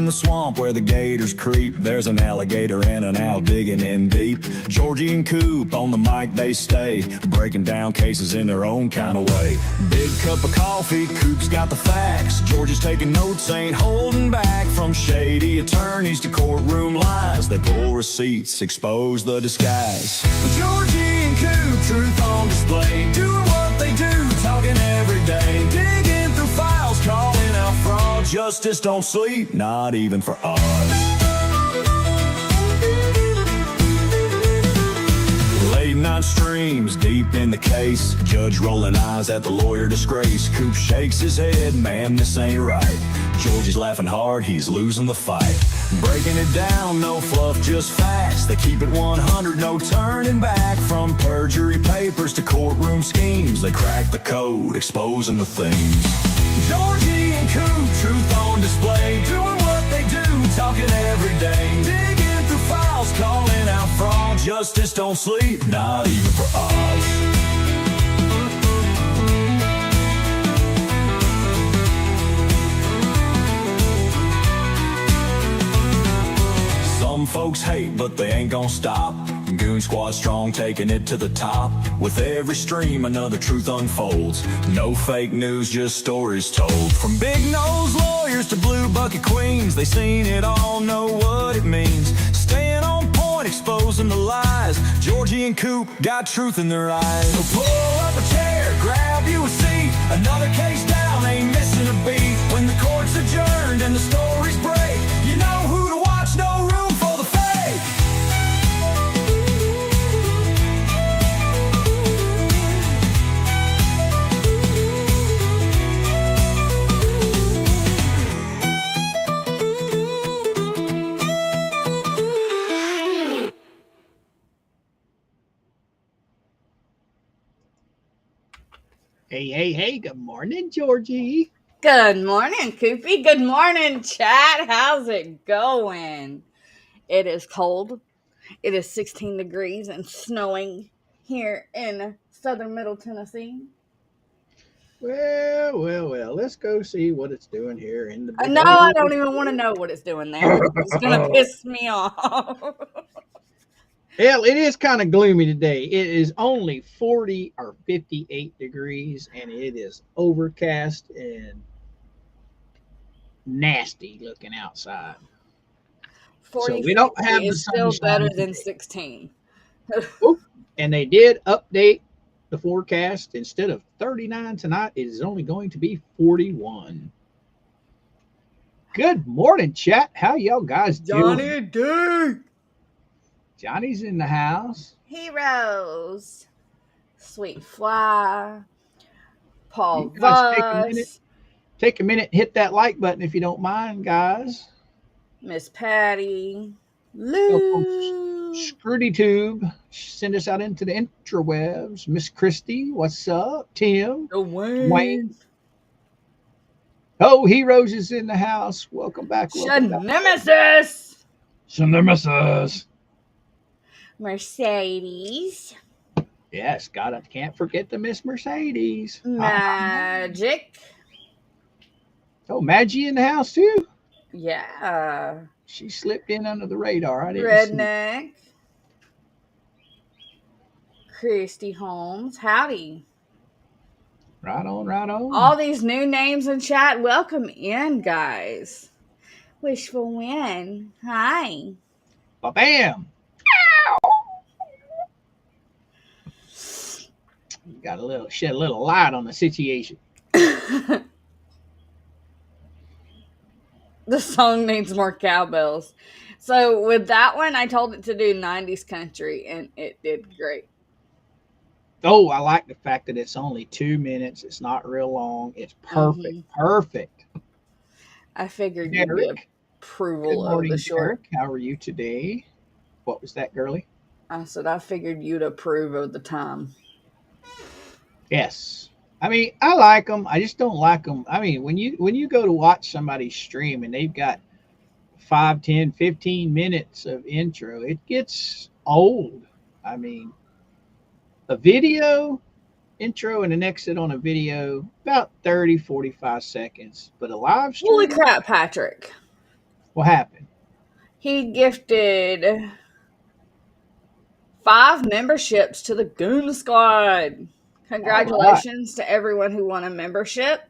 the swamp where the gators creep, there's an alligator and an owl digging in deep. Georgie and Coop on the mic they stay, breaking down cases in their own kind of way. Big cup of coffee, Coop's got the facts, Georgie's taking notes, ain't holding back. From shady attorneys to courtroom lies, they pull receipts, expose the disguise. Georgie and Coop, truth on display, doing what they do, talking every day, digging through files, calling out fraud. Justice don't sleep, not even for us. Late night streams, deep in the case, judge rolling eyes at the lawyer disgrace. Coop shakes his head, man, this ain't right. Georgie's laughing hard, he's losing the fight. Breaking it down, no fluff, just facts. They keep it 100, no turning back. From perjury papers to courtroom schemes, they crack the code, exposing the themes. Georgie and Coop, truth on display, doing what they do, talking every day, digging through files, calling out fraud. Justice don't sleep, not even for us. Some folks hate, but they ain't gonna stop. Goon Squad strong, taking it to the top. With every stream, another truth unfolds. No fake news, just stories told. From big nose lawyers to blue bucket queens, they seen it all, know what it means. Staying on point, exposing the lies. Georgie and Coop got truth in their eyes. So pull up a chair, grab you a seat. Another case down, ain't missing a beat. When the court's adjourned and the stories break, you know who to watch, no room for the fake. Hey, good morning, Georgie. Good morning, Coopy. Good morning, chat. How's it going? It is cold. It is 16 degrees and snowing here in southern Middle Tennessee. Well, let's go see what it's doing here in the big No, I don't even want to know what it's doing there. It's going to piss me off. Hell, it is kind of gloomy today. It is only 40 or 58 degrees, and it is overcast and nasty looking outside. 40 So we don't have is still better than 16. And they did update the forecast. Instead of 39 tonight, it is only going to be 41. Good morning, chat. How y'all guys doing? Johnny D. Johnny's in the house. Heroes. Sweet Fly. Paul Voss. Take a minute, hit that like button if you don't mind, guys. Miss Patty. Lou. Scrudy Tube. Send us out into the interwebs. Miss Christy, what's up? Tim. Wayne. Oh, Heroes is in the house. Welcome back. Nemesis. Mercedes. Yes, can't forget the Miss Mercedes. Magic. Oh, Maggie in the house too? Yeah. She slipped in under the radar. I didn't Redneck. Christy Holmes. Howdy. Right on. All these new names in chat. Welcome in, guys. Wishful win. Hi. Bam. Got shed a little light on the situation. The song needs more cowbells. So with that one, I told it to do 90s country, and it did great. Oh, I like the fact that it's only 2 minutes. It's not real long. It's perfect. Mm-hmm. Perfect. I figured you'd get approval of the short. Derek. How are you today? What was that, girlie? I said I figured you'd approve of the time. Yes. I mean, I like them. I just don't like them. I mean, when you go to watch somebody stream and they've got 5, 10, 15 minutes of intro, it gets old. I mean, a video intro and an exit on a video, about 30, 45 seconds. But a live stream. Holy crap, Patrick. What happened? He gifted 5 memberships to the Goon Squad. All right. Congratulations to everyone who won a membership.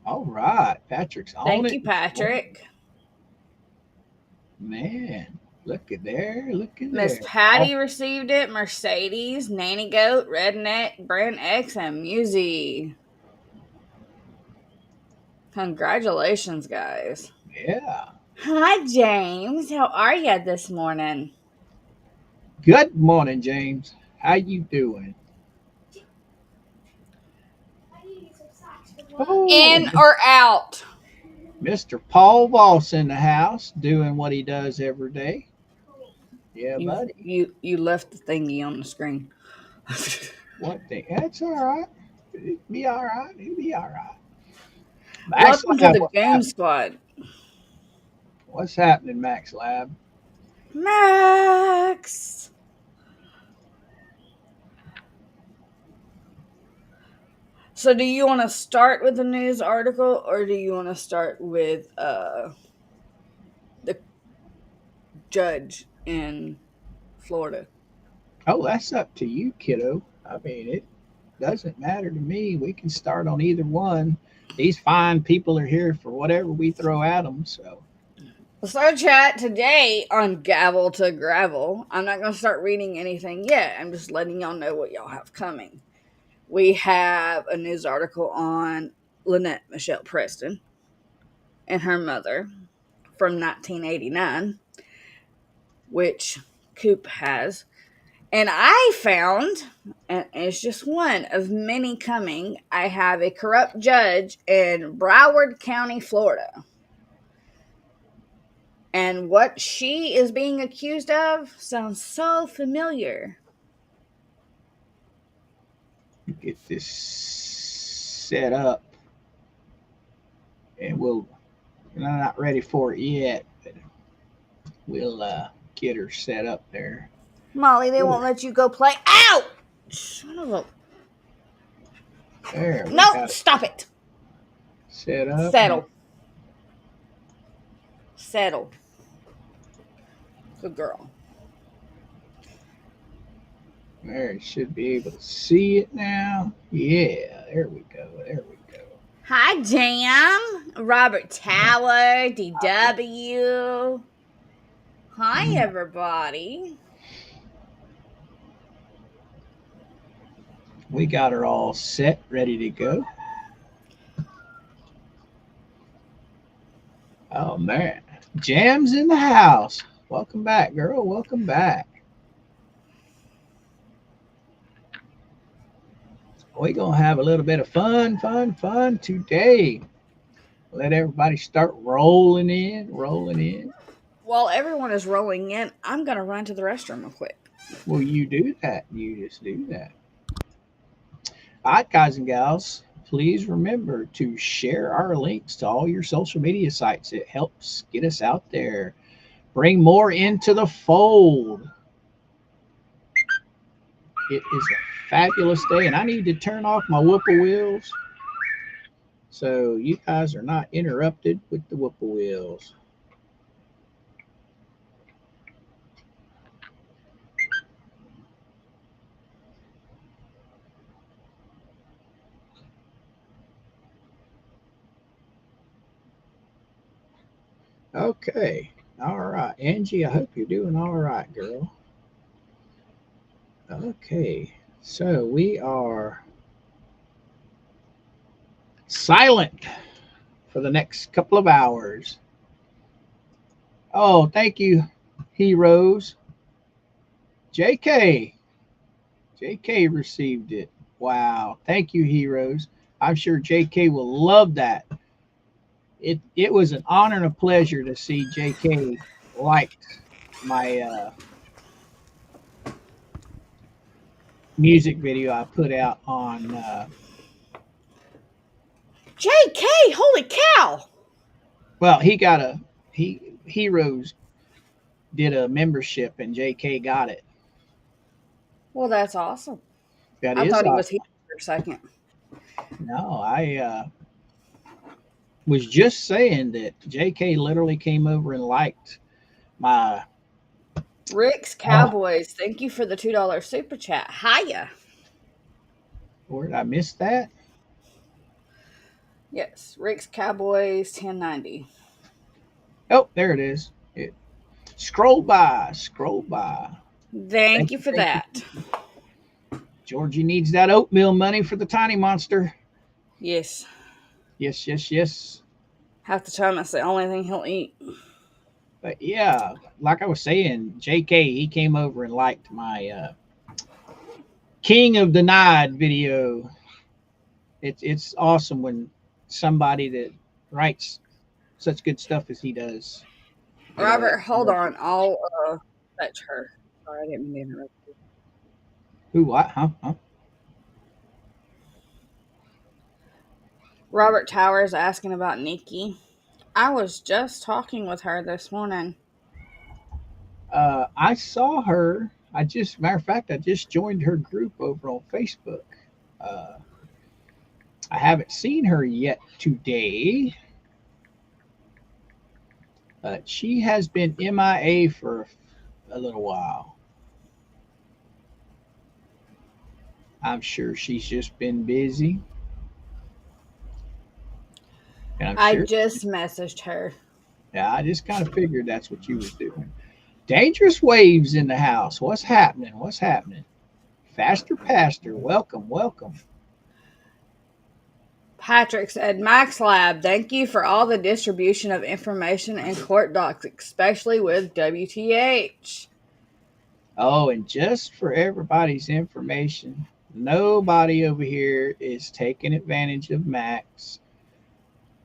All right. Patrick's on Thank it. you, Patrick. Man, look at there. Look at Miss there. Patty received it. Mercedes, Nanny Goat, Redneck, Brand X, and Musy. Congratulations, guys. Yeah. Hi, James. How are you this morning? Good morning, James. How you doing? Oh, In or out? Mr. Paul Voss in the house doing what he does every day. Yeah, buddy. You left the thingy on the screen. What thing? That's all right. It'll be all right. It'll be all right. Max Welcome to Lab, the Goon Squad. what's happening, Max Lab? Max. So, do you want to start with the news article, or do you want to start with the judge in Florida? Oh, that's up to you, kiddo. I mean, it doesn't matter to me. We can start on either one. These fine people are here for whatever we throw at them. So, So, chat today on Gavel to Gravel. I'm not going to start reading anything yet. I'm just letting y'all know what y'all have coming. We have a news article on Lynette Michelle Preston and her mother from 1989, which Coop has. And I found, and it's just one of many coming, I have a corrupt judge in Broward County, Florida. And what she is being accused of sounds so familiar. get this set up, and I'm not ready for it yet, but we'll get her set up there. Molly, they won't let you go play. Ow! Son of a. There, we No, got it stop it. set up. Settle. Settle. Good girl. There, you should be able to see it now. Yeah, there we go. There we go. Hi, Jam. Robert Tower, DW. Hi, everybody. We got her all set, ready to go. Oh man, Jam's in the house. Welcome back, girl. Welcome back. We're gonna have a little bit of fun today. Let everybody start rolling in. While everyone is rolling in, I'm going to run to the restroom real quick. Well, you do that. You just do that. All right, guys and gals, please remember to share our links to all your social media sites. It helps get us out there, bring more into the fold. It is a fabulous day, and I need to turn off my whippoorwills so you guys are not interrupted with the whippoorwills. Okay. All right. Angie, I hope you're doing all right, girl. Okay. So we are silent for the next couple of hours. Oh, thank you, heroes. JK. JK received it. Wow. Thank you, heroes. I'm sure JK will love that. It was an honor and a pleasure to see JK liked my music video I put out on JK, holy cow! well, heroes did a membership and JK got it. Well, that's awesome. That I is thought he was awesome. here for a second. No, I was just saying that JK literally came over and liked my. Rick's Oh, Cowboys, thank you for the $2 super chat. Hiya. where did I miss that? Yes, Rick's Cowboys 1090. Oh, there it is. Scroll by, scroll by. Thank Thank you you, for thank you. that. Georgie needs that oatmeal money for the tiny monster. Yes. Yes, yes, yes. Half the time that's the only thing he'll eat. But yeah, like I was saying, JK, he came over and liked my King of Denied video. It's awesome when somebody that writes such good stuff as he does. Robert, hold on. I'll fetch her. Sorry, I didn't mean to interrupt you. Who what? Huh? Robert Towers asking about Nikki. I was just talking with her this morning. I saw her. Matter of fact, I just joined her group over on Facebook. Uh, I haven't seen her yet today, but she has been MIA for a little while. I'm sure she's just been busy. And I'm I sure, just messaged her. yeah, I just kind of figured that's what you was doing. Dangerous waves in the house. What's happening? What's happening? Faster Pastor, welcome, welcome. Patrick said, Max Lab, thank you for all the distribution of information and court docs, especially with WTH. Oh, and just for everybody's information, nobody over here is taking advantage of Max.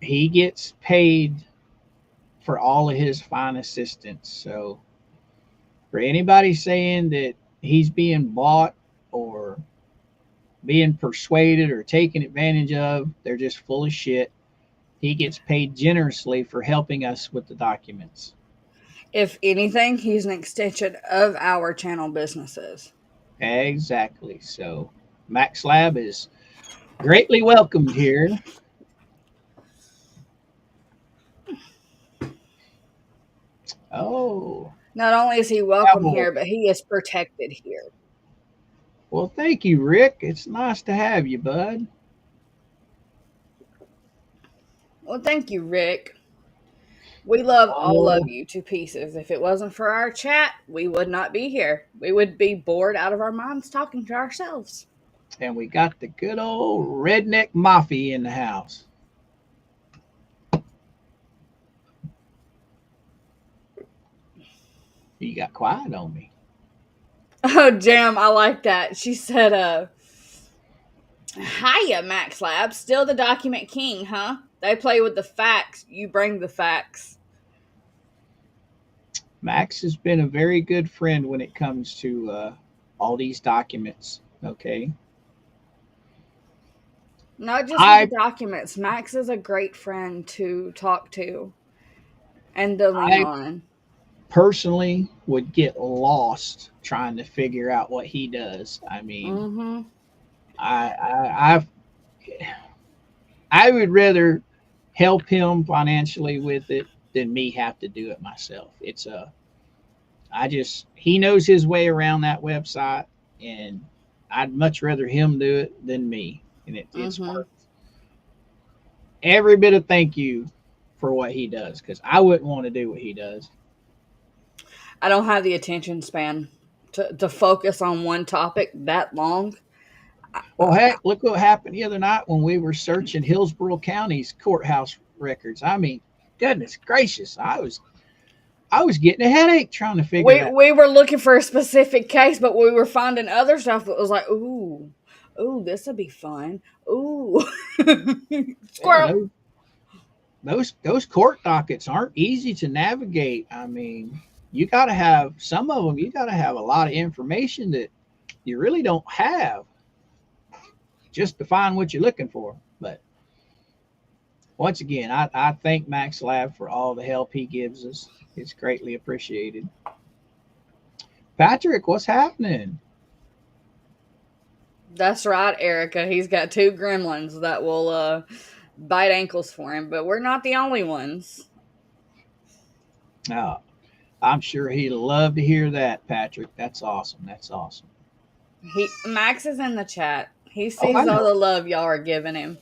He gets paid for all of his fine assistance. So for anybody saying that he's being bought or being persuaded or taken advantage of, they're just full of shit. He gets paid generously for helping us with the documents. If anything, he's an extension of our channel businesses. Exactly. So Max Lab is greatly welcomed here. Oh, Not only is he welcome Gavel. here, but he is protected here. Well, thank you, Rick. It's nice to have you, bud. Well, thank you, Rick. We love all of Oh, you to pieces. If it wasn't for our chat, we would not be here. We would be bored out of our minds talking to ourselves. and we got the good old redneck mafia in the house. You got quiet on me. Oh, Jam, I like that. She said, hiya, Max Lab. Still the document king, huh? They play with the facts. You bring the facts. Max has been a very good friend when it comes to all these documents. Okay. Not just with I the documents. Max is a great friend to talk to and to lean I on. personally would get lost trying to figure out what he does. I mean, Mm-hmm. I I would rather help him financially with it than me have to do it myself. It's a I just he knows his way around that website, and I'd much rather him do it than me. And it's Mm-hmm. worth every bit of thank you for what he does because I wouldn't want to do what he does. I don't have the attention span to focus on one topic that long. Well, heck, look what happened the other night when we were searching Hillsborough County's courthouse records. I mean, goodness gracious, I was getting a headache trying to figure that. We were looking for a specific case, but we were finding other stuff that was like, ooh, this would be fun. Ooh, Yeah, squirrel. those court dockets aren't easy to navigate. I mean, you got to have some of them. You got to have a lot of information that you really don't have just to find what you're looking for. But once again, I thank Max Lab for all the help he gives us. It's greatly appreciated. Patrick, what's happening? That's right, Erica. He's got two gremlins that will bite ankles for him, but we're not the only ones. Oh, I'm sure he'd love to hear that, Patrick. That's awesome. That's awesome. Max is in the chat. He Oh, I sees all know. the love y'all are giving him.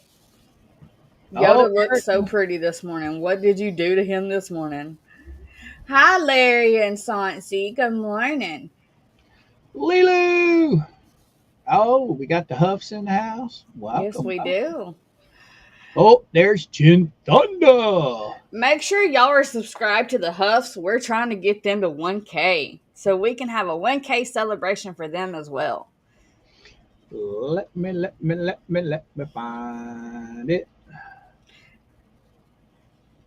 Oh, Yoda looks so pretty this morning. What did you do to him this morning? Hi, Larry and Sauncey. Good morning. Lilu. Oh, we got the Huffs in the house. Yes, Welcome. we do. Oh, there's Chin Thunder. Make sure y'all are subscribed to the Huffs. We're trying to get them to 1K so we can have a 1K celebration for them as well. Let me find it.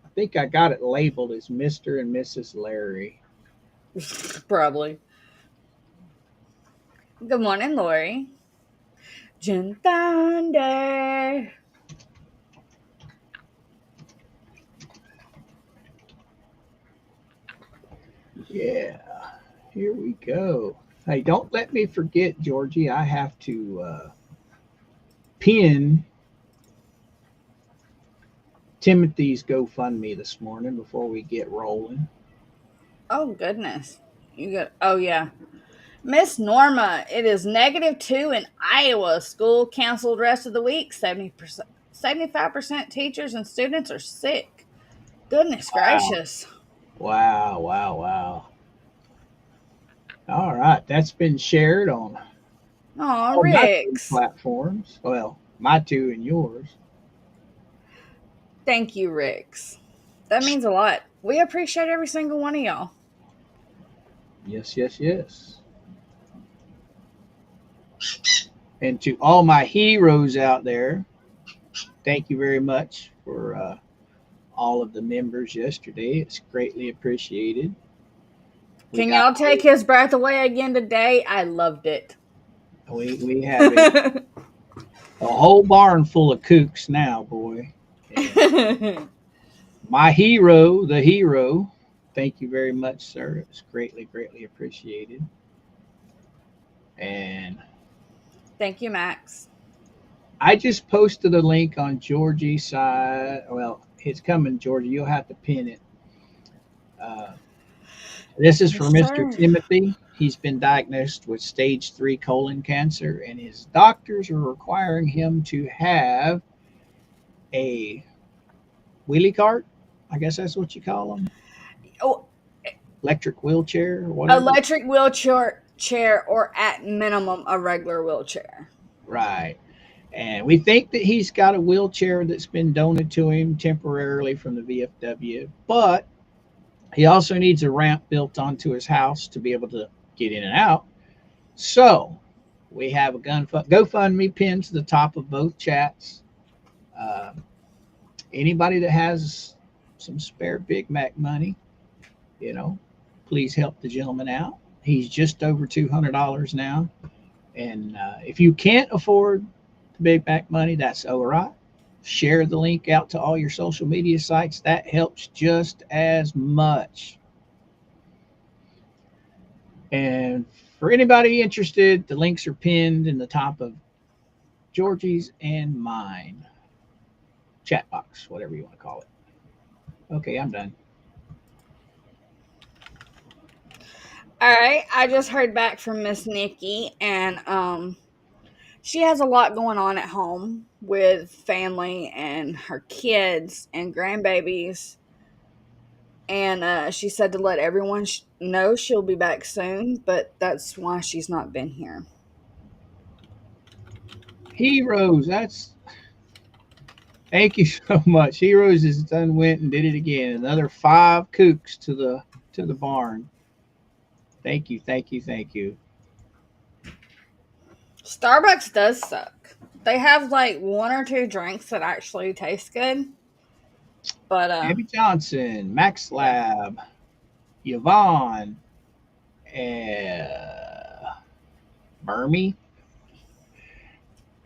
I think I got it labeled as Mr. and Mrs. Larry. Probably. Good morning, Lori. Jim Thunder. Yeah, here we go. Hey, don't let me forget, Georgie. I have to pin Timothy's GoFundMe this morning before we get rolling. Oh, goodness. Oh, yeah. Miss Norma, it is -2 in Iowa. School canceled rest of the week. 75% teachers and students are sick. Goodness Wow. gracious. Wow, wow, wow. All right, that's been shared on Oh, all my two Ricks. platforms. Well, my two and yours. Thank you, Ricks. That means a lot. We appreciate every single one of y'all. Yes, yes, yes. And to all my heroes out there, thank you very much for all of the members yesterday. It's greatly appreciated. We Can got y'all take his breath away again today? I loved it. we have a whole barn full of kooks now, boy. And my hero, the hero, thank you very much, sir. It's greatly appreciated. And Thank you, Max. I just posted a link on Georgie's side. Well, it's coming, Georgie. You'll have to pin it. Uh, this is for Yes, Mr. sir. Timothy. He's been diagnosed with stage 3 colon cancer, and his doctors are requiring him to have a wheelie cart. I guess that's what you call them. Oh, Electric wheelchair or whatever. electric wheelchair, or at minimum a regular wheelchair. Right. And we think that he's got a wheelchair that's been donated to him temporarily from the VFW, but he also needs a ramp built onto his house to be able to get in and out. So we have a GoFundMe pinned to the top of both chats. Uh, Anybody that has some spare Big Mac money, you know, please help the gentleman out. He's just over $200 now. And if you can't afford the Big Mac money, that's all right. Share the link out to all your social media sites. That helps just as much. And for anybody interested, the links are pinned in the top of Georgie's and mine chat box, whatever you want to call it. Okay, I'm done. All right, I just heard back from Miss Nikki, and she has a lot going on at home with family and her kids and grandbabies. And she said to let everyone know she'll be back soon, but that's why she's not been here. Heroes, that's thank you so much. Heroes has done went and did it again. Another 5 kooks to the barn. Thank you, thank you, thank you. Starbucks does suck. They have like 1 or 2 drinks that actually taste good, but Abby Johnson, Max yeah. Lab, Yvonne, Burmy,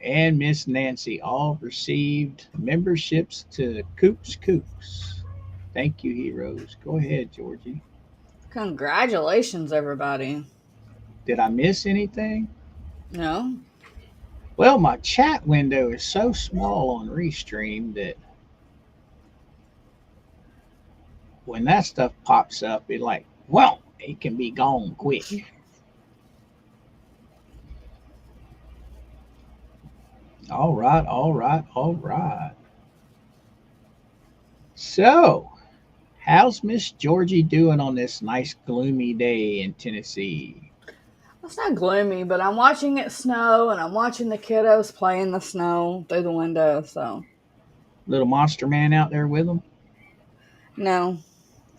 and Miss Nancy all received memberships to Kooks. Thank you, heroes. Go ahead, Georgie. Congratulations, everybody. Did I miss anything? No? Well, my chat window is so small on Restream that when that stuff pops up, it's like, well, it can be gone quick. All right, all right, all right. So, how's Miss Georgie doing on this nice gloomy day in Tennessee? It's not gloomy, but I'm watching it snow and I'm watching the kiddos play in the snow through the window. So, Little monster man out there with them? no,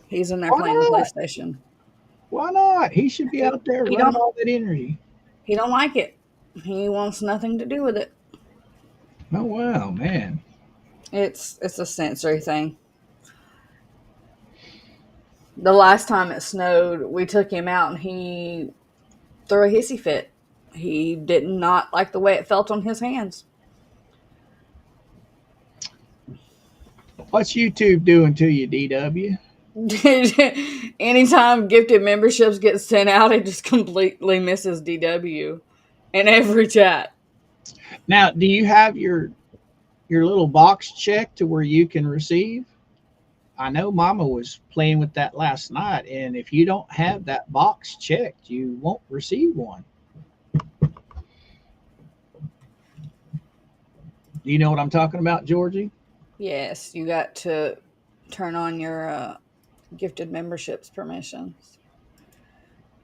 he's in there Why playing the not? PlayStation. Why not? He should be He, out there he running don't all that energy. he don't like it. He wants nothing to do with it. Oh wow, man. It's a sensory thing. The last time it snowed, we took him out and he threw a hissy fit. He did not like the way it felt on his hands. What's YouTube doing to you, DW? Anytime gifted memberships get sent out, it just completely misses DW in every chat. Now, do you have your little box checked to where you can receive? I know Mama was playing with that last night, and if you don't have that box checked, you won't receive one. Do you know what I'm talking about, Georgie? Yes, you got to turn on your gifted memberships permissions.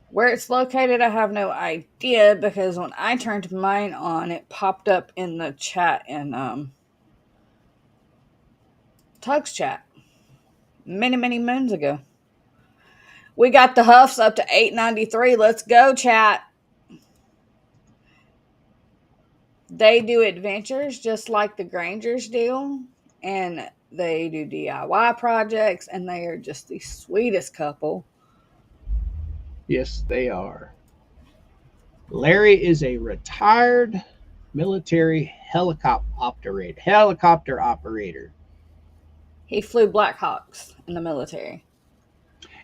Where it's located, I have no idea because when I turned mine on, it popped up in the chat in Tug's chat many moons ago. We got the Huffs up to 893. Let's go, chat. They do adventures just like the Grangers do, and they do DIY projects, and they are just the sweetest couple. Yes, they are. Larry is a retired military helicopter operator. He flew Blackhawks in the military.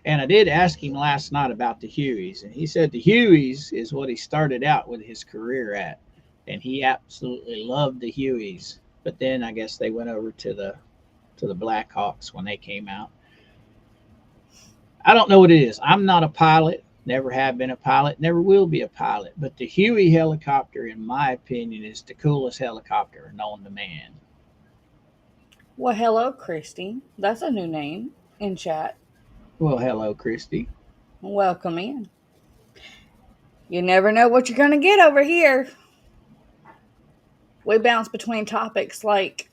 And I did ask him last night about the Hueys, and he said the Hueys is what he started out with his career at, and he absolutely loved the Hueys. But then I guess they went over to the Blackhawks when they came out. I don't know what it is. I'm not a pilot. Never have been a pilot. Never will be a pilot. But the Huey helicopter, in my opinion, is the coolest helicopter known to man. Well, hello, Christy. That's a new name in chat. Well, hello, Christy. Welcome in. You never know what you're going to get over here. We bounce between topics like,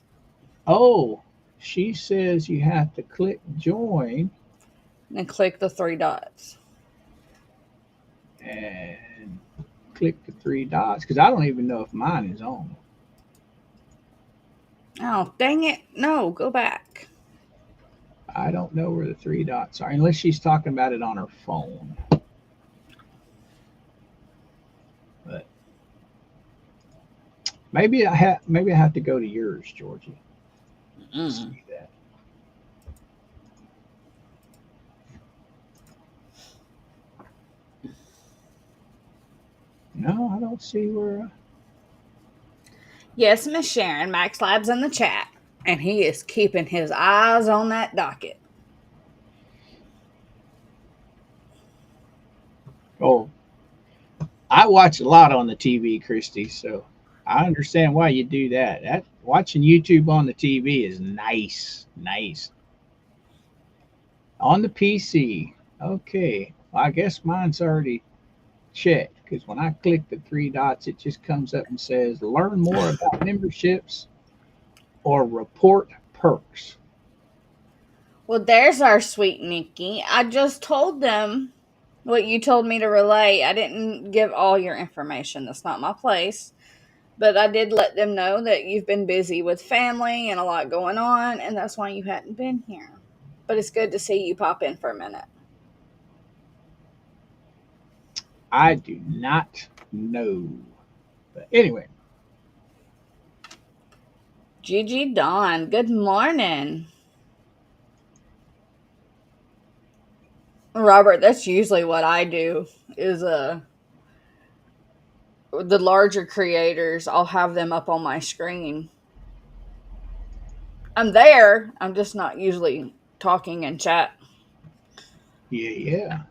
Oh, she says you have to click join and click the three dots. and click the three dots because I don't even know if mine is on. Oh, dang it. No, go back. I don't know where the three dots are unless she's talking about it on her phone. But maybe I have to go to yours, Georgie. See that. No, I don't see where. Yes, Miss Sharon. Max Lab's in the chat, and he is keeping his eyes on that docket. Oh, I watch a lot on the TV, Christy, so I understand why you do that. That watching YouTube on the TV is nice. On the PC, okay. Well, I guess mine's already checked because when I click the three dots, it just comes up and says learn more about memberships or report perks. Well, there's our sweet Nikki. I just told them what you told me to relay. I didn't give all your information. That's not my place. But I did let them know that you've been busy with family and a lot going on, and that's why you hadn't been here. But it's good to see you pop in for a minute. I do not know. But anyway. Gigi Dawn, good morning. Robert, that's usually what I do is the larger creators, I'll have them up on my screen. I'm there, I'm just not usually talking in chat. Yeah.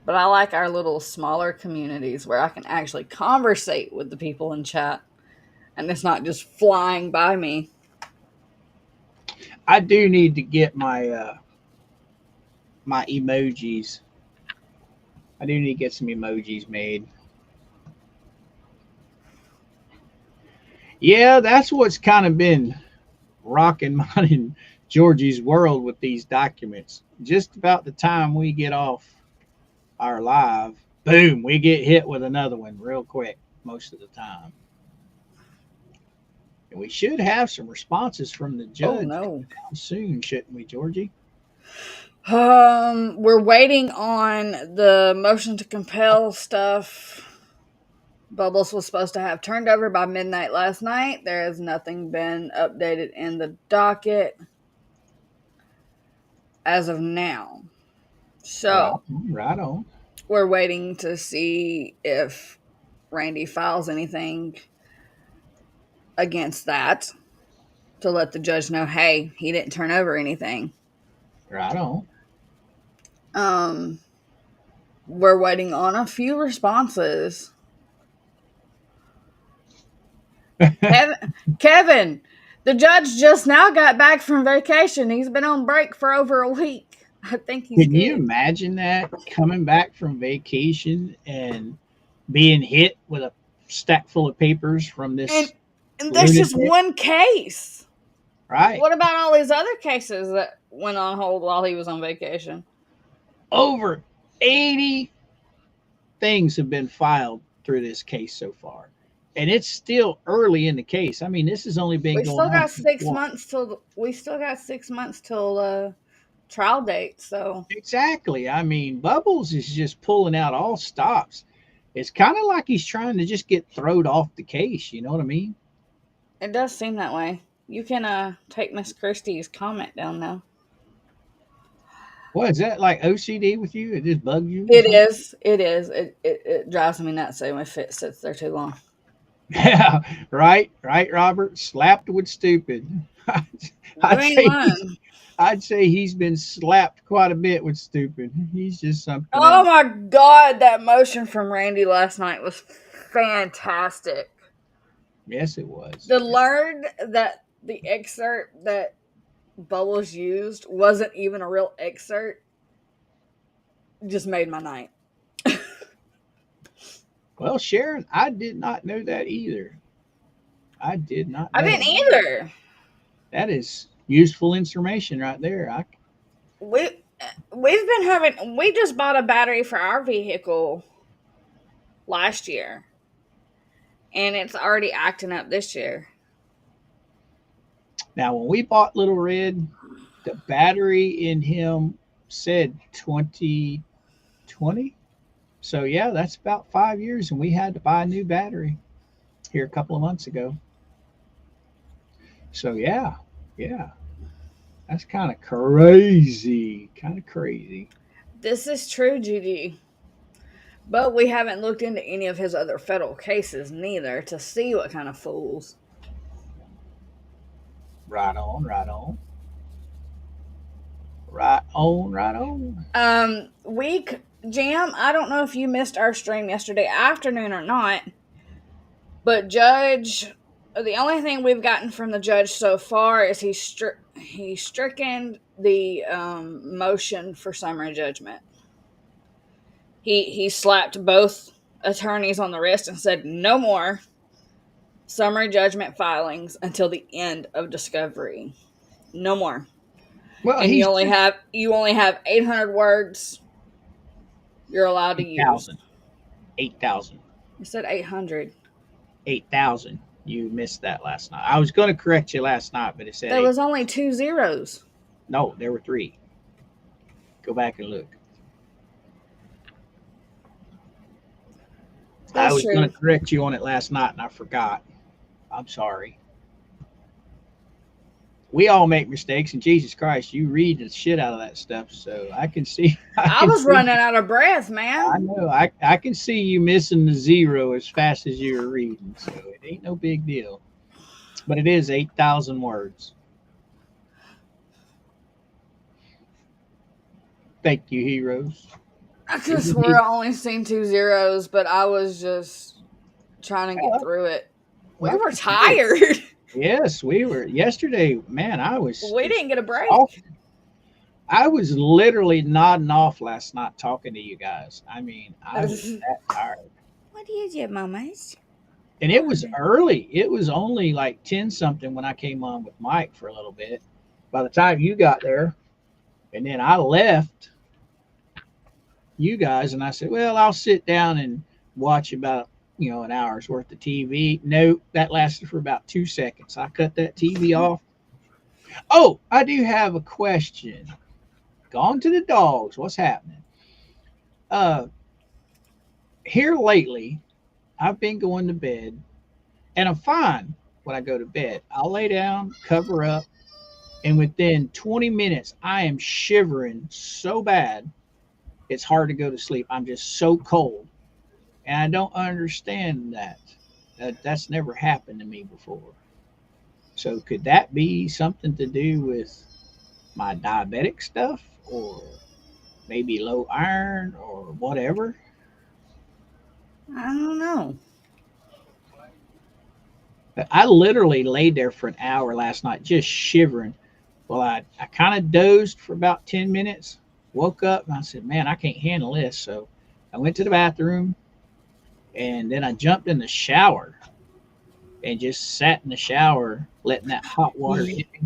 But I like our little smaller communities where I can actually conversate with the people in chat and it's not just flying by me. I do need to get my emojis. I do need to get some emojis made. Yeah, that's what's kind of been rocking mine and Georgie's world with these documents. Just about the time we get off our live, boom, we get hit with another one real quick most of the time. And we should have some responses from the Oh judge no. soon, shouldn't we, Georgie? We're waiting on the motion to compel stuff. Bubbles was supposed to have turned over by midnight last night. There has nothing been updated in the docket as of now. So Right on. we're waiting to see if Randy files anything against that to let the judge know, hey, he didn't turn over anything. Right on. We're waiting on a few responses. Kevin, the judge just now got back from vacation. He's been on break for over a week. I think he's Can good. you imagine that coming back from vacation and being hit with a stack full of papers from this? And that's just lunatic? one case. Right. What about all these other cases that went on hold while he was on vacation? Over 80 things have been filed through this case so far. And it's still early in the case. I mean, this has only been We going still on. got 6 months till trial date. So Exactly. I mean, Bubbles is just pulling out all stops. It's kind of like he's trying to just get thrown off the case. You know what I mean? it does seem that way. You can take Miss Christie's comment down now. What is that like OCD with you? It just bugs you? It is. It drives me nuts if it sits there too long. Yeah, right, Robert. Slapped with stupid. I'd say he's been slapped quite a bit with stupid. He's just something. Oh else. my God, that motion from Randy last night was fantastic. Yes, it was. To learn that the excerpt that Bubbles used wasn't even a real excerpt just made my night. Well, Sharon, I did not know that either. I did not know. I didn't either. That is useful information right there. We just bought a battery for our vehicle last year, and it's already acting up this year. Now, when we bought Little Red, the battery in him said 2020. So, yeah, that's about 5 years, and we had to buy a new battery here a couple of months ago. So, yeah. That's kind of crazy. This is true, Judy. But we haven't looked into any of his other federal cases neither to see what kind of fools. Right on. Jam, I don't know if you missed our stream yesterday afternoon or not, but the only thing we've gotten from the judge so far is he stricken the motion for summary judgment. He slapped both attorneys on the wrist and said no more summary judgment filings until the end of discovery. No more. Well, and you only have 800 words you're allowed to use. 8,000. You said 800. 8,000. You missed that last night. I was going to correct you last night, but it said there was only 2 zeros. No, there were 3. Go back and look. I was going to correct you on it last night, and I forgot. I'm sorry. We all make mistakes, and Jesus Christ, you read the shit out of that stuff, so I can see. I was running out of breath, man. I know. I can see you missing the 0 as fast as you were reading, so it ain't no big deal. But it is 8,000 words. Thank you, heroes. I could have swore I only seen 2 zeros, but I was just trying to get through it. We Look were at you. tired. Yes, we were yesterday. Man, I was We didn't get a break. exhausted. I was literally nodding off last night talking to you guys. I mean, I was that tired. What is it, mamas? And it was early. It was only like 10 something when I came on with Mike for a little bit. By the time you got there, and then I left you guys and I said, well, I'll sit down and watch about, an hour's worth of TV. No, that lasted for about 2 seconds. I cut that TV off. Oh, I do have a question. Gone to the dogs. What's happening? Uh, Here lately, I've been going to bed and I'm fine when I go to bed. I'll lay down, cover up, and within 20 minutes, I am shivering so bad, it's hard to go to sleep. I'm just so cold. And I don't understand that. That's never happened to me before. So could that be something to do with my diabetic stuff or maybe low iron or whatever? I don't know. But I literally laid there for an hour last night just shivering. Well, I kind of dozed for about 10 minutes, woke up, and I said, man, I can't handle this. So I went to the bathroom and then I jumped in the shower and just sat in the shower, letting that hot water hit me.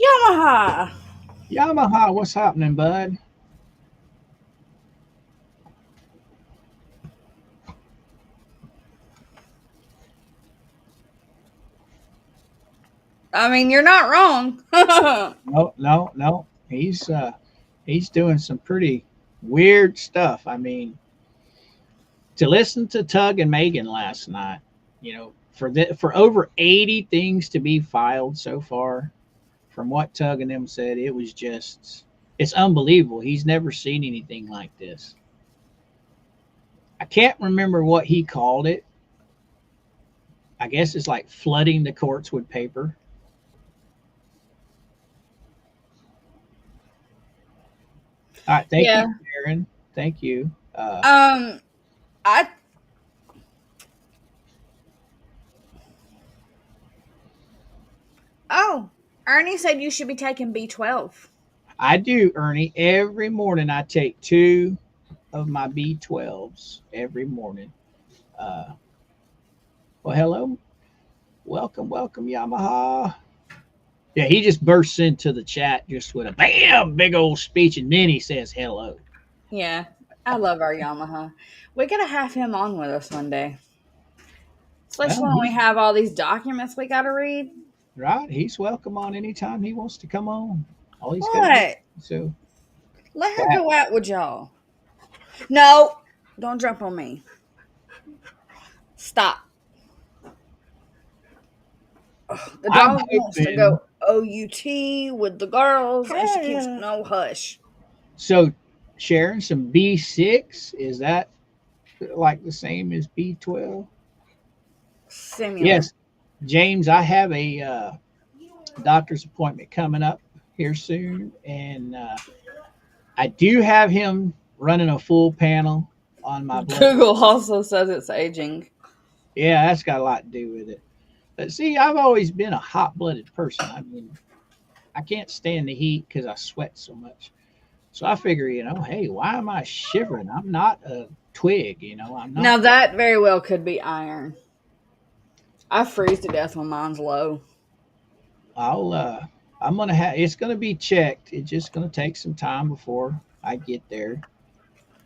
Yamaha. Yamaha, what's happening, bud? I mean, you're not wrong. No, no, no. He's doing some pretty weird stuff. I mean, to listen to Tug and Megan last night, for over 80 things to be filed so far, from what Tug and them said, it's unbelievable. He's never seen anything like this. I can't remember what he called it. I guess it's like flooding the courts with paper. All right, thank Yeah. you, Aaron. Thank you. I Oh, Ernie said you should be taking B12. I do, Ernie. Every morning I take two of my B12s every morning. Uh, well, hello. Welcome, welcome, Yamaha. Yeah, he just bursts into the chat just with a bam, big old speech, and then he says hello. Yeah, I love our Yamaha. We gotta have him on with us one day, especially Well, when we have all these documents we gotta read. right. He's welcome on anytime he wants to come on. All he's got to do. What? So, Let her what? go out with y'all. No, don't jump on me. Stop. The I'm dog wants to hoping. go OUT with the girls, and she keeps no hush. So, Sharon, some B6, is that like the same as B12? Similar. Yes, James, I have a doctor's appointment coming up here soon, and I do have him running a full panel on my blood. Google also says it's aging. Yeah, that's got a lot to do with it. But see, I've always been a hot-blooded person. I mean, I can't stand the heat because I sweat so much. So I figure, hey, why am I shivering? I'm not a twig, I'm not. Now that very well could be iron. I freeze to death when mine's low. I'll I'm gonna have it's gonna be checked. It's just gonna take some time before I get there.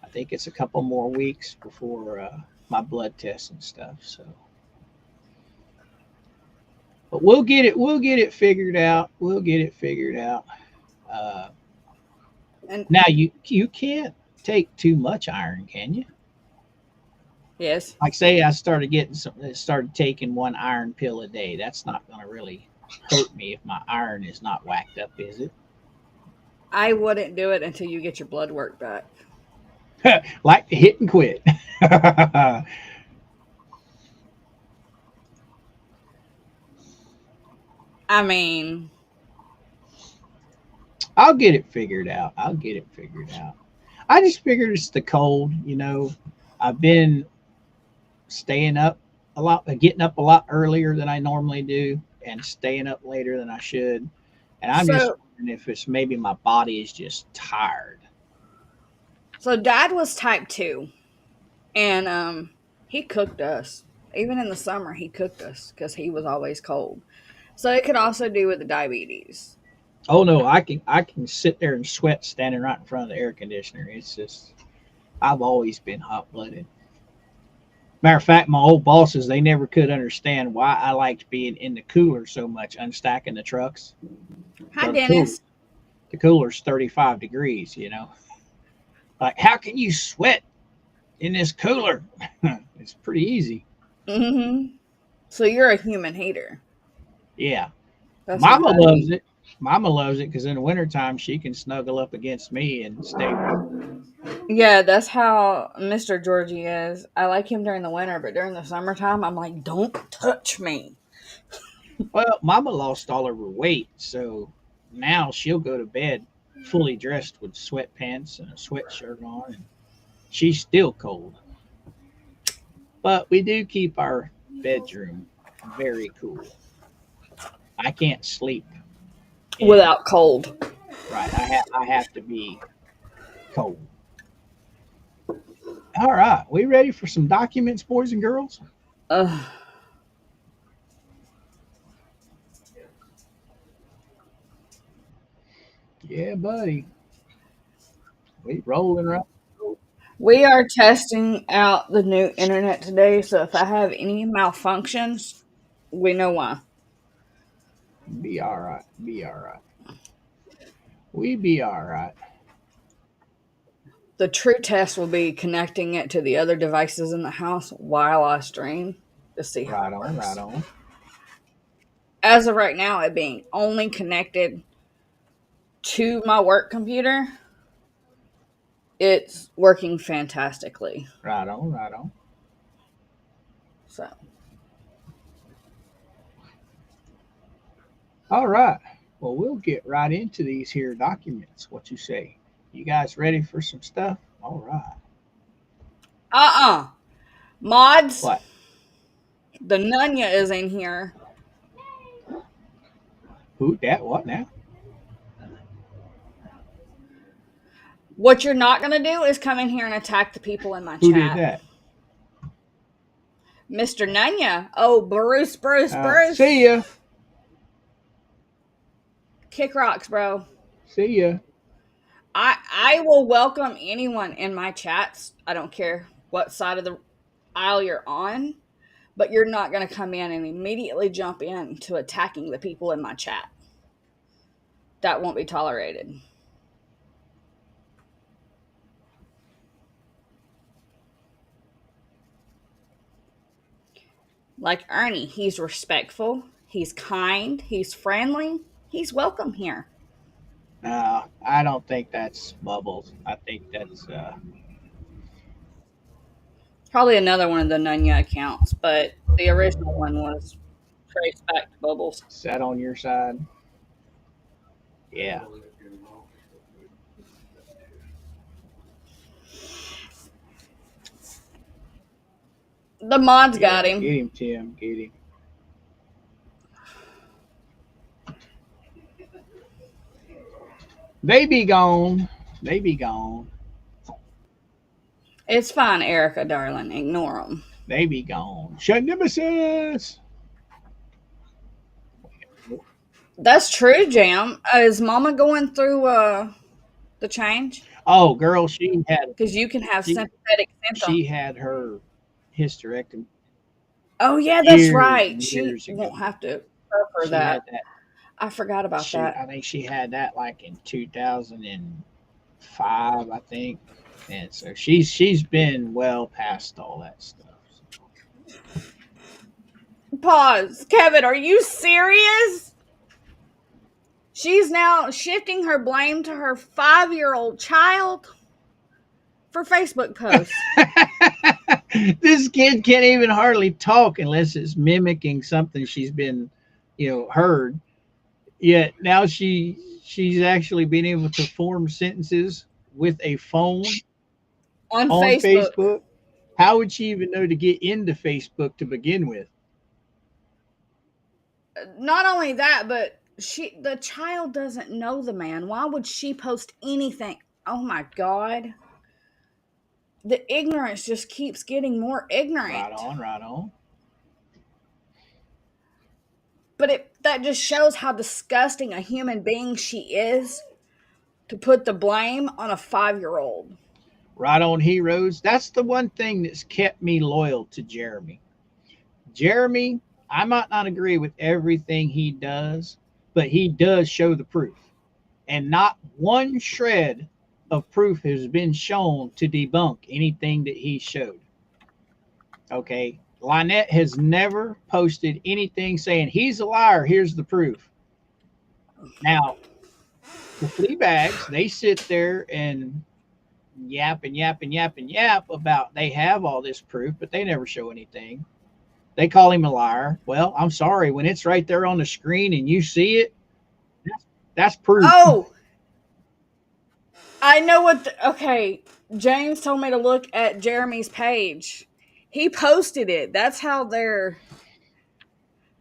I think it's a couple more weeks before my blood tests and stuff. So, but we'll get it. We'll get it figured out. We'll get it figured out. Uh, And Now you can't take too much iron, can you? yes, Like say I started taking one iron pill a day. That's not gonna really hurt me if my iron is not whacked up, is it? I wouldn't do it until you get your blood work back. Like to hit and quit. I mean, I'll get it figured out. I just figured it's the cold. I've been staying up a lot, getting up a lot earlier than I normally do, and staying up later than I should. And I'm just So, wondering if it's maybe my body is just tired. so Dad was type 2, and he cooked us. Even in the summer, he cooked us because he was always cold. So it could also do with the diabetes. Oh no, I can sit there and sweat standing right in front of the air conditioner. It's just I've always been hot blooded. Matter of fact, my old bosses, they never could understand why I liked being in the cooler so much, unstacking the trucks. Hi, Well, Dennis. the cooler's 35 degrees. Like, how can you sweat in this cooler? It's pretty easy. Mm-hmm. So you're a human hater. Yeah. That's what Mama that loves means. it. Mama loves it because in the wintertime, she can snuggle up against me and stay warm. Yeah, that's how Mr. Georgie is. I like him during the winter, but during the summertime, I'm like, don't touch me. Well, Mama lost all of her weight, so now she'll go to bed fully dressed with sweatpants and a sweatshirt on, and she's still cold. But we do keep our bedroom very cool. I can't sleep in Without cold. right. I have to be cold. All right, we ready for some documents, boys and girls? Ugh. Yeah, buddy. We rolling right. We are testing out the new internet today, so if I have any malfunctions, we know why. Be all right. Be all right. We be all right. The true test will be connecting it to the other devices in the house while I stream to see how Right it on. Right works. on. As of right now, it being only connected to my work computer, it's working fantastically. Right on. Right on. So, All right. Well, we'll get right into these here documents. What you say? You guys ready for some stuff? All right. mods, What? the Nunya is in here. Who? That? What now? What you're not going to do is come in here and attack the people in my Who did chat. that? Mr. Nunya. Oh, Bruce. See ya. Kick rocks, bro. See ya. I will welcome anyone in my chats. I don't care what side of the aisle you're on, but you're not going to come in and immediately jump in to attacking the people in my chat. That won't be tolerated. Like Ernie, he's respectful, he's kind, he's friendly, he's welcome here. No, I don't think that's Bubbles. I think that's Probably another one of the Nunya accounts, but the original one was traced back to Bubbles. Sat on your side. Yeah. The mods Yeah. got him. Get him, Tim. Get him. They be gone. They be gone. It's fine, Erica, darling. Ignore them. They be gone. Shut nemesis. That's true, Jam. Is Mama going through the change? Oh, girl, she had Because you can have she, sympathetic symptoms. she had her hysterectomy Oh, yeah, that's years right. and She years ago. won't have to suffer She had that. that. I forgot about that. I think she had that like in 2005, I think. And so she's been well past all that stuff. Pause. Kevin, are you serious? She's now shifting her blame to her 5-year-old child for Facebook posts. This kid can't even hardly talk unless it's mimicking something she's been, heard. Yet now she's actually been able to form sentences with a phone On on Facebook. Facebook. How would she even know to get into Facebook to begin with? Not only that, but the child doesn't know the man. Why would she post anything? Oh my god. The ignorance just keeps getting more Right ignorant. on, right on. But that just shows how disgusting a human being she is to put the blame on a 5-year-old. Right on, heroes. That's the one thing that's kept me loyal to Jeremy. Jeremy, I might not agree with everything he does, but he does show the proof. And not one shred of proof has been shown to debunk anything that he showed. Okay. Lynette has never posted anything saying he's a liar. Here's the proof. Now, the flea bags, they sit there and yap and yap and yap and yap about they have all this proof, but they never show anything. They call him a liar. Well, I'm sorry. When it's right there on the screen and you see it, that's proof. Oh, I know okay, James told me to look at Jeremy's page. He posted it. That's how they're.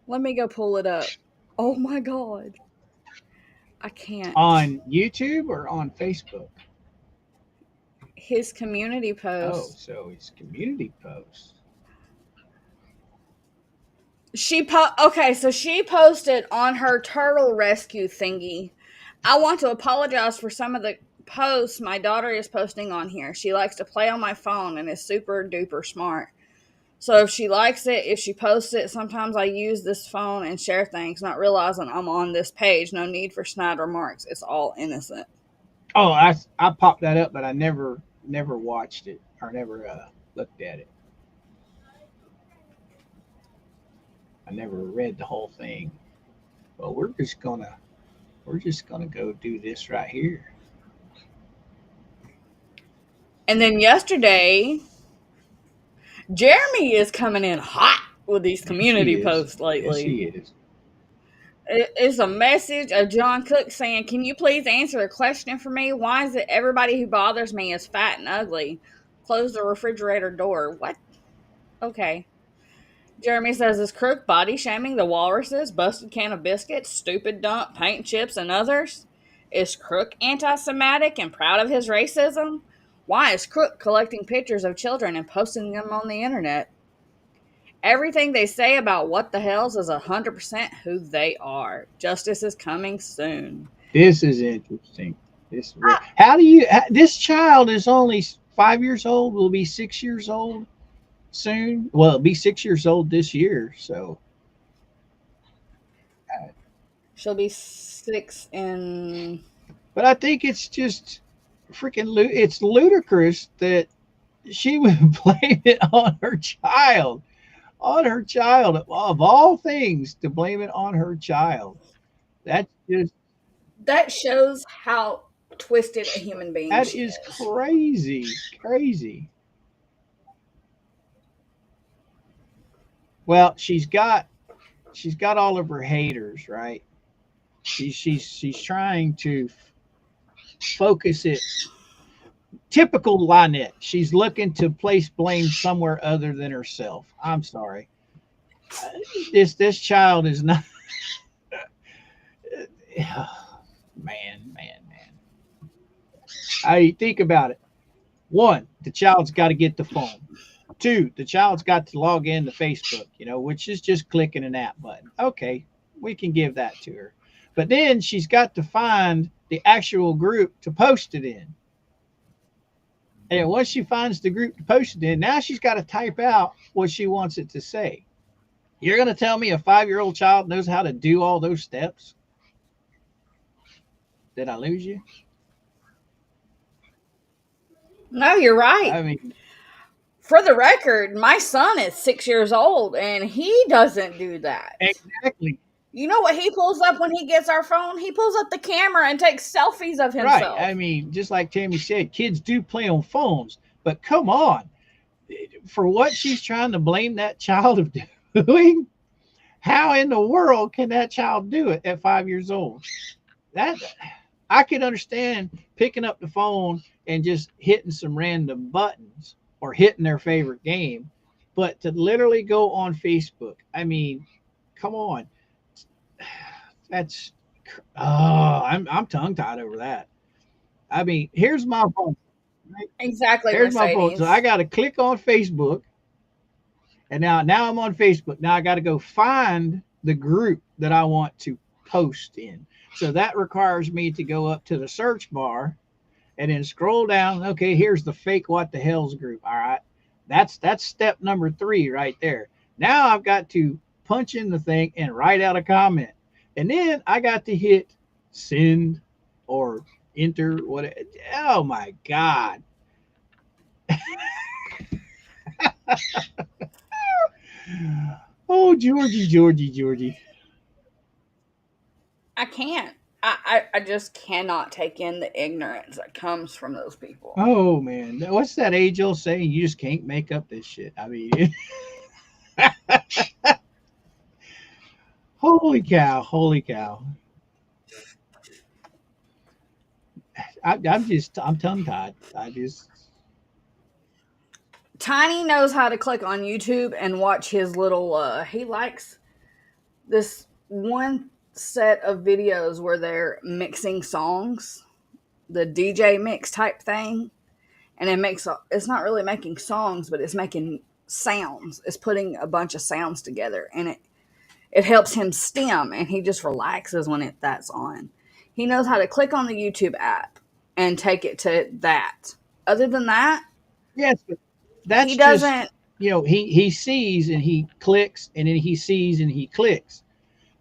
Let me go pull it up. Oh my god. I can't. On YouTube or on Facebook? His community Oh, post. so it's community posts. Okay, so she posted on her turtle rescue thingy. I want to apologize for some of the posts my daughter is posting on here. She likes to play on my phone and is super duper smart. So if she likes it, if she posts it, sometimes I use this phone and share things, not realizing I'm on this page. No need for snide remarks. It's all innocent. Oh, I popped that up, but I never watched it or never looked at it. I never read the whole thing. Well, we're just gonna go do this right here. And then yesterday, Jeremy is coming in hot with these Yes, he community is. posts Yes, lately. he is. It's a message of John Cook saying, "Can you please answer a question for me? Why is it everybody who bothers me is fat and ugly? Close the refrigerator door." What? Okay. Jeremy says, "Is Crook body shaming the walruses, busted can of biscuits, stupid dump, paint chips, and others? Is Crook anti Semitic and proud of his racism? Why is Crook collecting pictures of children and posting them on the internet? Everything they say about what the hells is 100% who they are. Justice is coming soon." This is interesting. Ah, How do you? This child is only 5 years old. Will be 6 years old soon. Well, it'll be 6 years old this year. So she'll be 6 in. but I think it's just freaking it's ludicrous that she would blame it on her child of all things to blame it on her child. That's just That shows how twisted a human being that she is is. crazy, crazy. Well, she's got all of her haters, right? She's trying to focus it. Typical Lynette. She's looking to place blame somewhere other than herself. I'm sorry. This child is not. Man. I think about it. One, the child's got to get the phone. Two, the child's got to log in to Facebook, which is just clicking an app button. Okay, we can give that to her. But then she's got to find the actual group to post it in. And once she finds the group to post it in, now she's got to type out what she wants it to say. You're going to tell me a 5-year-old child knows how to do all those steps? Did I lose you? No, you're right. I mean, For the record, my son is 6 years old and he doesn't do that. exactly. You know what he pulls up when he gets our phone? He pulls up the camera and takes selfies of Right. himself. I mean, just like Tammy said, kids do play on phones, but come on. For what she's trying to blame that child of doing, How in the world can that child do it at 5 years old? That I could understand picking up the phone and just hitting some random buttons or hitting their favorite game, but to literally go on Facebook, I mean, come on, that's I'm tongue tied over that. I mean, here's my phone. Right? Exactly, Here's my phone. So I Mercedes. got to click on Facebook, and now I'm on Facebook. Now I got to go find the group that I want to post in. So that requires me to go up to the search bar and then scroll down. Okay, here's the fake what the hell's group. All right. That's step number 3 right there. Now I've got to punch in the thing and write out a comment. And then I got to hit send or enter what. Oh my god. Oh, Georgie, Georgie, Georgie. I can't. I just cannot take in the ignorance that comes from those people. Oh man, what's that age old saying? You just can't make up this shit. I mean, holy cow, holy cow. I'm tongue tied. I just Tiny knows how to click on YouTube and watch his little. He likes this one set of videos where they're mixing songs, the DJ mix type thing, and it's not really making songs, but it's making sounds. It's putting a bunch of sounds together, and it helps him stem, and he just relaxes when that's on. He knows how to click on the YouTube app and take it to that. Other than that, yes, but he that's just doesn't. he sees and he clicks and then he sees and he clicks.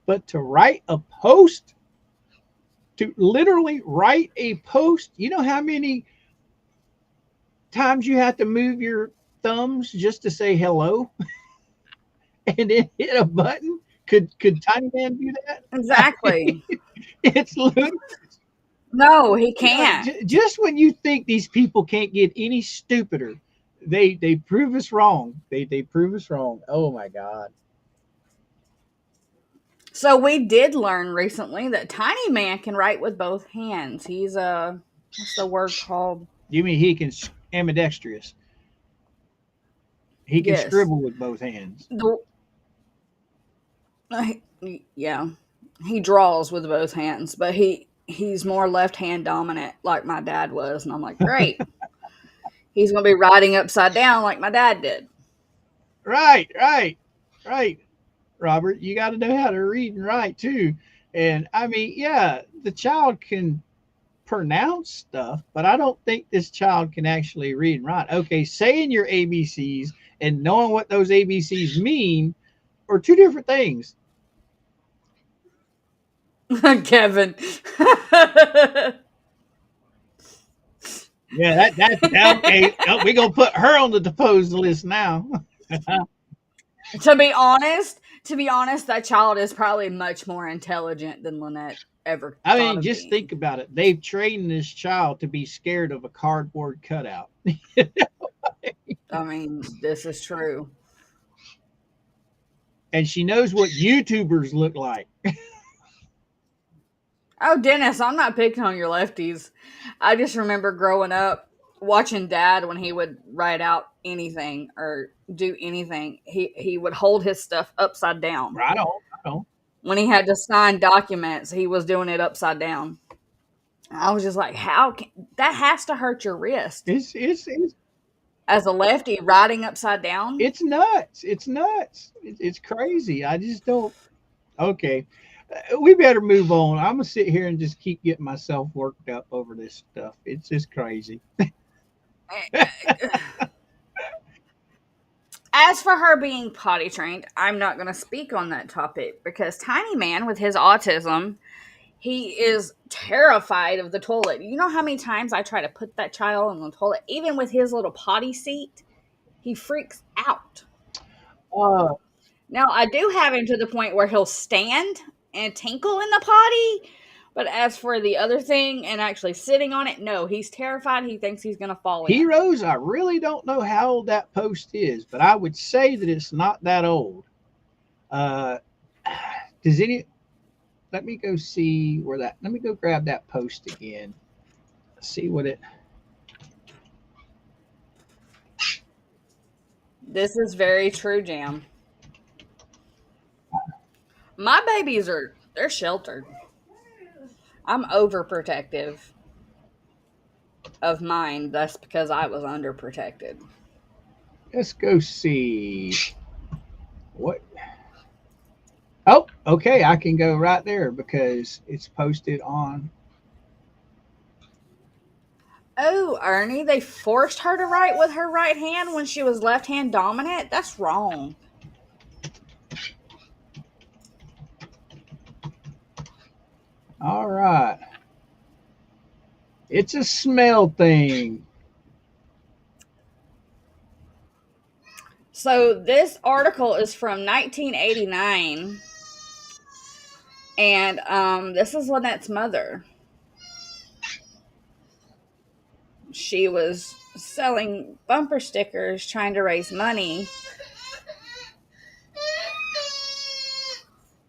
But to write a post, to literally write a post, you know how many times you have to move your thumbs just to say hello and then hit a button? Could Tiny Man do that? I mean, Exactly. it's ludicrous. No, he You know, can't. just when you think these people can't get any stupider, they prove us wrong. They prove us wrong. Oh my god. So we did learn recently that Tiny Man can write with both hands. He's a what's the word called? You mean he can ambidextrous? He can Yes. scribble with both hands. The, uh, yeah. He draws with both hands, but he's more left hand dominant like my dad was, and I'm like, great. He's gonna be writing upside down like my dad did. Right, right, right. Robert, you got to know how to read and write too. And I mean, yeah, the child can pronounce stuff, but I don't think this child can actually read and write. Okay, saying your ABCs and knowing what those ABCs mean are two different things. Kevin. Yeah, that okay. Oh, we're gonna put her on the deposed list now. To be honest, that child is probably much more intelligent than Lynette ever I thought mean, of just being. think about it. They've trained this child to be scared of a cardboard cutout. I mean, this is true. And she knows what YouTubers look like. Oh, Dennis, I'm not picking on your lefties. I just remember growing up watching Dad when he would write out anything or do anything. He would hold his stuff upside down. Right on, right on. When he had to sign documents, he was doing it upside down. I was just like, that has to hurt your wrist It's as a lefty writing upside down. it's nuts. It's nuts. It's crazy. I just don't. Okay, we better move on. I'm gonna sit here and just keep getting myself worked up over this stuff. It's just crazy. As for her being potty trained, I'm not going to speak on that topic because Tiny Man, with his autism, he is terrified of the toilet. You know how many times I try to put that child in the toilet, even with his little potty seat? He freaks out. Uh, Now, I do have him to the point where he'll stand and tinkle in the potty. But as for the other thing and actually sitting on it, no, he's terrified. He thinks he's going to fall in. Heroes, I really don't know how old that post is, but I would say that it's not that old. Uh, does any? Let me go see where that. Let me go grab that post again. See what it. This is very true, Jam. My babies they're sheltered. I'm overprotective of mine. That's because I was underprotected. Let's go see what. Oh, okay. I can go right there because it's posted on. Oh, Ernie, they forced her to write with her right hand when she was left hand dominant? That's wrong. All right. It's a smell thing. So this article is from 1989, and this is Lynette's mother. She was selling bumper stickers, trying to raise money.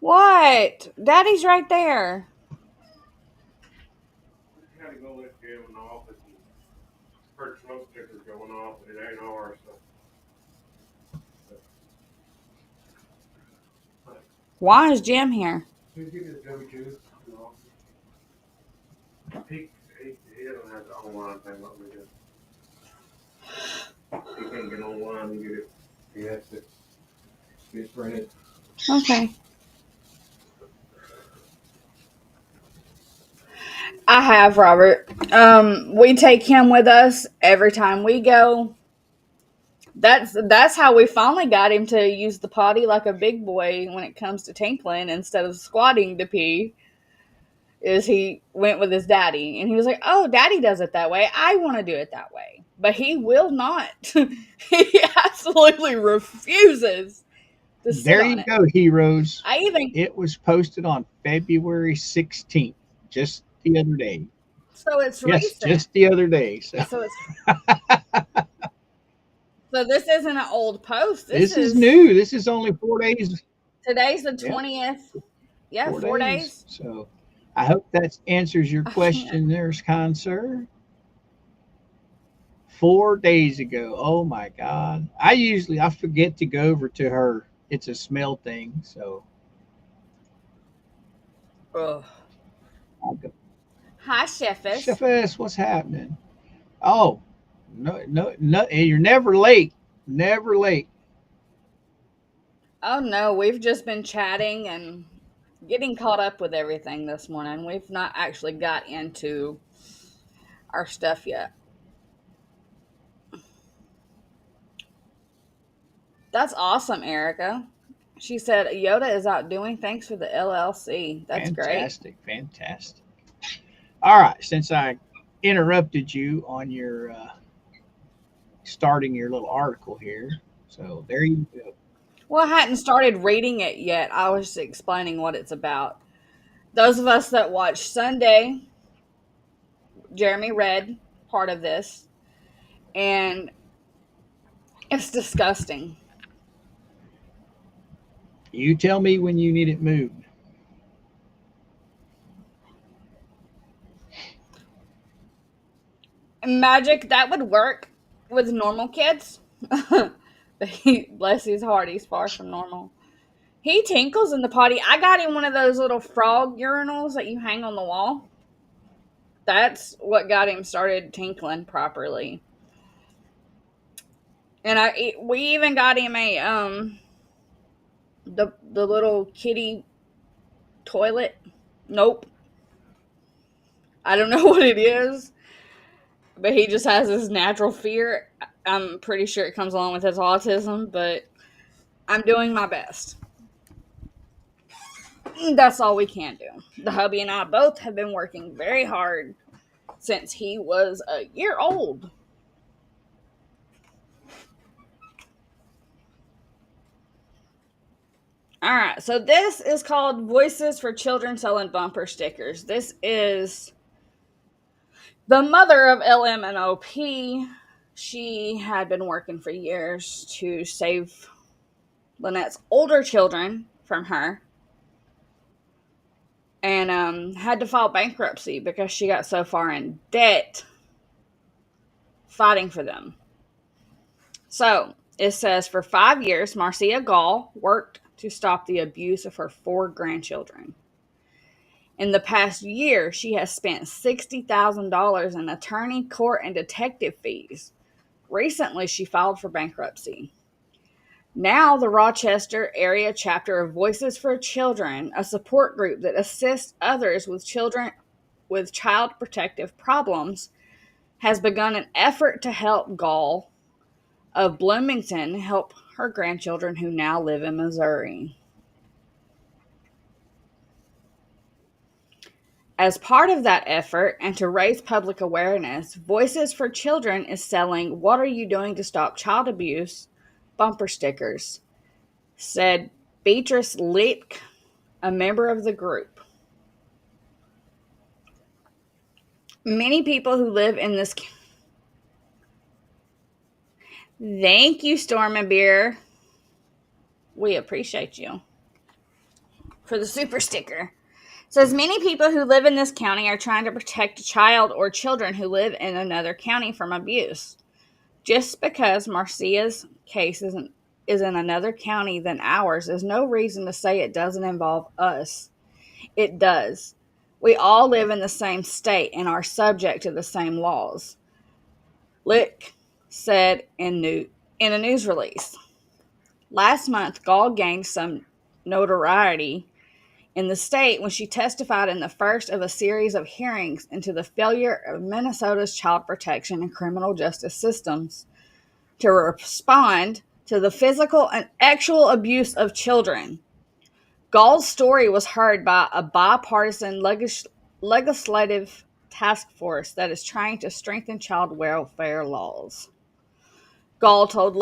What? Daddy's right there. I had to go lift Gavel in the office and heard smoke stickers going off, and it ain't ours. So. Why is Jim here? Who's getting his W-2 in the office? He doesn't have the online thing like we do. He can't get online and get it. He has to get it printed. Okay. I have, Robert. We take him with us every time we go. That's how we finally got him to use the potty like a big boy when it comes to tinkling instead of squatting to pee. Is he went with his daddy and he was like, "Oh, daddy does it that way. I want to do it that way." But he will not. He absolutely refuses to sit There on you it. go, heroes. I even It was posted on February 16th, just the other day. so it's Yes, recent. just the other day. So So it's so this isn't an old post. This this is is new. This is only 4 days. today's the Yep, 20th. Yeah, 4 days. 4 days. So I hope that answers your I can't. question there, kind sir. 4 days ago. Oh my God. I forget to go over to her. It's a smell thing. So Ugh. I'll go. Hi, Sheffis. Chef S, what's happening? Oh, no, no, no. You're never late. Never late. Oh no, we've just been chatting and getting caught up with everything this morning. We've not actually got into our stuff yet. That's awesome, Erica. She said Yoda is out doing things for the LLC. That's great. Fantastic. Fantastic. All right. Since I interrupted you on your starting your little article here, so there you go. Well, I hadn't started reading it yet. I was explaining what it's about. Those of us that watched Sunday, Jeremy read part of this, and it's disgusting. You tell me when you need it moved. Magic, that would work with normal kids. But bless his heart, he's far from normal. He tinkles in the potty. I got him one of those little frog urinals that you hang on the wall. That's what got him started tinkling properly. And we even got him a the little kitty toilet. Nope. I don't know what it is, but he just has this natural fear. I'm pretty sure it comes along with his autism, but I'm doing my best. That's all we can do. The hubby and I both have been working very hard since he was a year old. All right, so this is called Voices for Children Selling Bumper Stickers. This is the mother of LMNOP. She had been working for years to save Lynette's older children from her. and had to file bankruptcy because she got so far in debt fighting for them. So it says for 5 years, Marcia Gall worked to stop the abuse of her 4 grandchildren. In the past year, she has spent $60,000 in attorney, court, and detective fees. Recently, she filed for bankruptcy. Now, the Rochester area chapter of Voices for Children, a support group that assists others with children with child protective problems, has begun an effort to help Gall of Bloomington help her grandchildren who now live in Missouri. As part of that effort and to raise public awareness, Voices for Children is selling "What Are You Doing to Stop Child Abuse?" bumper stickers, said Beatrice Lick, a member of the group. Many people who live in this... Thank you, Storm and Beer. We appreciate you for the super sticker. It says many people who live in this county are trying to protect a child or children who live in another county from abuse. Just because Marcia's case is in another county than ours is no reason to say it doesn't involve us. It does. We all live in the same state and are subject to the same laws, Lick said in a news release. Last month, Gall gained some notoriety in the state when she testified in the first of a series of hearings into the failure of Minnesota's child protection and criminal justice systems to respond to the physical and actual abuse of children. Gall's story was heard by a bipartisan legislative task force that is trying to strengthen child welfare laws. Gall told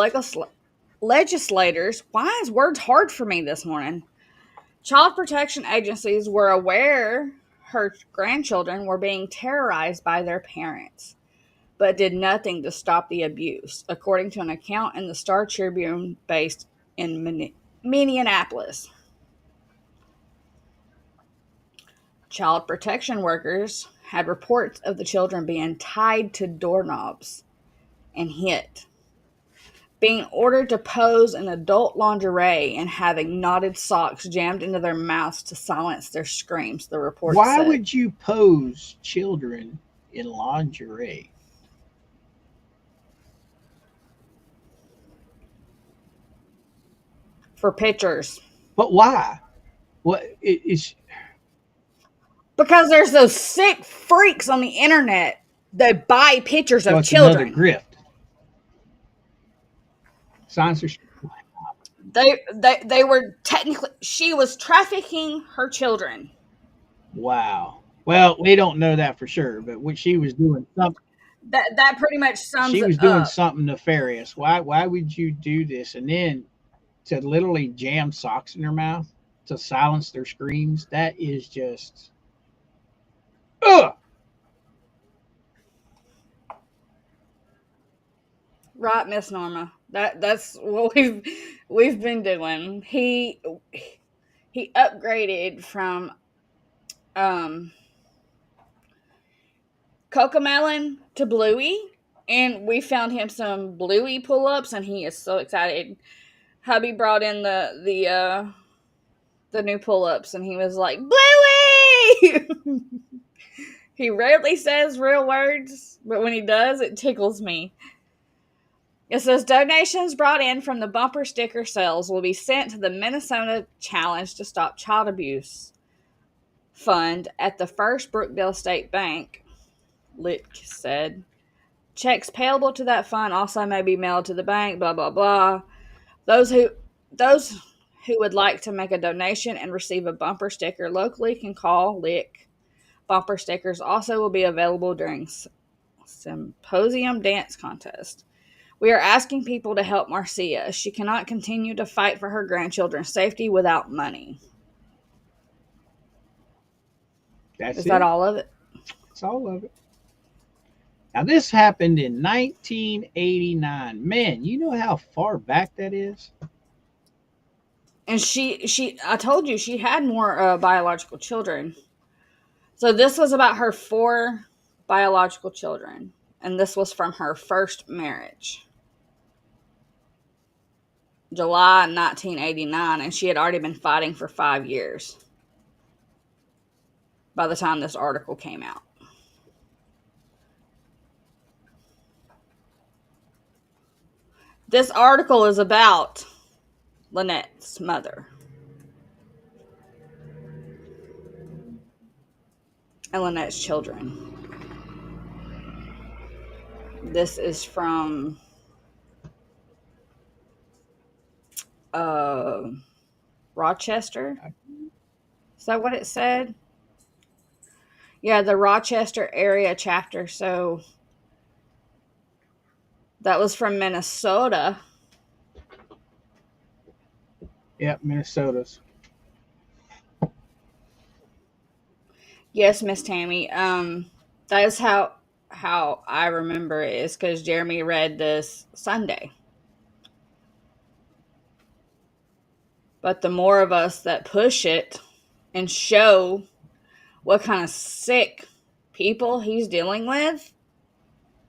legislators, why is words hard for me this morning? Child protection agencies were aware her grandchildren were being terrorized by their parents, but did nothing to stop the abuse, according to an account in the Star Tribune based in Minneapolis. Child protection workers had reports of the children being tied to doorknobs and hit, being ordered to pose in adult lingerie, and having knotted socks jammed into their mouths to silence their screams, the report said. Why would you pose children in lingerie? For pictures. But why? What is? Because there's those sick freaks on the internet that buy pictures of children. Another grift. Censorship. They were technically, she was trafficking her children. Wow. Well, we don't know that for sure, but what she was doing something. That pretty much sums it up. She was doing something nefarious. Why would you do this? And then to literally jam socks in their mouth to silence their screams, that is just ugh. Right, Miss Norma. That's what we've been doing. He upgraded from Cocomelon to Bluey, and we found him some Bluey pull-ups, and he is so excited. Hubby brought in the new pull-ups, and he was like, Bluey! He rarely says real words, but when he does, it tickles me. It says donations brought in from the bumper sticker sales will be sent to the Minnesota Challenge to Stop Child Abuse Fund at the First Brookdale State Bank, Lick said. Checks payable to that fund also may be mailed to the bank, blah, blah, blah. Those who would like to make a donation and receive a bumper sticker locally can call Lick. Bumper stickers also will be available during Symposium Dance Contest. We are asking people to help Marcia. She cannot continue to fight for her grandchildren's safety without money. Is that all of it? That's all of it. Now, this happened in 1989. Man, you know how far back that is? And I told you, she had more biological children. So this was about her 4 biological children, and this was from her first marriage. July 1989, and she had already been fighting for 5 years by the time this article came out. This article is about Lynette's mother and Lynette's children. This is from Rochester. Is that what it said? Yeah, the Rochester area chapter. So that was from Minnesota. Yep, Minnesota's. Yes, Miss Tammy. That is how I remember it, is because Jeremy read this Sunday. But the more of us that push it and show what kind of sick people he's dealing with,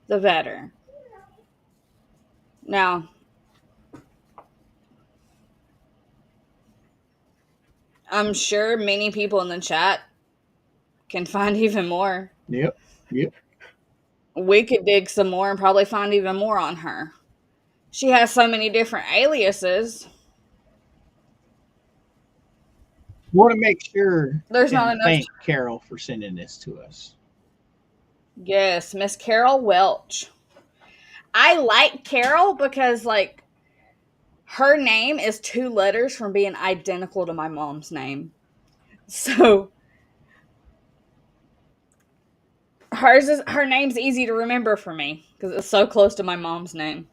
the better. Now, I'm sure many people in the chat can find even more. Yep. We could dig some more and probably find even more on her. She has so many different aliases. Want to make sure There's not and enough. thank Carol for sending this to us. Yes, Miss Carol Welch. I like Carol because, like, her name is 2 letters from being identical to my mom's name. So her name's easy to remember for me because it's so close to my mom's name.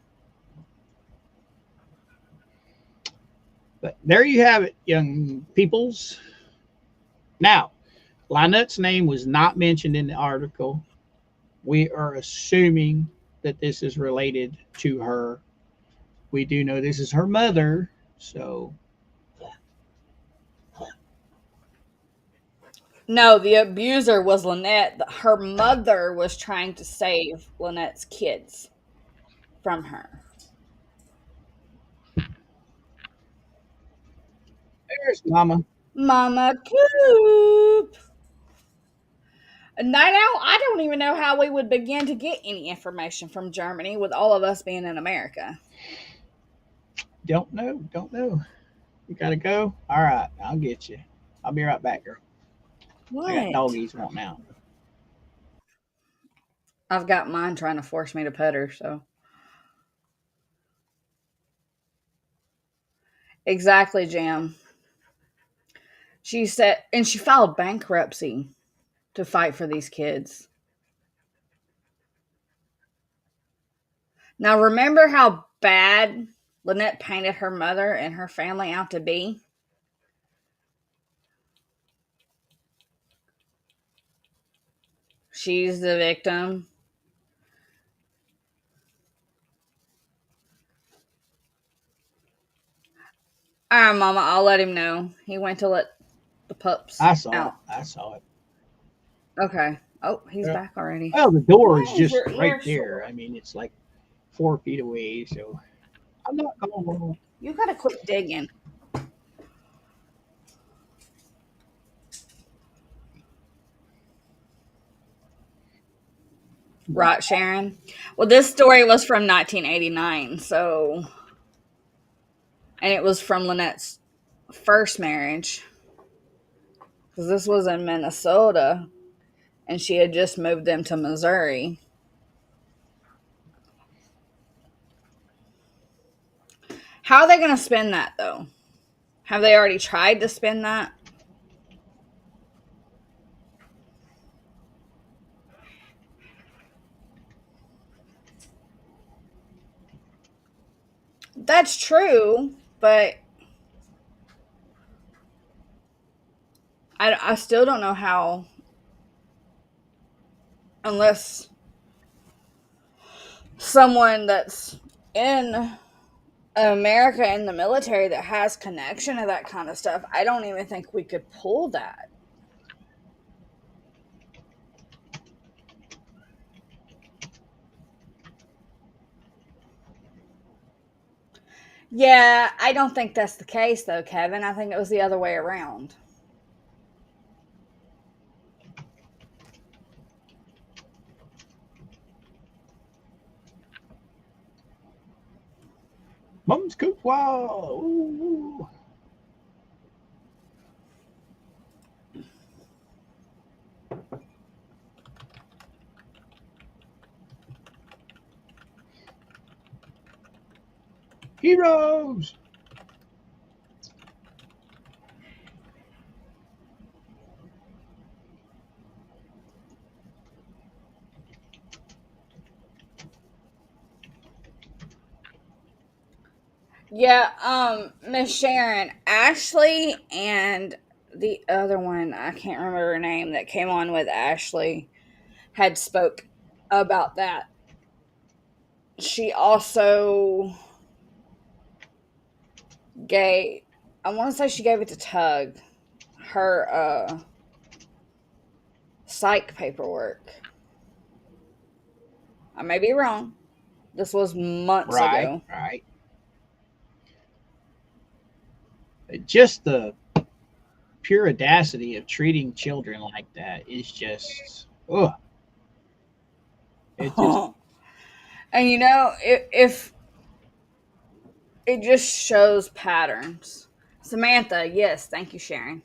But there you have it, young peoples. Now, Lynette's name was not mentioned in the article. We are assuming that this is related to her. We do know this is her mother, so. No, the abuser was Lynette. Her mother was trying to save Lynette's kids from her. There's Mama. Mama Coop. Now, I don't even know how we would begin to get any information from Germany with all of us being in America. Don't know. You gotta go? All right, I'll get you. I'll be right back, girl. What? I got doggies wanting out. I've got mine trying to force me to pet her, so. Exactly, Jam. She said, and she filed bankruptcy to fight for these kids. Now, remember how bad Lynette painted her mother and her family out to be? She's the victim. All right, Mama, I'll let him know. He went to let the pups I saw out. it. I saw it. Okay. Oh, he's back already. Well, the door is Why is just your right ear there. sore? I mean, it's like 4 feet away, so I'm not going. You gotta quit digging. Right, Sharon? Well, this story was from 1989, so. And it was from Lynette's first marriage. Because this was in Minnesota, and she had just moved them to Missouri. How are they going to spend that, though? Have they already tried to spend that? That's true, but I still don't know how, unless someone that's in America in the military that has connection to that kind of stuff. I don't even think we could pull that. Yeah, I don't think that's the case, though, Kevin. I think it was the other way around. Mom's coop. Wow. Ooh. Heroes. Yeah, Miss Sharon, Ashley, and the other one, I can't remember her name, that came on with Ashley had spoke about that. She also gave, I want to say she gave it to Tug, her psych paperwork. I may be wrong. This was months Right, ago. right. Just the pure audacity of treating children like that is just, oh, it just, And if it just shows patterns. Samantha, yes, thank you, Sharon.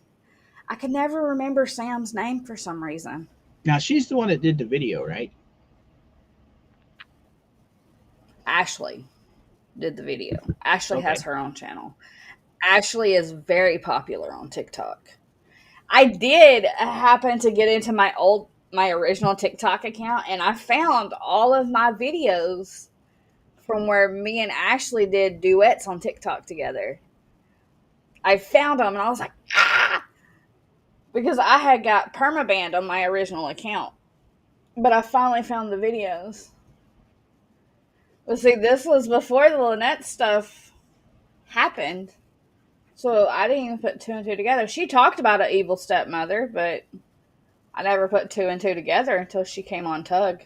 I could never remember Sam's name for some reason. now she's the one that did the video, right? Ashley did the video. Ashley has Okay. her own channel. Ashley is very popular on TikTok. I did happen to get into my original TikTok account, and I found all of my videos from where me and Ashley did duets on TikTok together. I found them and I was like, ah, because I had got permabanned on my original account. But I finally found the videos. But see, this was before the Lynette stuff happened. So I didn't even put two and two together. She talked about an evil stepmother, but I never put two and two together until she came on Tug.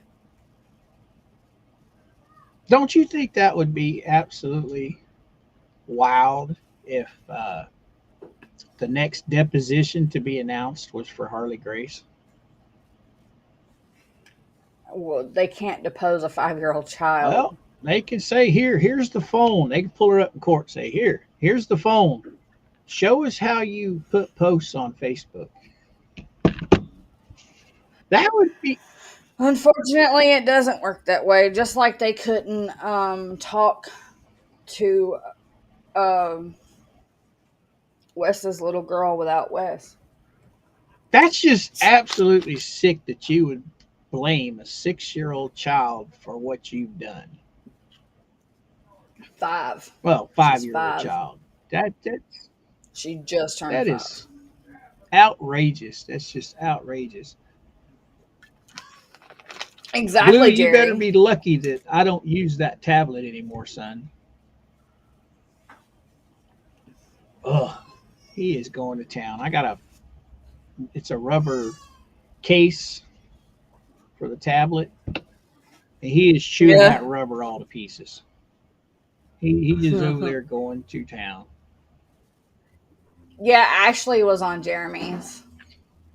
Don't you think that would be absolutely wild if the next deposition to be announced was for Harley Grace? Well, they can't depose a 5-year-old child. Well, they can say, here's the phone. They can pull her up in court, say, here's the phone. Show us how you put posts on Facebook. That would be Unfortunately, it doesn't work that way. Just like they couldn't talk to um, Wes's little girl without Wes. that's just absolutely sick that you would blame a 6-year-old child for what you've done. 5. Well, She's 5-year-old 5. child. That's She just turned that 5. is outrageous. That's just outrageous. Blue, Exactly, you better Jerry. be lucky that I don't use that tablet anymore, son. Ugh, he is going to town. It's a rubber case for the tablet, and he is chewing Yeah. that rubber all to pieces. He is over there going to town. Yeah, Ashley was on Jeremy's.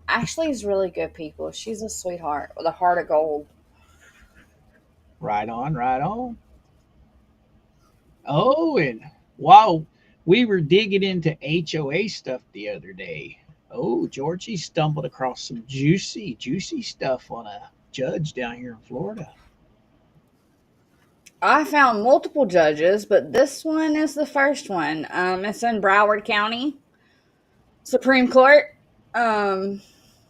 Ashley's really good people. She's a sweetheart with a heart of gold. Right on, right on. Oh, and while we were digging into HOA stuff the other day, oh, Georgie stumbled across some juicy, juicy stuff on a judge down here in Florida. I found multiple judges, but this one is the first one. It's in Broward County Supreme Court. Um,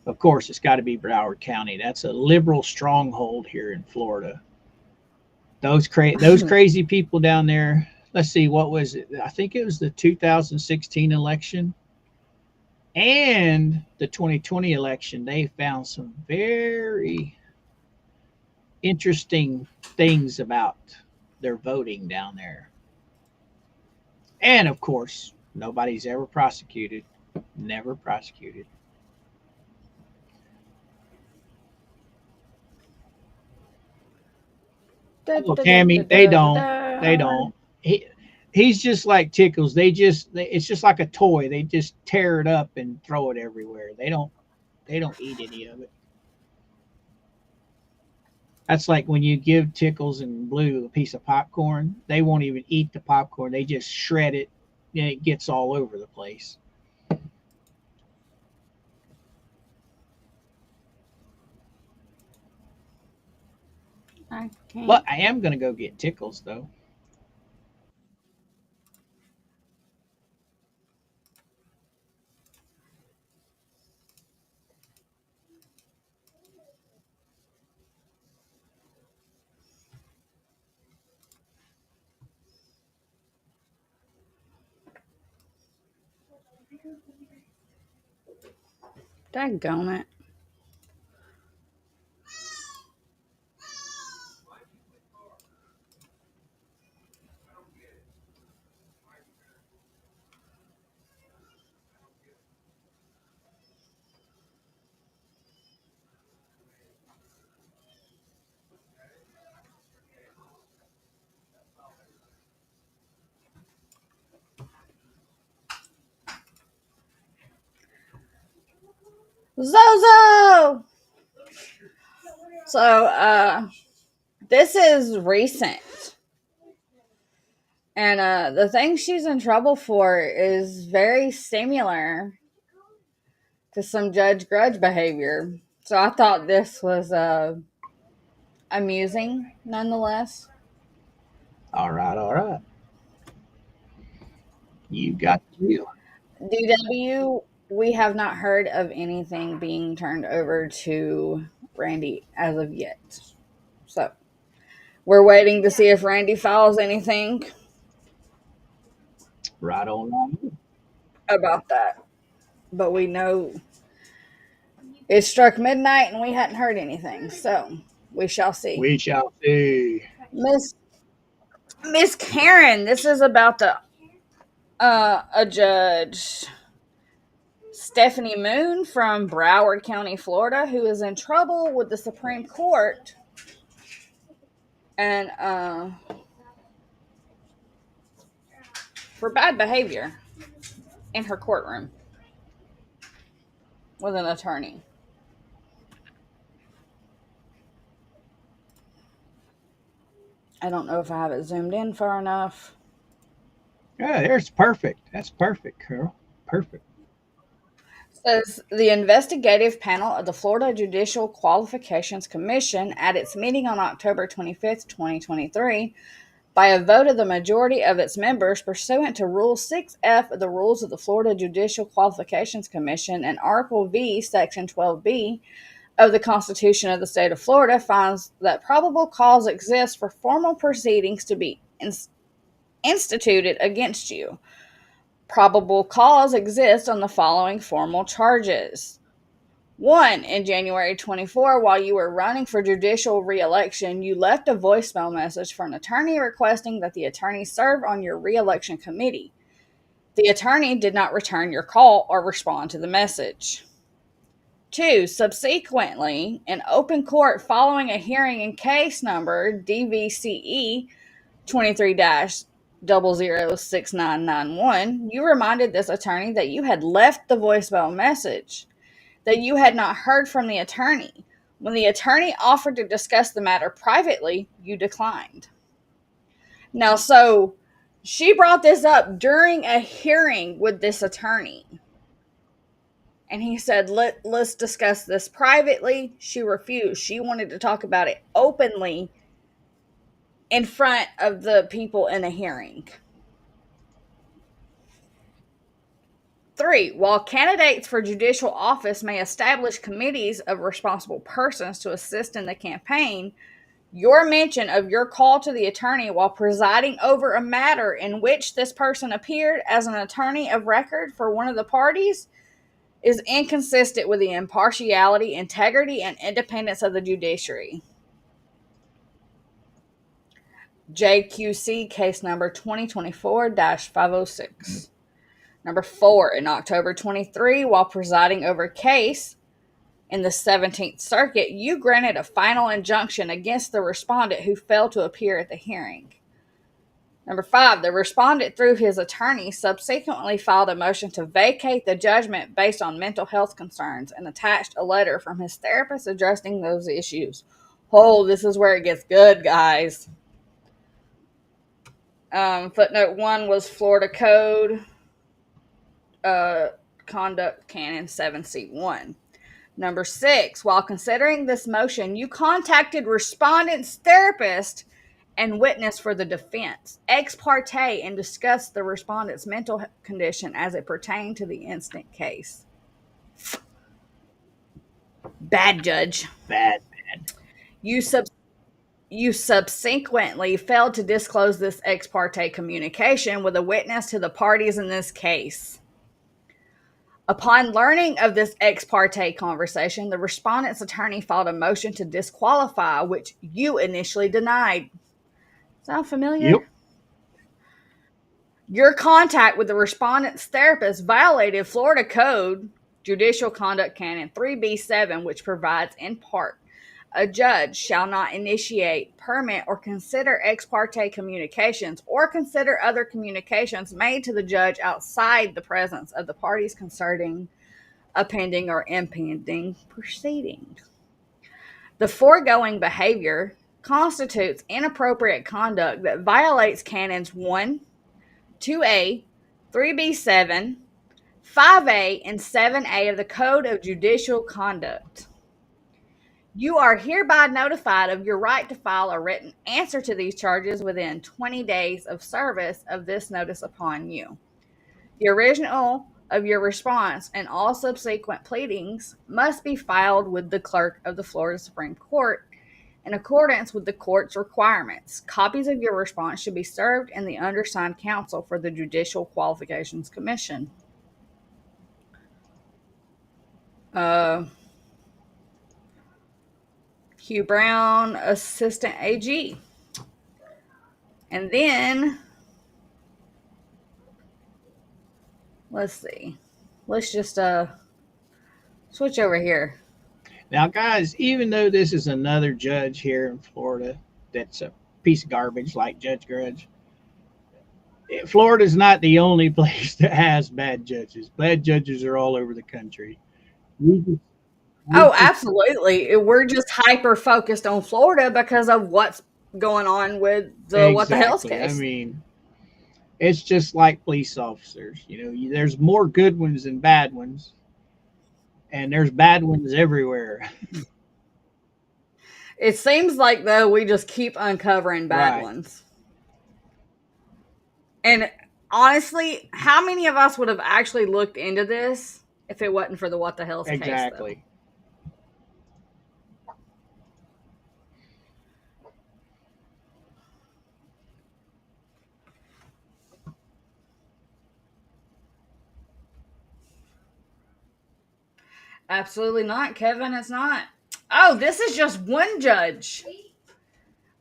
Of course, it's got to be Broward County. That's a liberal stronghold here in Florida. Those crazy people down there. Let's see, what was it? I think it was the 2016 election and the 2020 election. They found some very interesting things about their voting down there. And of course, nobody's ever prosecuted. Never prosecuted. da, Oh, da, da, da, Tammy, they da, don't. They da. don't. He, He's just like Tickles. It's just like a toy. They just tear it up and throw it everywhere. They don't eat any of it. That's like when you give Tickles and Blue a piece of popcorn, they won't even eat the popcorn. They just shred it and it gets all over the place. I can't. But I am going to go get Tickles though. Daggone it. Zozo! So, this is recent. And the thing she's in trouble for is very similar to some Judge Grudge behavior. So I thought this was amusing nonetheless. All right, all right. You got the deal. DW, we have not heard of anything being turned over to Randy as of yet. So we're waiting to see if Randy files anything Right on. about that. But we know it struck midnight and we hadn't heard anything. So we shall see. We shall see. Miss Karen, this is about a judge, Stephanie Moon from Broward County, Florida, who is in trouble with the Supreme Court and for bad behavior in her courtroom with an attorney. I don't know if I have it zoomed in far enough. Yeah, there's perfect. That's perfect, Carol. Perfect. Says the investigative panel of the Florida Judicial Qualifications Commission at its meeting on October 25th, 2023, by a vote of the majority of its members pursuant to Rule 6F of the Rules of the Florida Judicial Qualifications Commission and Article V, Section 12B of the Constitution of the State of Florida, finds that probable cause exists for formal proceedings to be instituted against you. Probable cause exists on the following formal charges. 1. In January 24, while you were running for judicial re-election, you left a voicemail message for an attorney requesting that the attorney serve on your re-election committee. The attorney did not return your call or respond to the message. 2. Subsequently, in open court following a hearing in case number DVCE 23-006991, you reminded this attorney that you had left the voicemail message, that you had not heard from the attorney. When the attorney offered to discuss the matter privately, you declined. Now, so she brought this up during a hearing with this attorney. And he said, let's discuss this privately. She refused. She wanted to talk about it openly in front of the people in the hearing. 3. While candidates for judicial office may establish committees of responsible persons to assist in the campaign, your mention of your call to the attorney while presiding over a matter in which this person appeared as an attorney of record for one of the parties is inconsistent with the impartiality, integrity, and independence of the judiciary. JQC case number 2024-506. Number 4, in October 23, while presiding over a case in the 17th Circuit, you granted a final injunction against the respondent who failed to appear at the hearing. Number 5, the respondent, through his attorney, subsequently filed a motion to vacate the judgment based on mental health concerns and attached a letter from his therapist addressing those issues. Oh, this is where it gets good, guys. Footnote 1 was Florida Code Conduct Canon 7C1. Number 6, while considering this motion, you contacted respondent's therapist and witness for the defense ex parte and discussed the respondent's mental condition as it pertained to the instant case. Bad judge. Bad. You subsequently failed to disclose this ex parte communication with a witness to the parties in this case. Upon learning of this ex parte conversation, the respondent's attorney filed a motion to disqualify, which you initially denied. Sound familiar? Yep. Your contact with the respondent's therapist violated Florida Code Judicial Conduct Canon 3B7, which provides in part, a judge shall not initiate, permit, or consider ex parte communications or consider other communications made to the judge outside the presence of the parties concerning a pending or impending proceeding. The foregoing behavior constitutes inappropriate conduct that violates Canons 1, 2A, 3B7, 5A, and 7A of the Code of Judicial Conduct. You are hereby notified of your right to file a written answer to these charges within 20 days of service of this notice upon you. The original of your response and all subsequent pleadings must be filed with the clerk of the Florida Supreme Court in accordance with the court's requirements. Copies of your response should be served in the undersigned counsel for the Judicial Qualifications Commission. Hugh Brown, Assistant AG. And then, let's see. Let's just switch over here. Now, guys, even though this is another judge here in Florida that's a piece of garbage like Judge Grudge, Florida's not the only place that has bad judges. Bad judges are all over the country. Absolutely. We're just hyper focused on Florida because of what's going on with the what the hell's case. I mean, it's just like police officers. You know, there's more good ones than bad ones, and there's bad ones everywhere. It seems like, though, we just keep uncovering bad ones. And honestly, how many of us would have actually looked into this if it wasn't for the what the hell's case? Exactly. Absolutely not, Kevin. It's not. Oh, this is just one judge.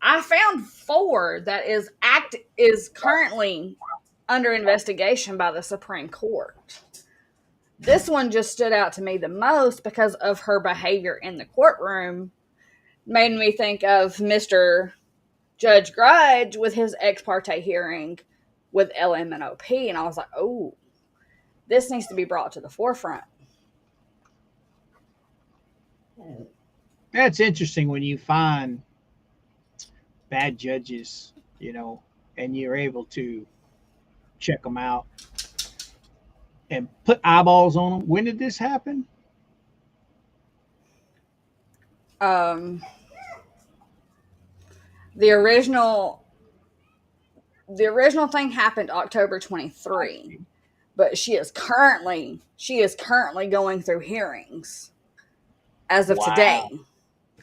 I found 4 that is currently under investigation by the Supreme Court. This one just stood out to me the most because of her behavior in the courtroom. Made me think of Mr. Judge Grudge with his ex parte hearing with LMNOP, and I was like, oh, this needs to be brought to the forefront. That's interesting when you find bad judges, you know, and you're able to check them out and put eyeballs on them. When did this happen? The original thing happened October 23, but she is currently going through hearings as of today.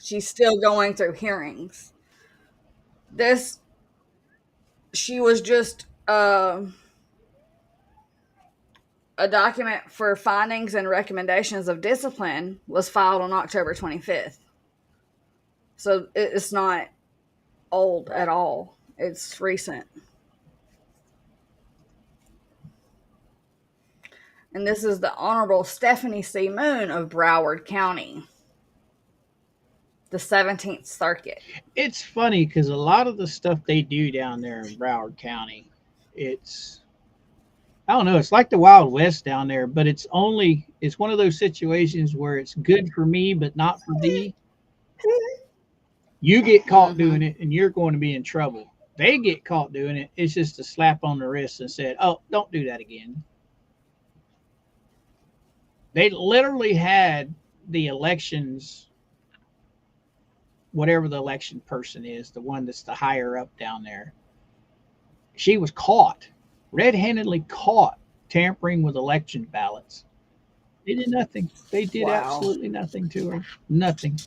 She's still going through hearings. She was just a document for findings and recommendations of discipline was filed on October 25th. So it's not old at all. It's recent. And this is the Honorable Stephanie C. Moon of Broward County. the 17th Circuit. It's funny because a lot of the stuff they do down there in Broward County, it's I don't know, it's like the Wild West down there, but it's one of those situations where it's good for me but not for thee. You get caught Mm-hmm. doing it and you're going to be in trouble. They get caught doing it, it's just a slap on the wrist and said, "Oh, don't do that again." They literally had the elections, whatever the election person is, the one that's the higher up down there. She was caught, red-handedly caught tampering with election ballots. They did nothing. They did Wow. absolutely nothing to her. Nothing.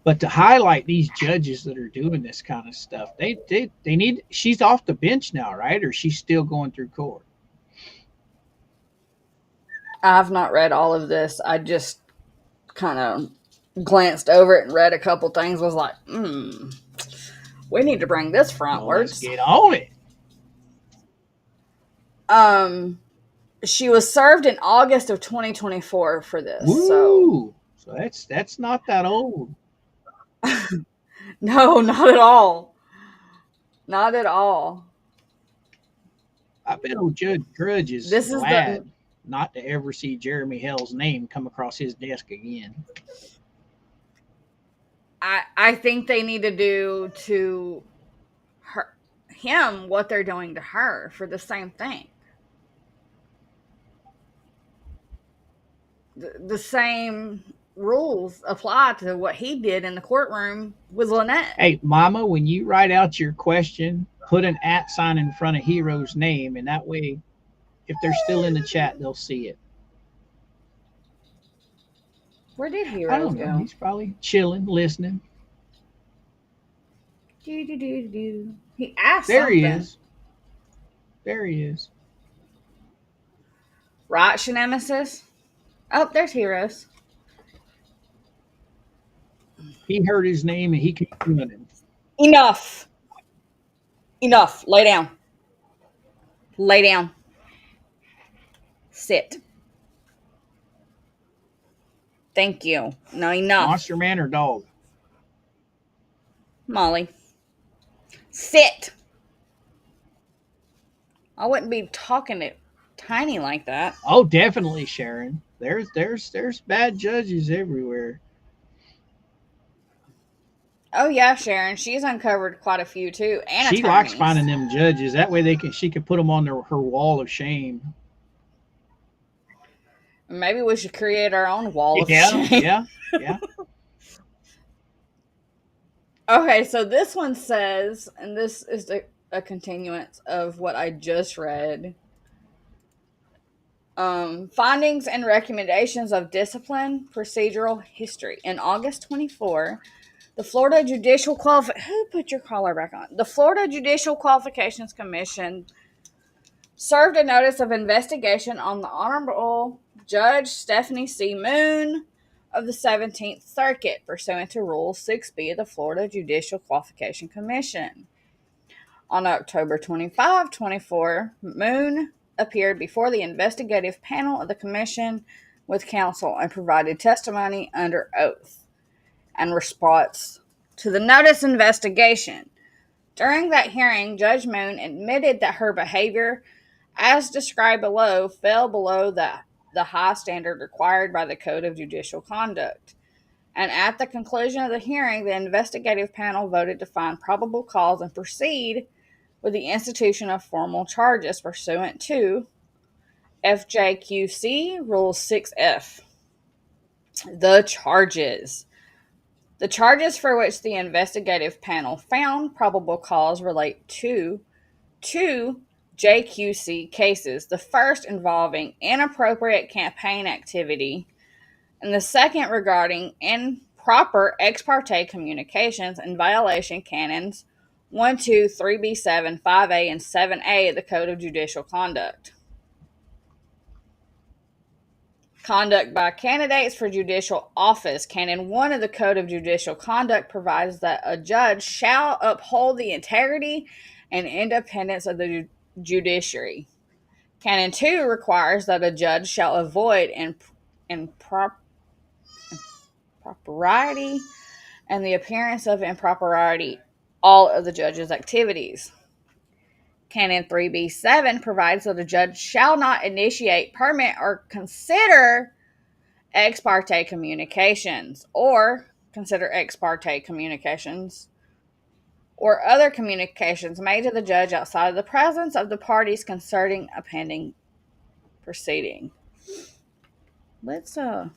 But to highlight these judges that are doing this kind of stuff, they need. She's off the bench now, right? Or she's still going through court. I've not read all of this. I just kind of glanced over it and read a couple things. Was like, we need to bring this Well, let's frontwards. get on it. She was served in August of 2024 for this. Woo! So that's not that old. No, not at all. Not at all. I bet old Judge Drudge is This is glad not to ever see Jeremy Hell's name come across his desk again. I think they need to do to him what they're doing to her for the same thing. The same rules apply to what he did in the courtroom with Lynette. Hey, Mama, when you write out your question, put an @ sign in front of Hero's name, and that way, if they're still in the chat, they'll see it. Where did I Heroes don't know. go? He's probably chilling, listening. He asked There something. he is. There he is. Right, Nemesis? Oh, there's Heroes. He heard his name and he kept running. Enough. Enough. Lay down. Lay down. Sit. Thank you. No, enough. Monster man or dog? Molly. Sit. I wouldn't be talking to Tiny like that. Oh, definitely, Sharon. There's bad judges everywhere. Oh yeah, Sharon. She's uncovered quite a few too. And She attorneys. likes finding them judges. That way she can put them on her wall of shame. Maybe we should create our own wall of Yeah, shame. yeah. Okay, so this one says, and this is a continuance of what I just read. Findings and recommendations of discipline procedural history. In August 24, the Florida Judicial Who put your collar back on? The Florida Judicial Qualifications Commission served a notice of investigation on the Honorable Judge Stephanie C. Moon of the 17th Circuit, pursuant to Rule 6B of the Florida Judicial Qualification Commission. On October 25, 24, Moon appeared before the investigative panel of the commission with counsel and provided testimony under oath in response to the notice investigation. During that hearing, Judge Moon admitted that her behavior, as described below, fell below the high standard required by the Code of Judicial Conduct. And at the conclusion of the hearing, the investigative panel voted to find probable cause and proceed with the institution of formal charges pursuant to FJQC Rule 6F. The charges. The charges for which the investigative panel found probable cause relate to two JQC cases, the first involving inappropriate campaign activity, and the second regarding improper ex parte communications and violation canons 1, 2, 3B7, 5A, and 7A of the Code of Judicial Conduct. Conduct by candidates for judicial office. Canon 1 of the Code of Judicial Conduct provides that a judge shall uphold the integrity and independence of the judiciary. Canon 2 requires that a judge shall avoid improper propriety and the appearance of impropriety all of the judge's activities. Canon 3B7 provides that a judge shall not initiate, permit, or consider ex parte communications or other communications made to the judge outside of the presence of the parties concerning a pending proceeding. Let's I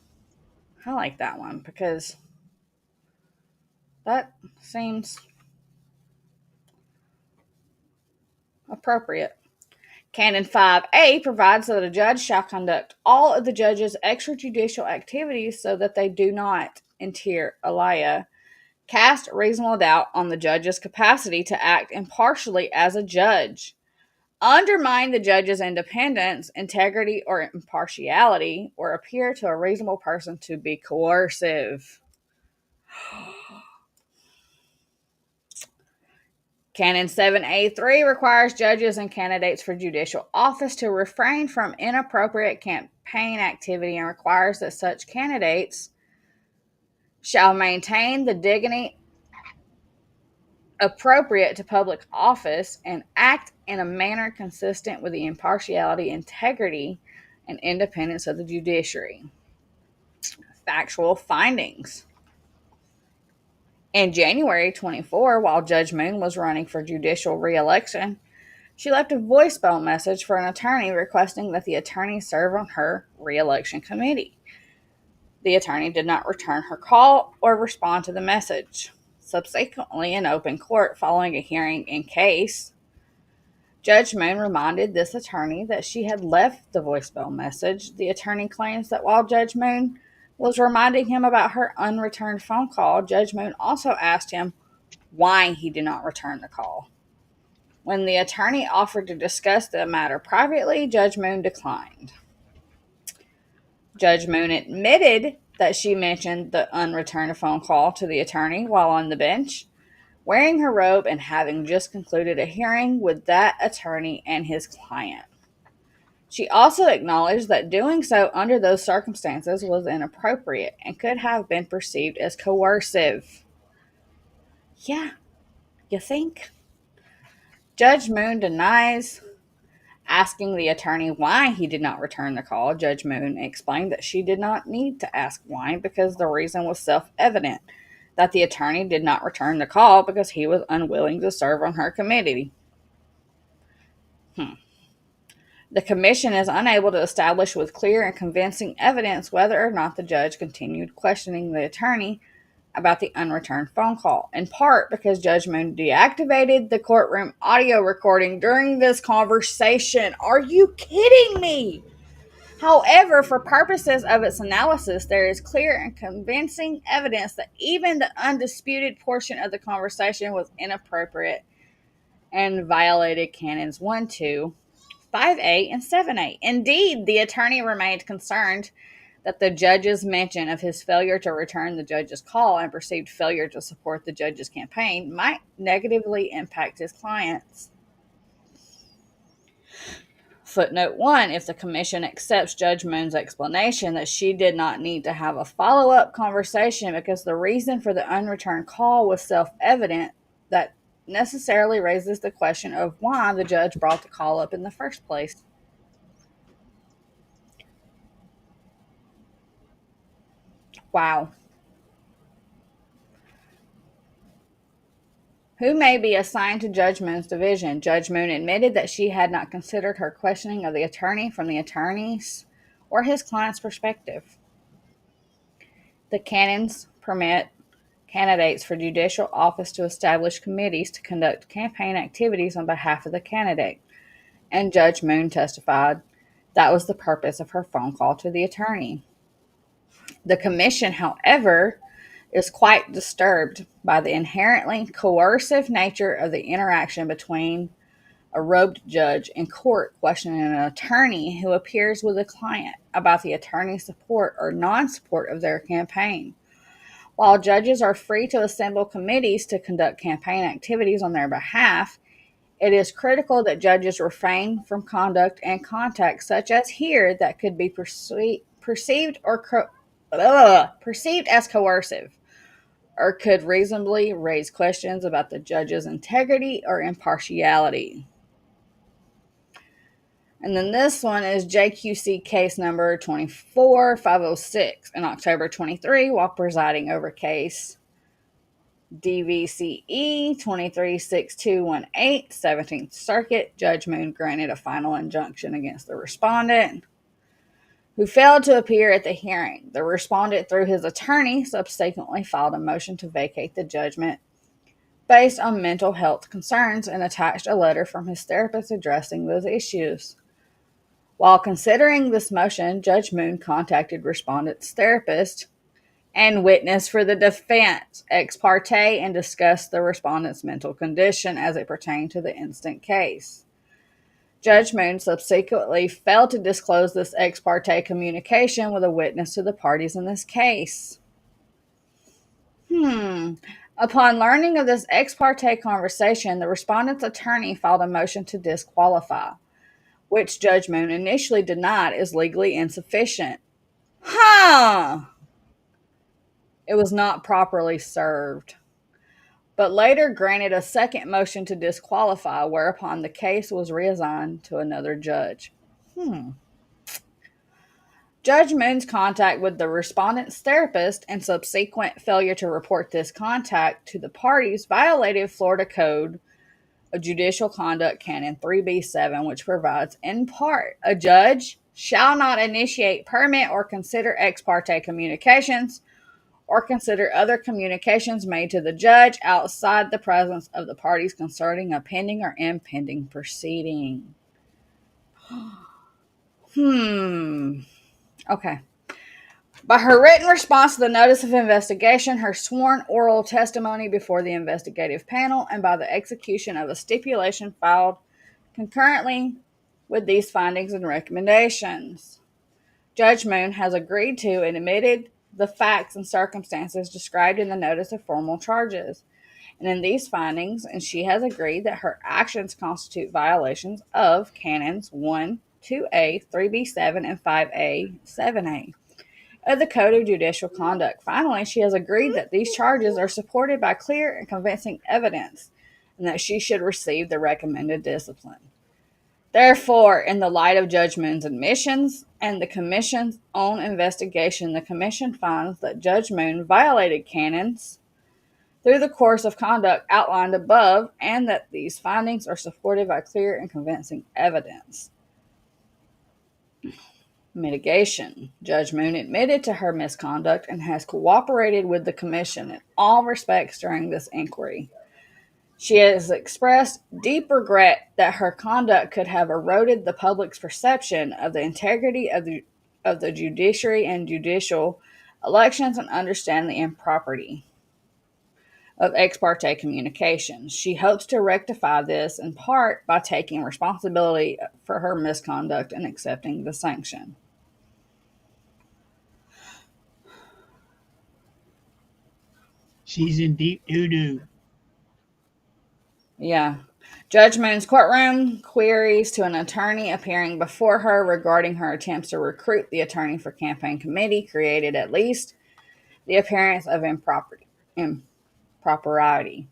like that one because that seems appropriate. Canon 5A provides that a judge shall conduct all of the judge's extrajudicial activities so that they do not, inter alia, cast reasonable doubt on the judge's capacity to act impartially as a judge, undermine the judge's independence, integrity, or impartiality, or appear to a reasonable person to be coercive. Canon 7A3 requires judges and candidates for judicial office to refrain from inappropriate campaign activity and requires that such candidates shall maintain the dignity appropriate to public office and act in a manner consistent with the impartiality, integrity, and independence of the judiciary. Factual findings. In January 24, while Judge Moon was running for judicial re-election, she left a voicemail message for an attorney requesting that the attorney serve on her re-election committee. The attorney did not return her call or respond to the message. Subsequently, in open court following a hearing in case, Judge Moon reminded this attorney that she had left the voicemail message. The attorney claims that while Judge Moon was reminding him about her unreturned phone call, Judge Moon also asked him why he did not return the call. When the attorney offered to discuss the matter privately, Judge Moon declined. Judge Moon admitted that she mentioned the unreturned phone call to the attorney while on the bench, wearing her robe and having just concluded a hearing with that attorney and his client. She also acknowledged that doing so under those circumstances was inappropriate and could have been perceived as coercive. Yeah, you think? Judge Moon denies asking the attorney why he did not return the call. Judge Moon explained that she did not need to ask why because the reason was self-evident, that the attorney did not return the call because he was unwilling to serve on her committee. The commission is unable to establish with clear and convincing evidence whether or not the judge continued questioning the attorney about the unreturned phone call, in part because Judge Moon deactivated the courtroom audio recording during this conversation. Are you kidding me? However, for purposes of its analysis, there is clear and convincing evidence that even the undisputed portion of the conversation was inappropriate and violated Canons 1, 2, 5A, and 7A. Indeed, the attorney remained concerned that the judge's mention of his failure to return the judge's call and perceived failure to support the judge's campaign might negatively impact his clients. Footnote 1, if the commission accepts Judge Moon's explanation that she did not need to have a follow-up conversation because the reason for the unreturned call was self-evident, that necessarily raises the question of why the judge brought the call up in the first place. Wow. Who may be assigned to Judge Moon's division? Judge Moon admitted that she had not considered her questioning of the attorney from the attorney's or his client's perspective. The canons permit candidates for judicial office to establish committees to conduct campaign activities on behalf of the candidate, and Judge Moon testified that was the purpose of her phone call to the attorney. The commission, however, is quite disturbed by the inherently coercive nature of the interaction between a robed judge in court questioning an attorney who appears with a client about the attorney's support or non-support of their campaign. While judges are free to assemble committees to conduct campaign activities on their behalf, it is critical that judges refrain from conduct and contact such as here that could be perceived or perceived as coercive, or could reasonably raise questions about the judge's integrity or impartiality. And then this one is JQC case number 24506 in October 23, while presiding over case DVCE 236218, 17th Circuit. Judge Moon granted a final injunction against the respondent, who failed to appear at the hearing. The respondent, through his attorney, subsequently filed a motion to vacate the judgment based on mental health concerns and attached a letter from his therapist addressing those issues. While considering this motion, Judge Moon contacted respondent's therapist and witness for the defense ex parte and discussed the respondent's mental condition as it pertained to the instant case. Judge Moon subsequently failed to disclose this ex parte communication with a witness to the parties in this case. Upon learning of this ex parte conversation, the respondent's attorney filed a motion to disqualify, which Judge Moon initially denied is legally insufficient. It was not properly served, but later granted a second motion to disqualify, whereupon the case was reassigned to another judge. Judge Moon's contact with the respondent's therapist and subsequent failure to report this contact to the parties violated Florida Code of Judicial Conduct Canon 3B7, which provides, in part, a judge shall not initiate, permit, or consider ex parte communications or consider other communications made to the judge outside the presence of the parties concerning a pending or impending proceeding. Okay. By her written response to the notice of investigation, her sworn oral testimony before the investigative panel, and by the execution of a stipulation filed concurrently with these findings and recommendations, Judge Moon has agreed to and admitted the facts and circumstances described in the notice of formal charges. And in these findings, and she has agreed that her actions constitute violations of Canons 1, 2A, 3B7, and 5A, 7A of the Code of Judicial Conduct. Finally, she has agreed that these charges are supported by clear and convincing evidence and that she should receive the recommended discipline. Therefore, in the light of Judge Moon's admissions and the Commission's own investigation, the Commission finds that Judge Moon violated canons through the course of conduct outlined above, and that these findings are supported by clear and convincing evidence. Mitigation. Judge Moon admitted to her misconduct and has cooperated with the Commission in all respects during this inquiry. She has expressed deep regret that her conduct could have eroded the public's perception of the integrity of the judiciary and judicial elections, and understand the impropriety of ex parte communications. She hopes to rectify this in part by taking responsibility for her misconduct and accepting the sanction. She's in deep doo-doo. Yeah. Judge Moon's courtroom queries to an attorney appearing before her regarding her attempts to recruit the attorney for campaign committee created at least the appearance of impropriety,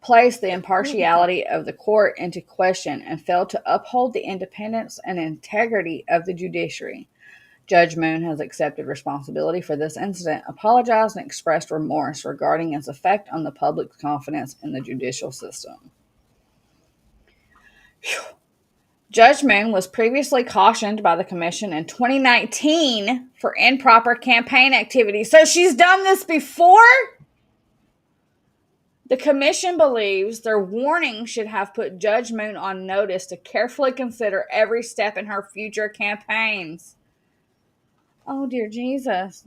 placed the impartiality of the court into question, and failed to uphold the independence and integrity of the judiciary. Judge Moon has accepted responsibility for this incident, apologized, and expressed remorse regarding its effect on the public's confidence in the judicial system. Judge Moon was previously cautioned by the Commission in 2019 for improper campaign activity. So she's done this before? The Commission believes their warning should have put Judge Moon on notice to carefully consider every step in her future campaigns. Oh, dear Jesus.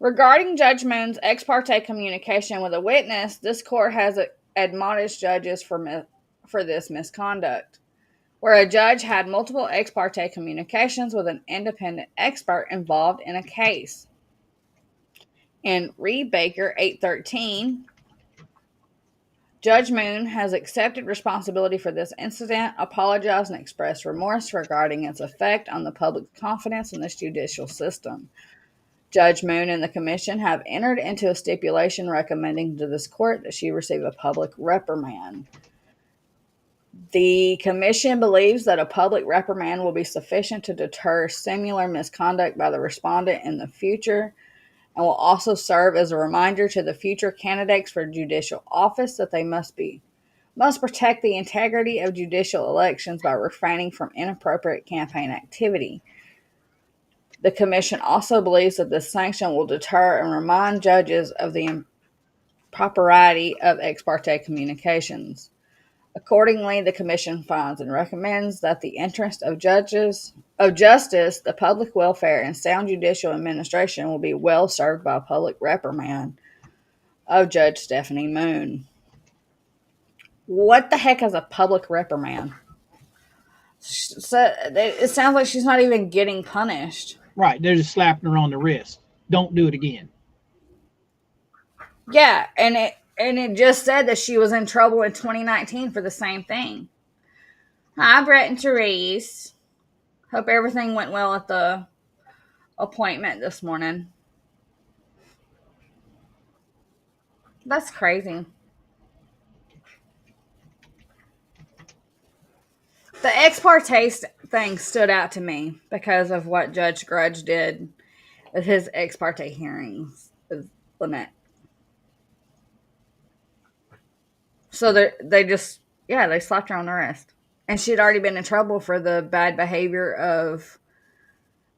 Regarding Judge Moon's ex parte communication with a witness, this court has admonished judges for this misconduct, where a judge had multiple ex parte communications with an independent expert involved in a case. In Reed Baker 813, Judge Moon has accepted responsibility for this incident, apologized, and expressed remorse regarding its effect on the public's confidence in this judicial system. Judge Moon and the commission have entered into a stipulation recommending to this court that she receive a public reprimand. The commission believes that a public reprimand will be sufficient to deter similar misconduct by the respondent in the future, and will also serve as a reminder to the future candidates for judicial office that they must protect the integrity of judicial elections by refraining from inappropriate campaign activity. The commission also believes that this sanction will deter and remind judges of the impropriety of ex parte communications. Accordingly, the commission finds and recommends that the interest of justice, the public welfare, and sound judicial administration will be well served by a public reprimand of Judge Stephanie Moon. What the heck is a public reprimand? So it sounds like she's not even getting punished. Right. They're just slapping her on the wrist. Don't do it again. Yeah, and it just said that she was in trouble in 2019 for the same thing. Hi, Brett and Therese. Hope everything went well at the appointment this morning. That's crazy. The ex parte thing stood out to me because of what Judge Grudge did with his ex parte hearings with Lynette. So they slapped her on the wrist. And she'd already been in trouble for the bad behavior of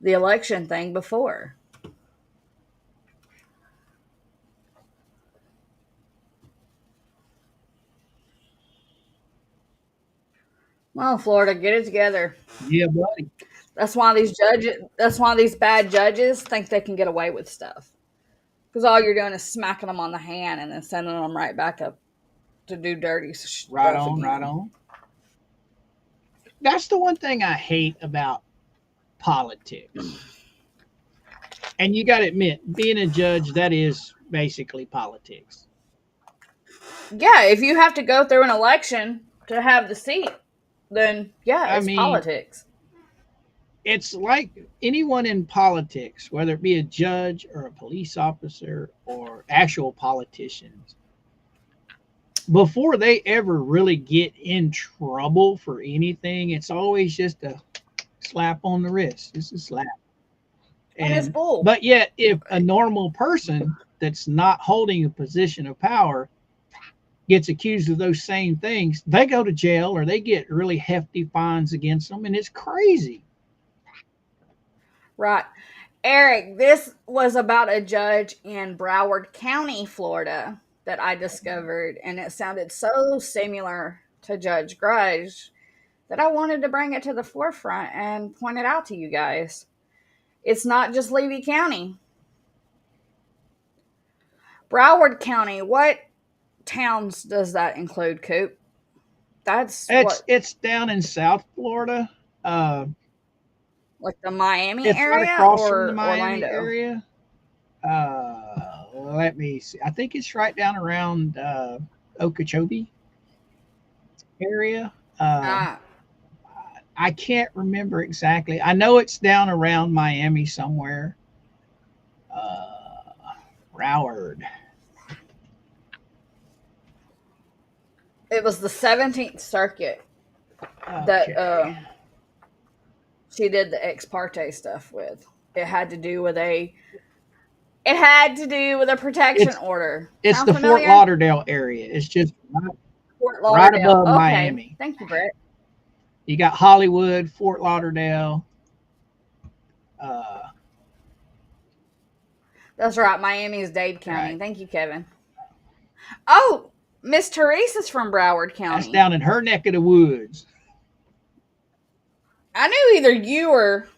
the election thing before. Well, Florida, get it together. Yeah, buddy. That's why these bad judges think they can get away with stuff. Because all you're doing is smacking them on the hand and then sending them right back up to do dirty stuff. Right on. That's the one thing I hate about politics. And you got to admit, being a judge, that is basically politics. Yeah, if you have to go through an election to have the seat, then it's politics. It's like anyone in politics, whether it be a judge or a police officer or actual politicians, before they ever really get in trouble for anything, it's always just a slap on the wrist. Just a slap. And it's bull. But yet, if a normal person that's not holding a position of power gets accused of those same things, they go to jail or they get really hefty fines against them, and it's crazy. Right. Eric, this was about a judge in Broward County, Florida, that I discovered, and it sounded so similar to Judge Grudge that I wanted to bring it to the forefront and point it out to you guys. It's not just Levy County. Broward County, what towns does that include, Coop? It's down in South Florida. Like the Miami it's area right across or from the Miami Orlando? Area. Let me see. I think it's right down around Okeechobee area. I can't remember exactly. I know it's down around Miami somewhere. Broward. It was the 17th Circuit that she did the ex parte stuff with. It had to do with a protection order. It's Sound the familiar? Fort Lauderdale area. It's just Fort right Lauderdale. above Okay. Miami. Thank you, Brett. You got Hollywood, Fort Lauderdale. That's right. Miami is Dade County. Right. Thank you, Kevin. Oh, Miss Therese is from Broward County. That's down in her neck of the woods. I knew either you or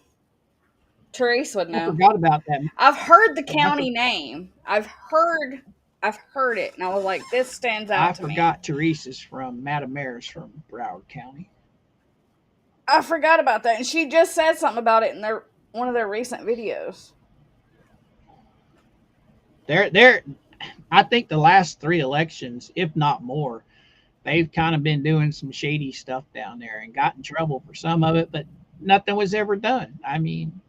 Therese would know. I forgot about that. I've heard the county name. I've heard it, and I was like, this stands out to me. I forgot Therese is from Matamar's from Broward County. I forgot about that, and she just said something about it in one of their recent videos. I think the last 3 elections, if not more, they've kind of been doing some shady stuff down there and got in trouble for some of it, but nothing was ever done. I mean,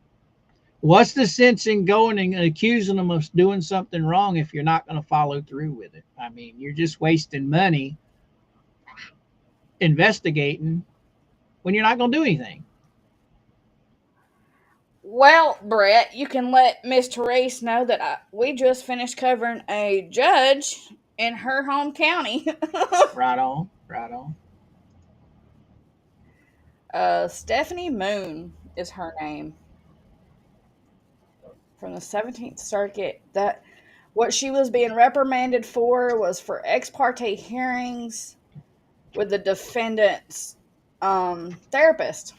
What's the sense in going and accusing them of doing something wrong if you're not going to follow through with it? I mean, you're just wasting money investigating when you're not going to do anything. Well, Brett, you can let Miss Therese know that we just finished covering a judge in her home county. Right on, right on. Stephanie Moon is her name, from the 17th Circuit. That what she was being reprimanded for was for ex parte hearings with the defendant's therapist.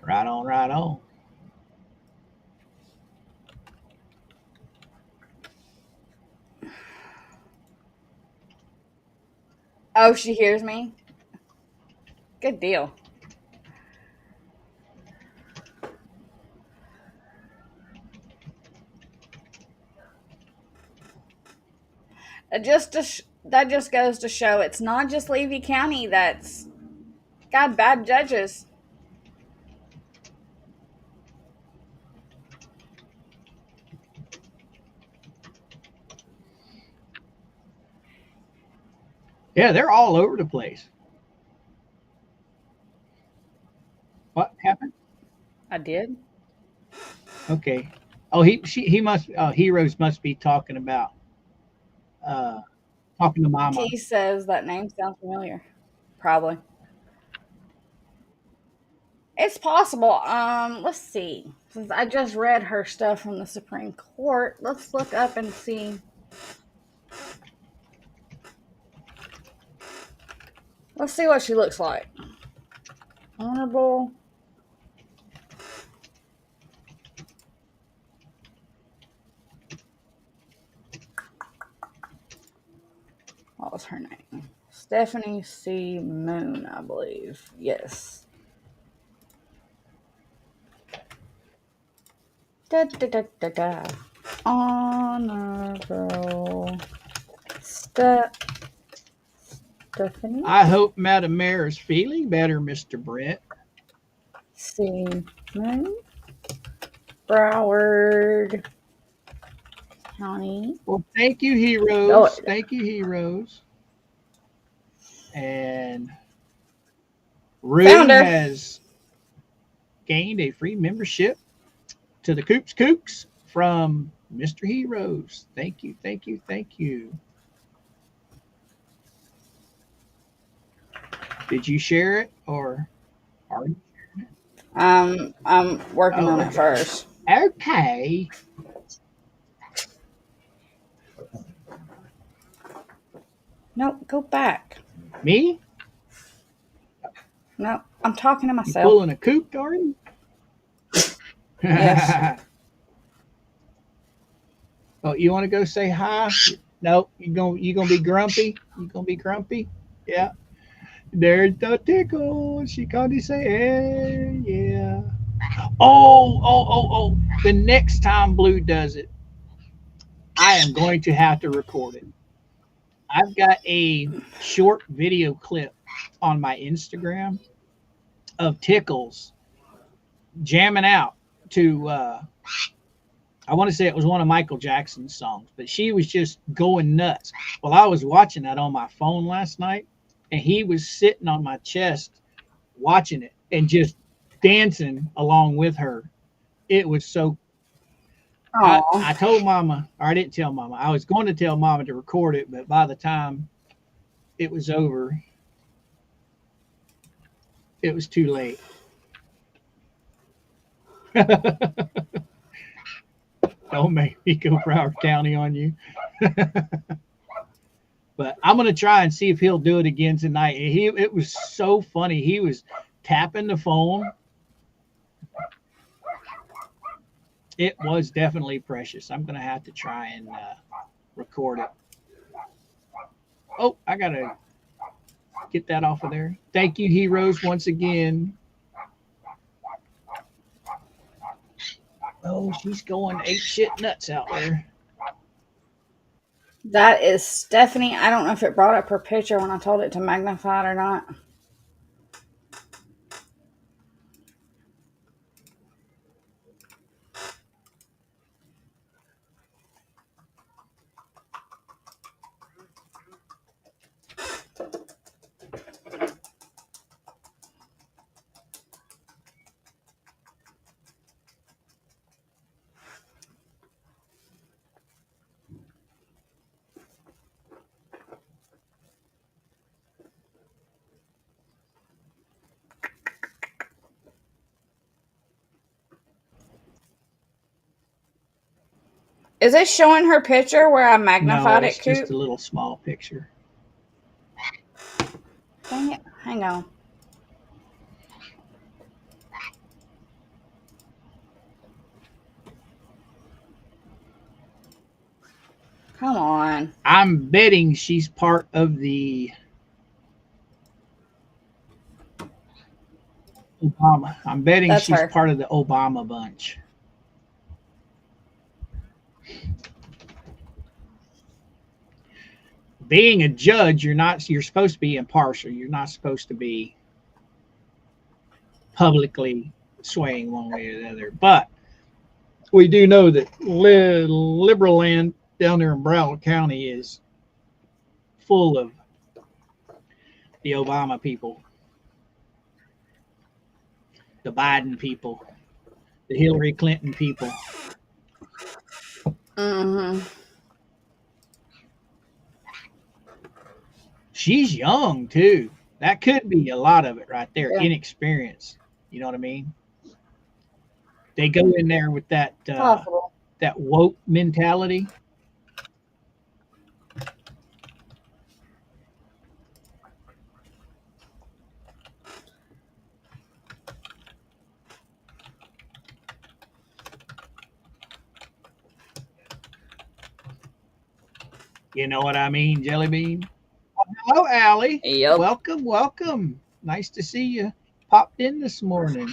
Right on, right on. Oh, she hears me? Good deal. That just goes to show it's not just Levy County that's got bad judges. Yeah, they're all over the place. What happened? I did. Okay. Oh, he must. Heroes must be talking about uh, talking to Mama. T says that name sounds familiar. Probably. It's possible. Let's see. Since I just read her stuff from the Supreme Court, let's look up and see. Let's see what she looks like. Honorable. What was her name? Stephanie C. Moon, I believe. Yes. Da, da, da, da, da. Honorable Stephanie I hope Madam Mayor is feeling better, Mr. Brett. C. Moon, Broward County. Well, thank you, heroes. Oh, Thank you, heroes. And Rue Founder. has gained a free membership to the Kooks from Mr. Heroes. Thank you, thank you, thank you. Did you share it or are you? I'm working on it okay. first. Okay. No, go back. Me? No, I'm talking to You myself. pulling a kook, are you? Yes. Oh, you want to go say hi? No, you gonna be grumpy? You gonna be grumpy? Yeah. There's the tickle. She can't say, hey, yeah. Oh. The next time Blue does it, I am going to have to record it. I've got a short video clip on my Instagram of Tickles jamming out to, I want to say it was one of Michael Jackson's songs, but she was just going nuts. Well, I was watching that on my phone last night, and he was sitting on my chest watching it and just dancing along with her. It was so. I told Mama, or I didn't tell Mama. I was going to tell Mama to record it, but by the time it was over, it was too late. Don't make me go Broward County on you. But I'm gonna try and see if he'll do it again tonight. It was so funny. He was tapping the phone. It was definitely precious. I'm gonna have to try and record it. Oh, I gotta get that off of there. Thank you, heroes, once again. Oh, she's going ape shit nuts out there. That is Stephanie. I don't know if it brought up her picture when I told it to magnify it or not. Is it showing her picture where I No, magnified it's it, just Coop? a little small picture. Dang it. Hang on. Come on. I'm betting she's part of the Obama. I'm betting That's she's her. part of the Obama bunch. Being a judge, you're supposed to be impartial. You're not supposed to be publicly swaying one way or the other. But we do know that liberal land down there in Broward County is full of the Obama people, the Biden people, the Hillary Clinton people. Mm-hmm. She's young too. That could be a lot of it right there. Yeah. Inexperience. You know what I mean? They go in there with Possible. that woke mentality. You know what I mean, Jelly Bean? Hello, Allie. Yep. Welcome, welcome. Nice to see you. Popped in this morning.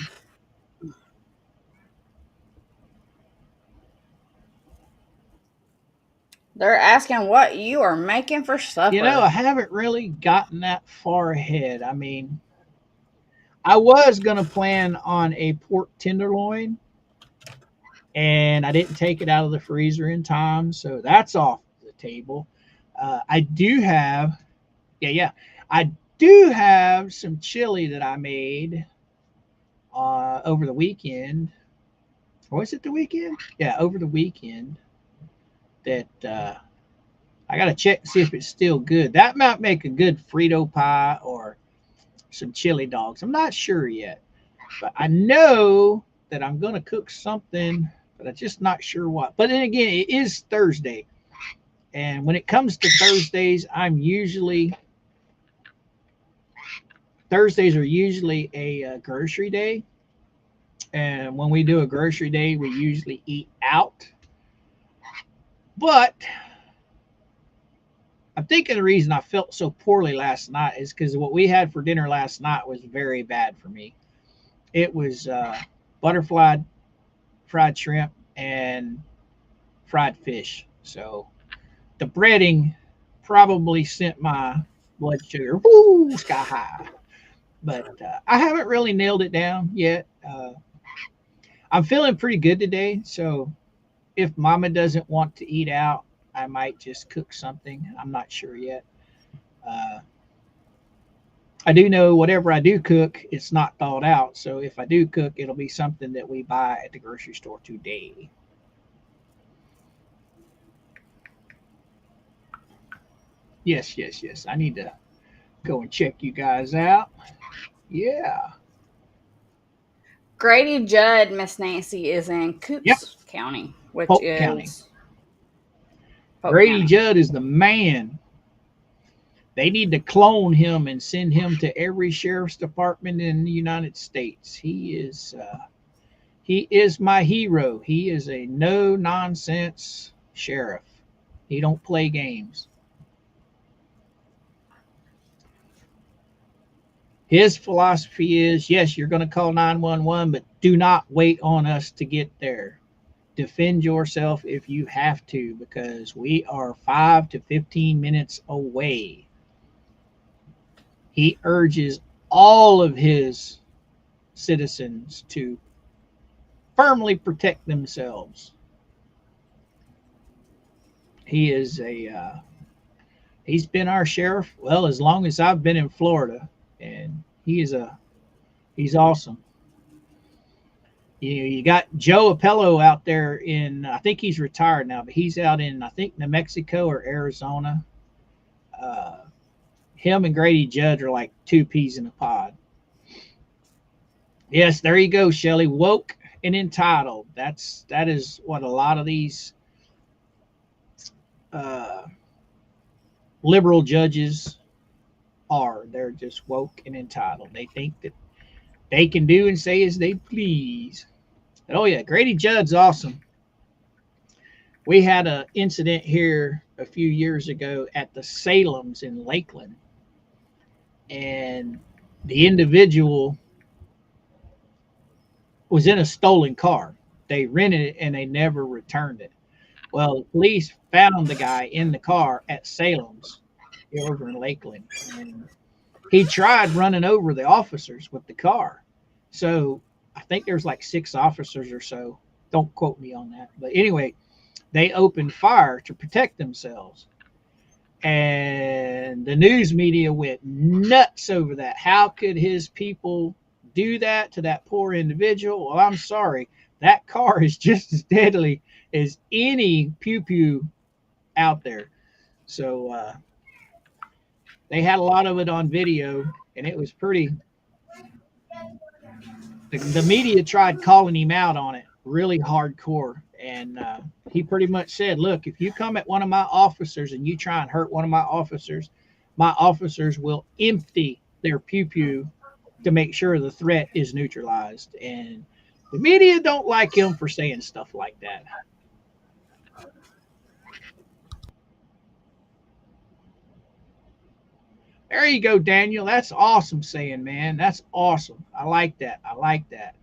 They're asking what you are making for supper. You know, I haven't really gotten that far ahead. I mean, I was going to plan on a pork tenderloin, and I didn't take it out of the freezer in time, so that's off the table. I do have, yeah, I do have some chili that I made over the weekend. Or was it the weekend? Yeah, over the weekend. That I got to check and see if it's still good. That might make a good Frito pie or some chili dogs. I'm not sure yet, but I know that I'm going to cook something, but I'm just not sure what. But then again, it is Thursday. And when it comes to Thursdays, Thursdays are usually a grocery day. And when we do a grocery day, we usually eat out. But I'm thinking the reason I felt so poorly last night is because what we had for dinner last night was very bad for me. It was butterfly fried shrimp and fried fish. So the breading probably sent my blood sugar sky high. But I haven't really nailed it down yet. I'm feeling pretty good today. So if Mama doesn't want to eat out, I might just cook something. I'm not sure yet. Uh, I do know whatever I do cook, it's not thawed out. So if I do cook, it'll be something that we buy at the grocery store today. Yes, yes, yes. I need to go and check you guys out. Yeah. Grady Judd, Miss Nancy, is in Yep. Coops County, which Polk is County. Polk Grady County. Judd is the man. They need to clone him and send him to every sheriff's department in the United States. He is my hero. He is a no nonsense sheriff. He don't play games. His philosophy is, yes, you're going to call 911, but do not wait on us to get there. defend yourself if you have to, because we are 5 to 15 minutes away. He urges all of his citizens to firmly protect themselves. He is he's been our sheriff, well, as long as I've been in Florida, and he's awesome. You got Joe Appello out there in, I think he's retired now, but he's out in, I think, New Mexico or Arizona. Him and Grady Judd are like two peas in a pod. Yes, there you go, Shelley. Woke and entitled. That is what a lot of these liberal judges are. They're just woke and entitled. They think that they can do and say as they please. But, oh yeah, Grady Judd's awesome. We had an incident here a few years ago at the Salems in Lakeland, and the individual was in a stolen car. They rented it and they never returned it. Well, the police found the guy in the car at Salem's over in Lakeland, and he tried running over the officers with the car. So I think there's like 6 officers or so. Don't quote me on that. But anyway, they opened fire to protect themselves. And the news media went nuts over that. How could his people do that to that poor individual? Well, I'm sorry. That car is just as deadly as any pew-pew out there. So they had a lot of it on video, and it was pretty. The media tried calling him out on it really hardcore, and he pretty much said, look, if you come at one of my officers and you try and hurt one of my officers will empty their pew-pew to make sure the threat is neutralized. And the media don't like him for saying stuff like that. There you go, Daniel. That's awesome saying, man. That's awesome. I like that. I like that.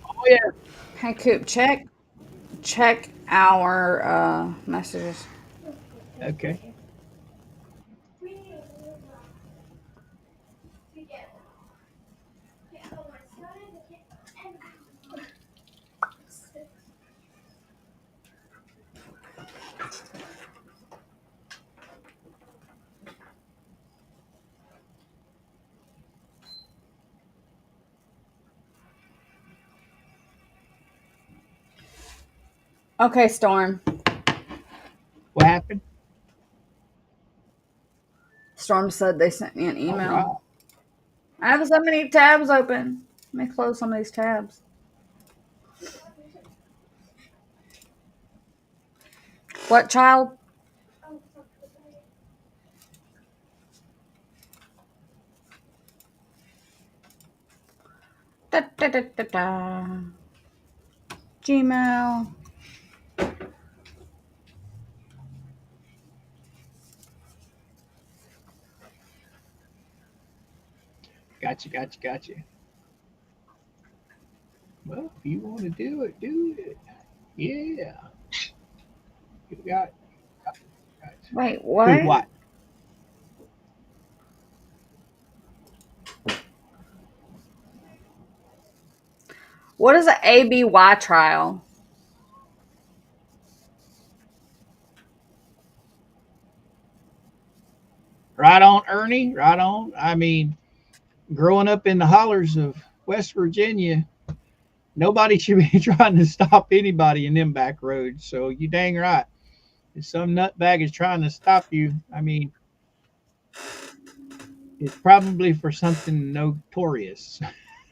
Oh yeah. Hey, Coop, check our messages. Okay. Okay, Storm. What happened? Storm said they sent me an email. Oh, wow. I have so many tabs open. Let me close some of these tabs. What, child? Da, da, da, da, da. Gmail. Gotcha. Well, if you want to do it, do it. Yeah. You got. Wait, what? Do what? What is an ABY trial? Right on, Ernie. Right on. I mean, growing up in the hollers of West Virginia, nobody should be trying to stop anybody in them back roads. So you dang right. If some nutbag is trying to stop you, I mean, it's probably for something notorious.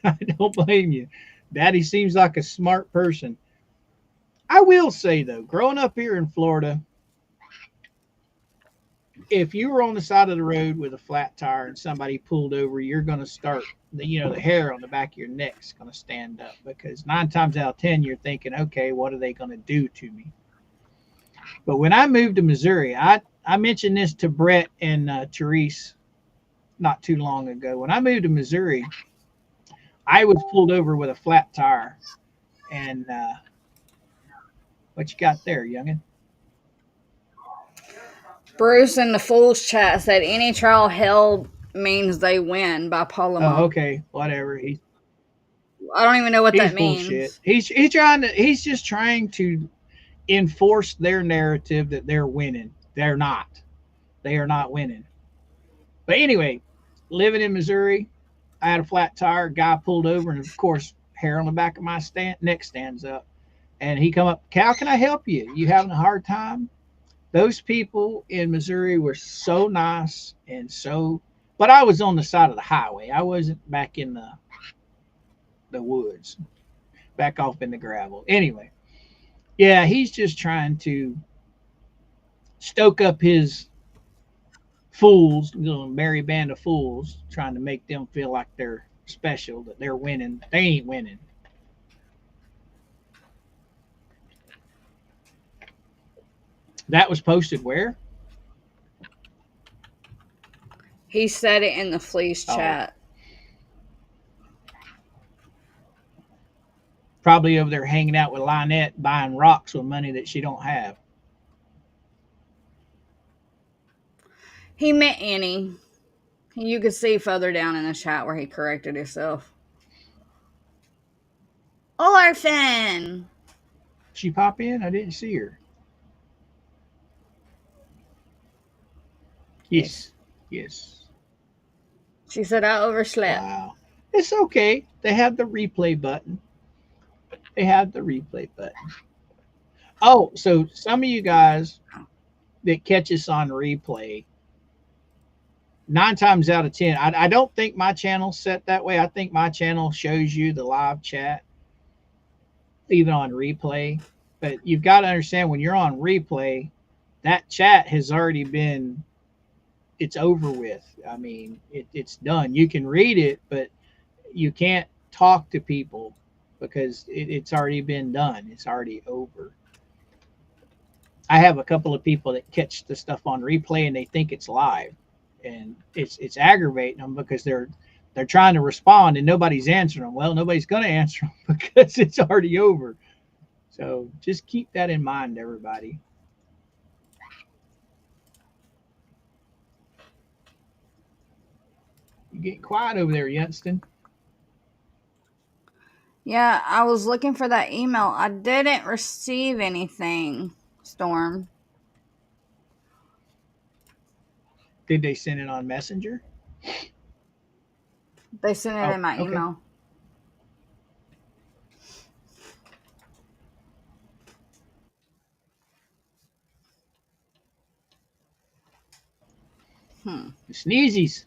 I don't blame you. Daddy seems like a smart person. I will say, though, growing up here in Florida, if you were on the side of the road with a flat tire and somebody pulled over, you're going to start, the hair on the back of your neck's going to stand up, because 9 times out of 10, you're thinking, okay, what are they going to do to me? But when I moved to Missouri, I mentioned this to Brett and Therese not too long ago. When I moved to Missouri, I was pulled over with a flat tire, and what you got there, youngin? Bruce in the Fools chat said any trial held means they win by Oh, Paloma. okay, whatever. I don't even know what He's that bullshit. means. He's just trying to enforce their narrative that they're winning. They're not. They are not winning. But anyway, living in Missouri, I had a flat tire. Guy pulled over, and of course, hair on the back of my neck stands up. And he come up, How can I help you? You having a hard time? Those people in Missouri were so nice and so. But I was on the side of the highway. I wasn't back in the woods, back off in the gravel. Anyway, yeah, he's just trying to stoke up his fools, little merry band of fools, trying to make them feel like they're special, that they're winning. They ain't winning. That was posted where? He said it in the Fleece Oh, chat. probably over there hanging out with Lynette buying rocks with money that she don't have. He meant Annie. You could see further down in the chat where he corrected himself. Orphan! She pop in? I didn't see her. Yes. Yes. Yes. She said I overslept. Wow. It's okay. They have the replay button. They have the replay button. Oh, so some of you guys that catch us on replay, 9 times out of 10, I don't think my channel's set that way. I think my channel shows you the live chat, even on replay. But you've got to understand when you're on replay, that chat has already been, it's over with. I mean, it's done. You can read it, but you can't talk to people because it's already been done. It's already over. I have a couple of people that catch the stuff on replay and they think it's live, and it's aggravating them because they're trying to respond and nobody's answering them. Well, nobody's going to answer them because it's already over. So just keep that in mind, everybody. You getting quiet over there, Yunston. Yeah, I was looking for that email. I didn't receive anything, Storm. Did they send it on Messenger? They sent it Oh, in my okay. email. Sneezies.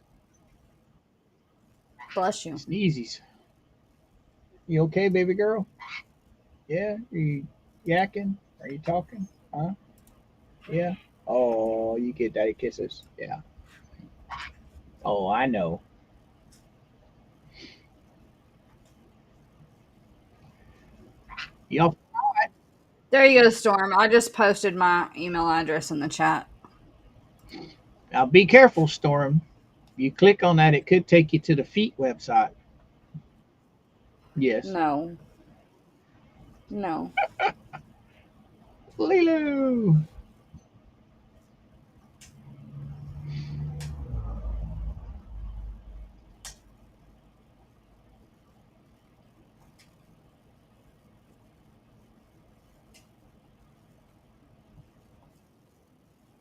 Bless you. Sneezies. You okay, baby girl? Yeah? Are you yakking? Are you talking? Huh? Yeah. Oh, you get daddy kisses. Yeah. Oh, I know. Y'all, There you go, Storm. I just posted my email address in the chat. now be careful, Storm. You click on that, it could take you to the feet website. Yes. No. No. Lulu.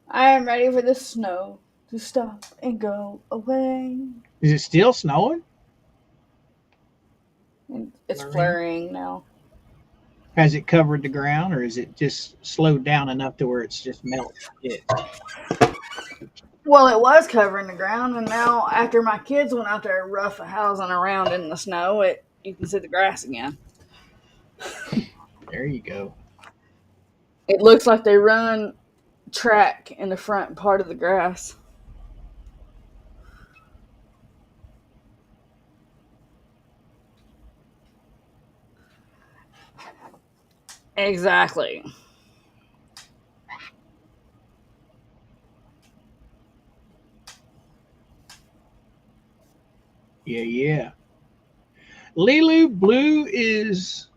I am ready for the snow to stop and go away. Is it still snowing? It's flurrying now. Has it covered the ground, or is it just slowed down enough to where it's just melting? Yeah. Well, it was covering the ground, and now after my kids went out there rough housing around in the snow, you can see the grass again. There you go. It looks like they run track in the front part of the grass. Exactly. Yeah, yeah. Lilu Blue is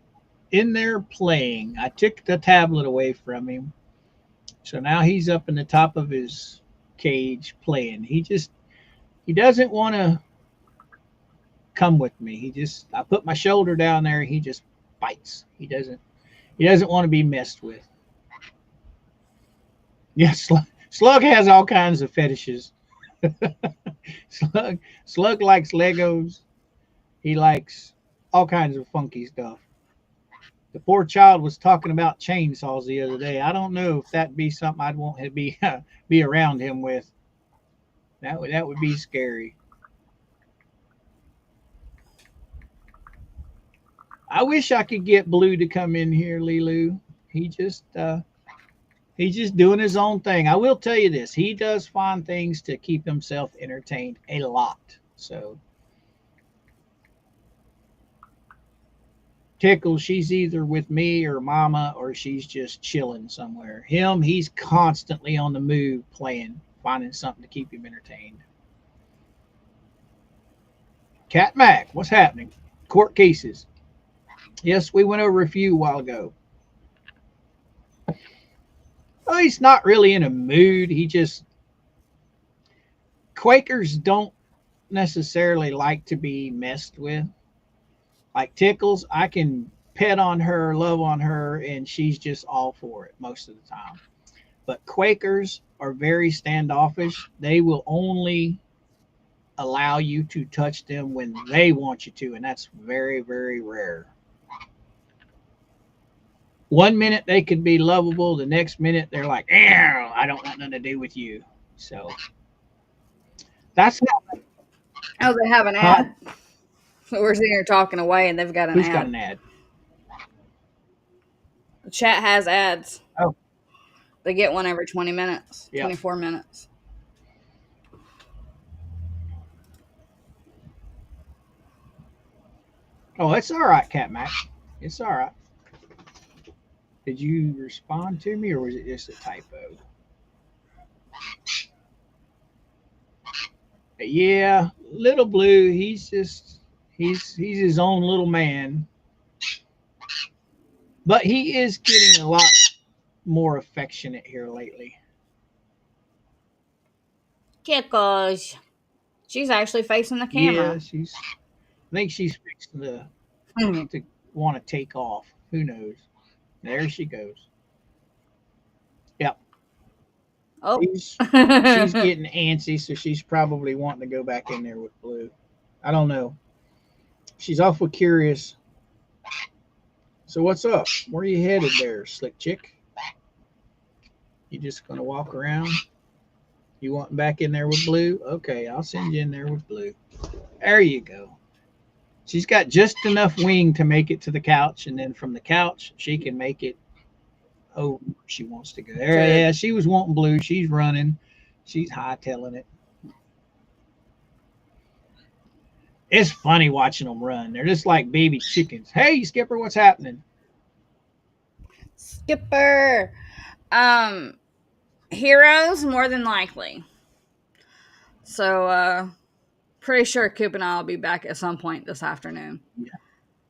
in there playing. I took the tablet away from him. So now he's up in the top of his cage playing. He doesn't want to come with me. I put my shoulder down there, he just bites. He doesn't want to be messed with. Yes, Slug has all kinds of fetishes. Slug likes Legos. He likes all kinds of funky stuff. The poor child was talking about chainsaws the other day. I don't know if that'd be something I'd want to be around him with. That would be scary. I wish I could get Blue to come in here, Lilu. He just he's just doing his own thing. I will tell you this: he does find things to keep himself entertained a lot. So Tickle, she's either with me or Mama, or she's just chilling somewhere. He's constantly on the move, playing, finding something to keep him entertained. Cat Mac, what's happening? Court cases. Yes, we went over a few a while ago. Oh, he's not really in a mood. Quakers don't necessarily like to be messed with. Like Tickles, I can pet on her, love on her, and she's just all for it most of the time. But Quakers are very standoffish. They will only allow you to touch them when they want you to, and that's very, very rare. One minute they could be lovable, the next minute they're like, I don't want nothing to do with you. So that's Oh, they have an ad. We're sitting here talking away, and they've got an who's ad. got an ad? The chat has ads. Oh, They get one every 20 minutes, yeah. 24 minutes. Oh, it's all right, Cat Mac. It's all right. Did you respond to me, or was it just a typo? Yeah, Little Blue, he's his own little man. But he is getting a lot more affectionate here lately. Tickles. She's actually facing the camera. Yeah, I think she's fixing to Hmm. want to take off. Who knows? There she goes. Yep. Oh. She's getting antsy, so she's probably wanting to go back in there with Blue. I don't know. She's awful curious. So what's up? Where are you headed there, slick chick? You just gonna walk around? You want back in there with Blue? Okay, I'll send you in there with Blue. There you go. She's got just enough wing to make it to the couch, and then from the couch she can make it over where she wants to go. There, yeah, she was wanting Blue. She's running. She's hightailing it. It's funny watching them run. They're just like baby chickens. Hey, Skipper, what's happening? Skipper. Heroes, more than likely. So, pretty sure Coop and I will be back at some point this afternoon. Yeah.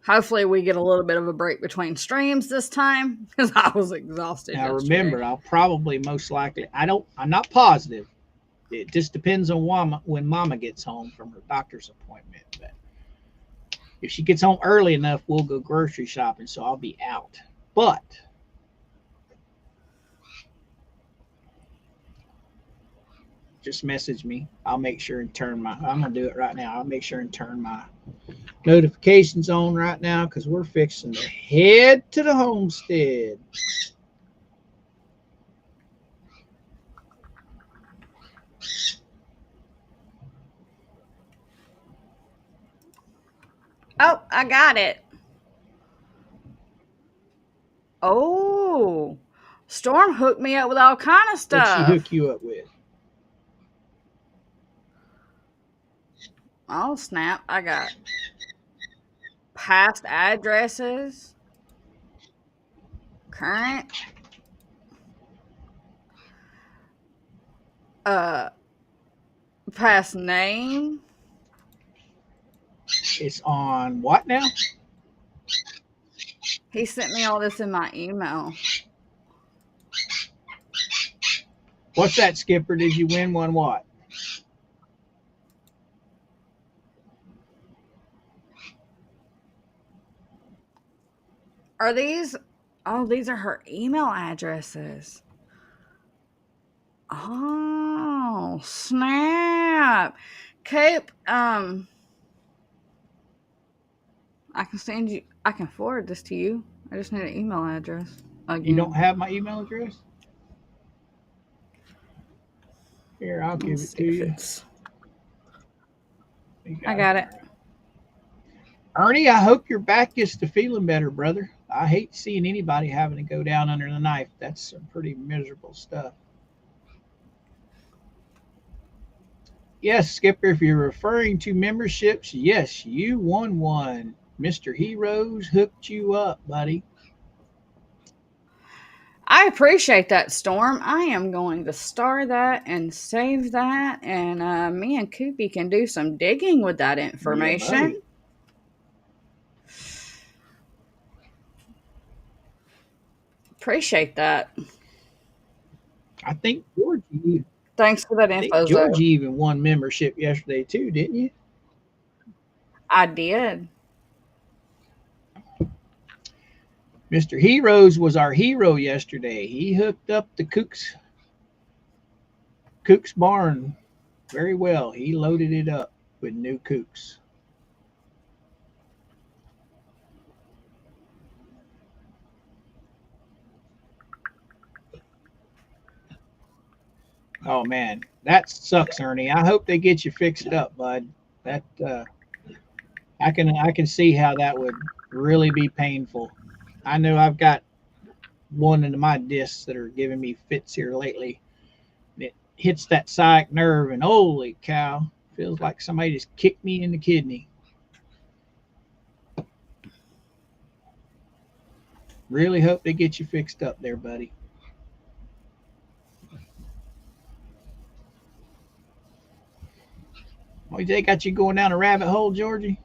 Hopefully we get a little bit of a break between streams this time, because I was exhausted. Now yesterday. remember, I'll probably most likely, I'm not positive. It just depends on when Mama gets home from her doctor's appointment. But if she gets home early enough, we'll go grocery shopping, so I'll be out. But just message me. I'll make sure and I'm gonna do it right now. I'll make sure and turn my notifications on right now, because we're fixing to head to the homestead. Oh, I got it. Oh, Storm hooked me up with all kind of stuff. What'd she hook you up with? Oh, snap. I got past addresses, current, past name, It's on what now? He sent me all this in my email. What's that, Skipper? Did you win one what? Are these? Oh, these are her email addresses. Oh, snap. Coop, I can forward this to you. I just need an email address again. You don't have my email address? Here, I'll give it to you. I got it. Ernie, I hope your back gets to feeling better, brother. I hate seeing anybody having to go down under the knife. That's some pretty miserable stuff. Yes, Skipper, if you're referring to memberships, yes, you won one. Mr. Heroes hooked you up, buddy. I appreciate that, Storm. I am going to star that and save that, and me and Koopy can do some digging with that information. Yeah, Appreciate that. I think Georgie. Thanks for that info, Georgie even won membership yesterday too, didn't you? I did. Mr. Heroes was our hero yesterday. He hooked up the Cook's barn very well. He loaded it up with new Cooks. Oh man, that sucks, Ernie. I hope they get you fixed up, bud. That I can see how that would really be painful. I know I've got one of my discs that are giving me fits here lately. It hits that sciatic nerve, and holy cow, feels like somebody just kicked me in the kidney. Really hope they get you fixed up there, buddy. Well, they got you going down a rabbit hole, Georgie?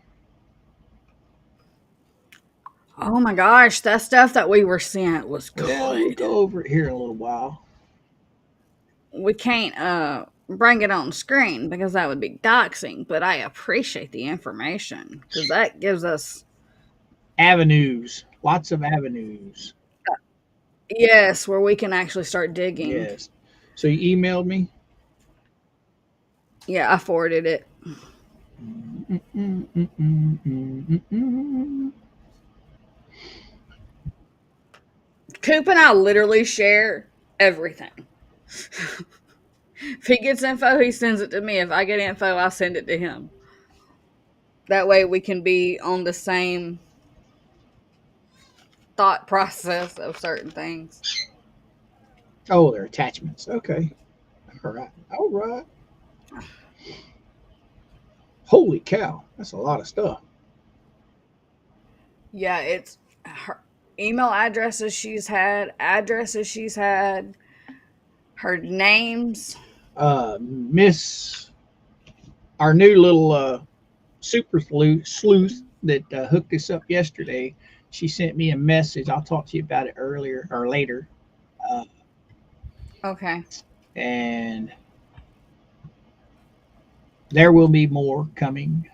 Oh my gosh, that stuff that we were sent was good. Yeah, we'll go over it here in a little while. We can't bring it on screen because that would be doxing, but I appreciate the information because that gives us avenues, lots of avenues. Yes, where we can actually start digging. Yes. So you emailed me? Yeah, I forwarded it. Coop and I literally share everything. If he gets info, he sends it to me. If I get info, I send it to him. That way we can be on the same thought process of certain things. Oh, they're attachments. Okay. All right. All right. Holy cow. That's a lot of stuff. Yeah, it's her email addresses she's had, her names. Miss, our new little super sleuth that hooked us up yesterday, she sent me a message. I'll talk to you about it earlier or later. Okay. And there will be more coming.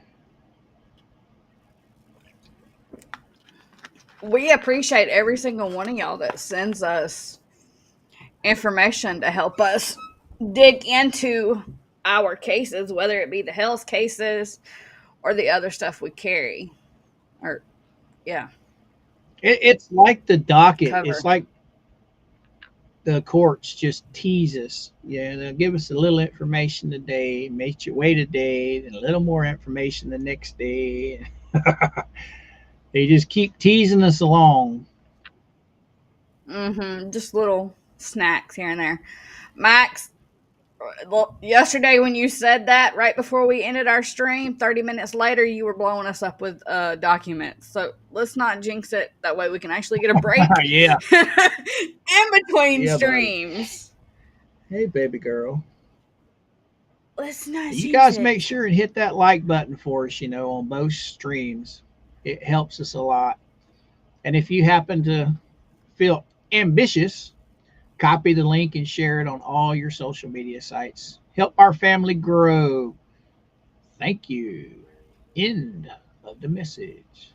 We appreciate every single one of y'all that sends us information to help us dig into our cases, whether it be the health cases or the other stuff we carry. Or, yeah. It's like the docket. Cover. It's like the courts just tease us. Yeah, they'll give us a little information today, make you wait a day, then a little more information the next day. They just keep teasing us along. Just little snacks here and there. Max, yesterday when you said that right before we ended our stream, 30 minutes later you were blowing us up with documents. So let's not jinx it. That way we can actually get a break. Yeah. In between streams. Buddy. Hey, baby girl. Let's not You jinx guys make it. sure and hit that like button for us, on both streams. It helps us a lot. And if you happen to feel ambitious, copy the link and share it on all your social media sites. Help our family grow. Thank you. End of the message.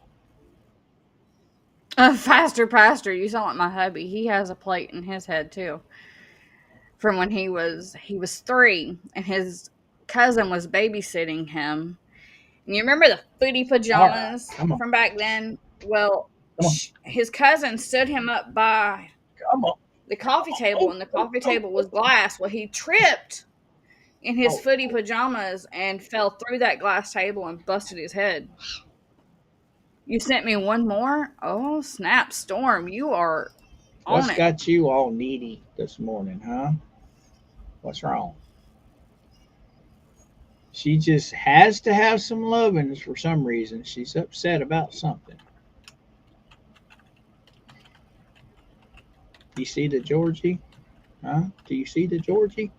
Faster, pastor. You sound like my hubby. He has a plate in his head too. From when he was 3, and his cousin was babysitting him. And you remember the footy All right. pajamas Come on. from back then? Well, Come on. his cousin stood him up by Come on. the coffee table, Oh, and the oh, coffee oh, table oh, was glass. Well, he tripped in his oh. footy pajamas and fell through that glass table and busted his head. You sent me one more? Oh, snap, Storm. You are on What's it. got you all needy this morning, huh? What's wrong? She just has to have some lovings for some reason. She's upset about something. You see the Georgie? Huh? Do you see the Georgie?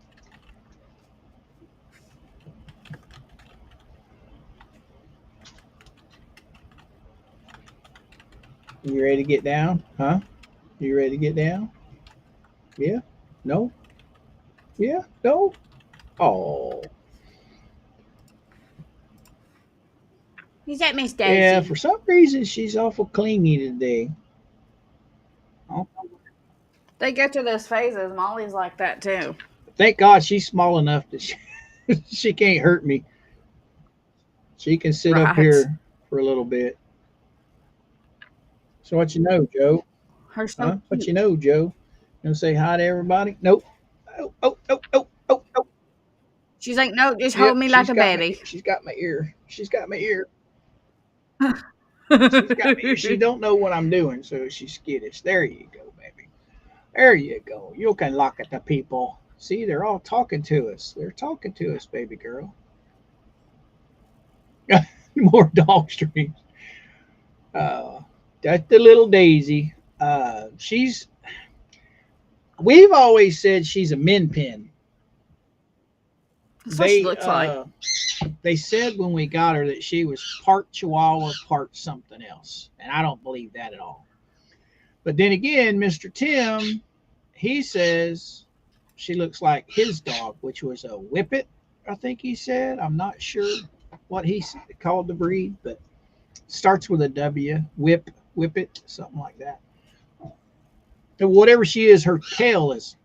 You ready to get down? Huh? You ready to get down? Yeah? No? Yeah? No? Oh. Is that Miss Yeah, for Daisy? some reason she's awful clingy today. Oh, They go through those phases. Molly's like that too. thank God she's small enough that she can't hurt me. She can sit up Right. here for a little bit. So what you know, Joe? Her so Huh? What you cute. know, Joe? You gonna say hi to everybody? Nope. Oh, oh, oh, oh, oh, oh. She's like, no, just hold Yep, me like a baby. she's got my ear. She's got my ear. She's got me. She don't know what I'm doing, so she's skittish. There you go, baby. There you go. You can look at the people. See, they're all talking to us. They're talking to us, baby girl. More dog streams. Uh, that's the little Daisy. She's. We've always said she's a min pin. That's what she They looks like. they said when we got her that she was part Chihuahua, part something else, and I don't believe that at all. But then again, Mr. Tim, he says she looks like his dog, which was a Whippet, I think he said. I'm not sure what he called the breed, but starts with a W, Whippet, something like that. And whatever she is, her tail is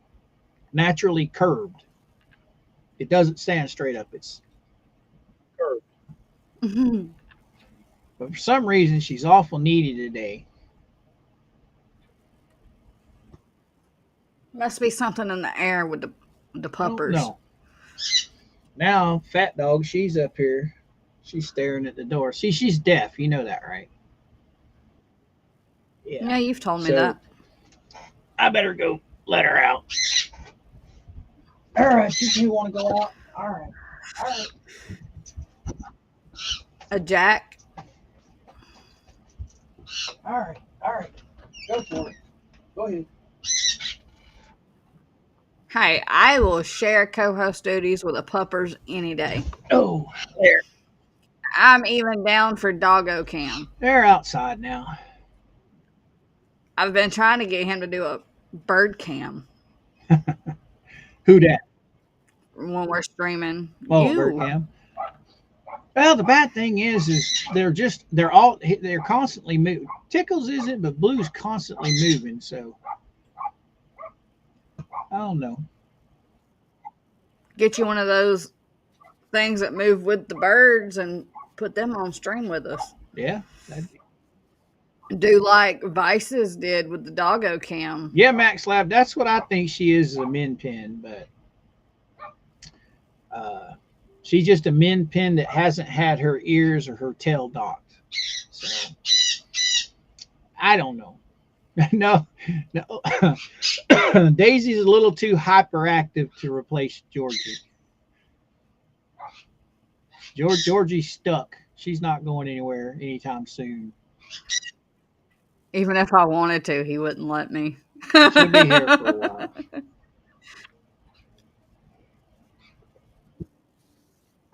naturally curved. It doesn't stand straight up. It's curved. But for some reason, she's awful needy today. Must be something in the air with the I don't puppers. know. Now, Fat Dog, she's up here. She's staring at the door. See, she's deaf. You know that, right? Yeah. Yeah, you've told me So that. I better go let her out. All right, you want to go out? All right. All right. A Jack. All right. All right. Go for it. Go ahead. Hey, I will share co-host duties with the puppers any day. Oh, there. I'm even down for doggo cam. They're outside now. I've been trying to get him to do a bird cam Who dat? when we're streaming. Oh, Bert You. Cam. Well, the bad thing is they're constantly moving. Tickles isn't, but Blue's constantly moving. So I don't know. Get you one of those things that move with the birds and put them on stream with us. Yeah. Do like Vices did with the doggo cam. Yeah, Max Lab. That's what I think she is a min pin, but she's just a min pin that hasn't had her ears or her tail docked. So I don't know. No, no. Daisy's a little too hyperactive to replace Georgie. Georgie's stuck. She's not going anywhere anytime soon. Even if I wanted to, he wouldn't let me. She'll be here for a while.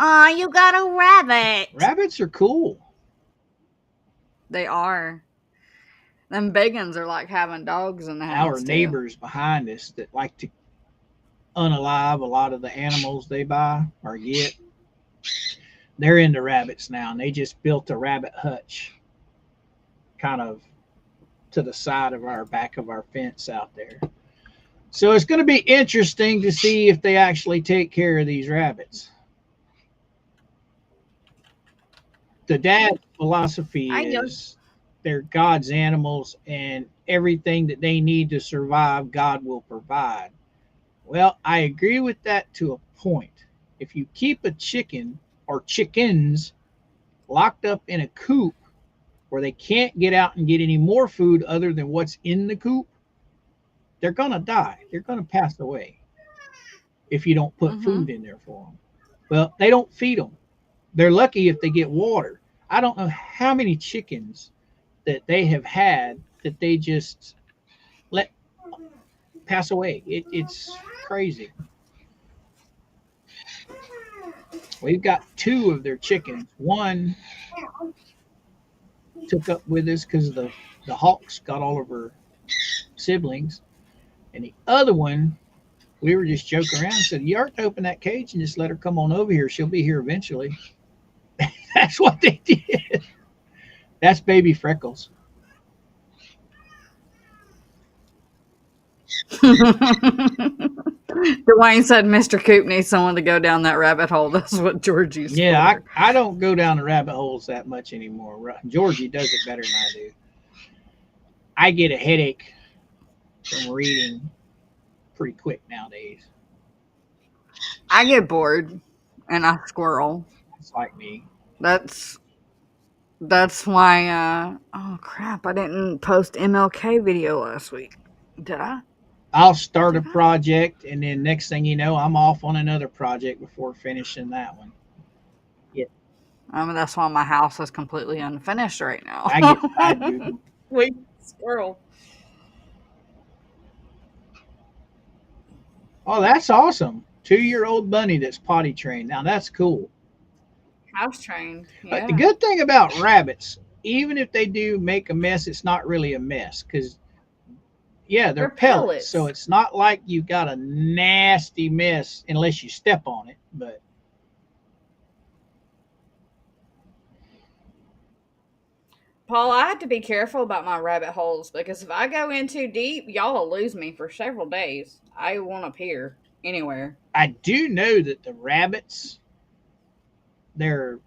Aw, you got a rabbit. Rabbits are cool. They are. Them big ones are like having dogs in the Our house, too. neighbors behind us that like to unalive a lot of the animals they buy or get, they're into rabbits now, and they just built a rabbit hutch kind of to the side of our back of our fence out there. So it's going to be interesting to see if they actually take care of these rabbits. The dad's philosophy I know. is they're God's animals, and everything that they need to survive, God will provide. Well, I agree with that to a point. If you keep a chicken or chickens locked up in a coop where they can't get out and get any more food other than what's in the coop, they're going to die. They're going to pass away if you don't put Mm-hmm. food in there for them. Well, they don't feed them. They're lucky if they get water. I don't know how many chickens that they have had that they just let pass away. It's crazy. We've got two of their chickens. One took up with us because the hawks got all of her siblings. And the other one, we were just joking around and said, you ought to open that cage and just let her come on over here. She'll be here eventually. That's what they did. That's baby Freckles. Dwayne said Mr. Coop needs someone to go down that rabbit hole. That's what Georgie's Yeah, for. I don't go down the rabbit holes that much anymore. Georgie does it better than I do. I get a headache from reading pretty quick nowadays. I get bored and I squirrel. It's like me. That's why oh crap, I didn't post MLK video last week. Did I? I'll start a Did I? project, and then next thing you know, I'm off on another project before finishing that one. Yeah, That's why my house is completely unfinished right now. I get side Google. Wait, squirrel. Oh, that's awesome. 2-year-old bunny that's potty trained. Now that's cool. House trained. But Yeah. the good thing about rabbits, even if they do make a mess, it's not really a mess because, yeah, they're They're pellets. pellets. So it's not like you've got a nasty mess unless you step on it. But Paul, I have to be careful about my rabbit holes because if I go in too deep, y'all will lose me for several days. I won't appear anywhere. I do know that the rabbits, their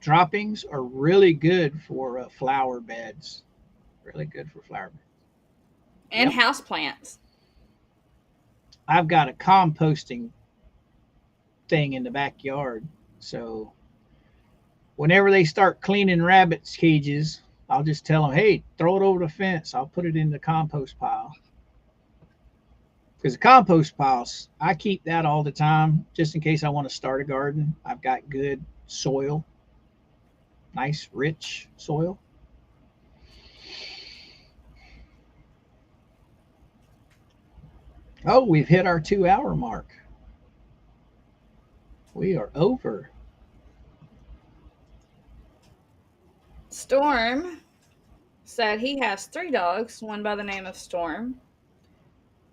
droppings are really good for flower beds. Really good for flower beds. And Yep. houseplants. I've got a composting thing in the backyard. So whenever they start cleaning rabbits' cages, I'll just tell them, hey, throw it over the fence. I'll put it in the compost pile. Because the compost piles, I keep that all the time just in case I want to start a garden. I've got good soil, nice, rich soil. Oh, we've hit our 2-hour mark. We are over. Storm said he has 3 dogs, one by the name of Storm,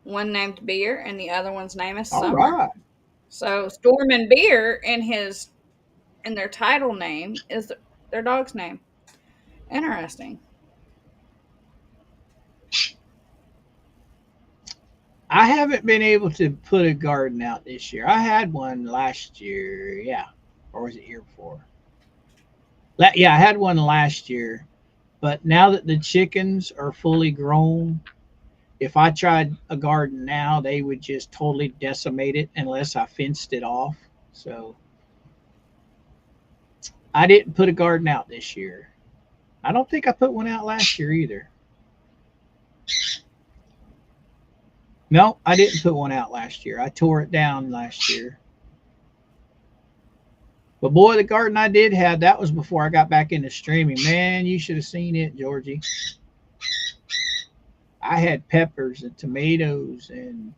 one named Beer, and the other one's name is All Summer. right. So Storm and Beer in their title name is their dog's name. Interesting. I haven't been able to put a garden out this year. I had one last year, yeah, or was it year before? Yeah, I had one last year, but now that the chickens are fully grown, if I tried a garden now, they would just totally decimate it unless I fenced it off. So I didn't put a garden out this year. I don't think I put one out last year either. No, I didn't put one out last year. I tore it down last year. But boy, the garden I did have, that was before I got back into streaming. Man, you should have seen it, Georgie. I had peppers and tomatoes and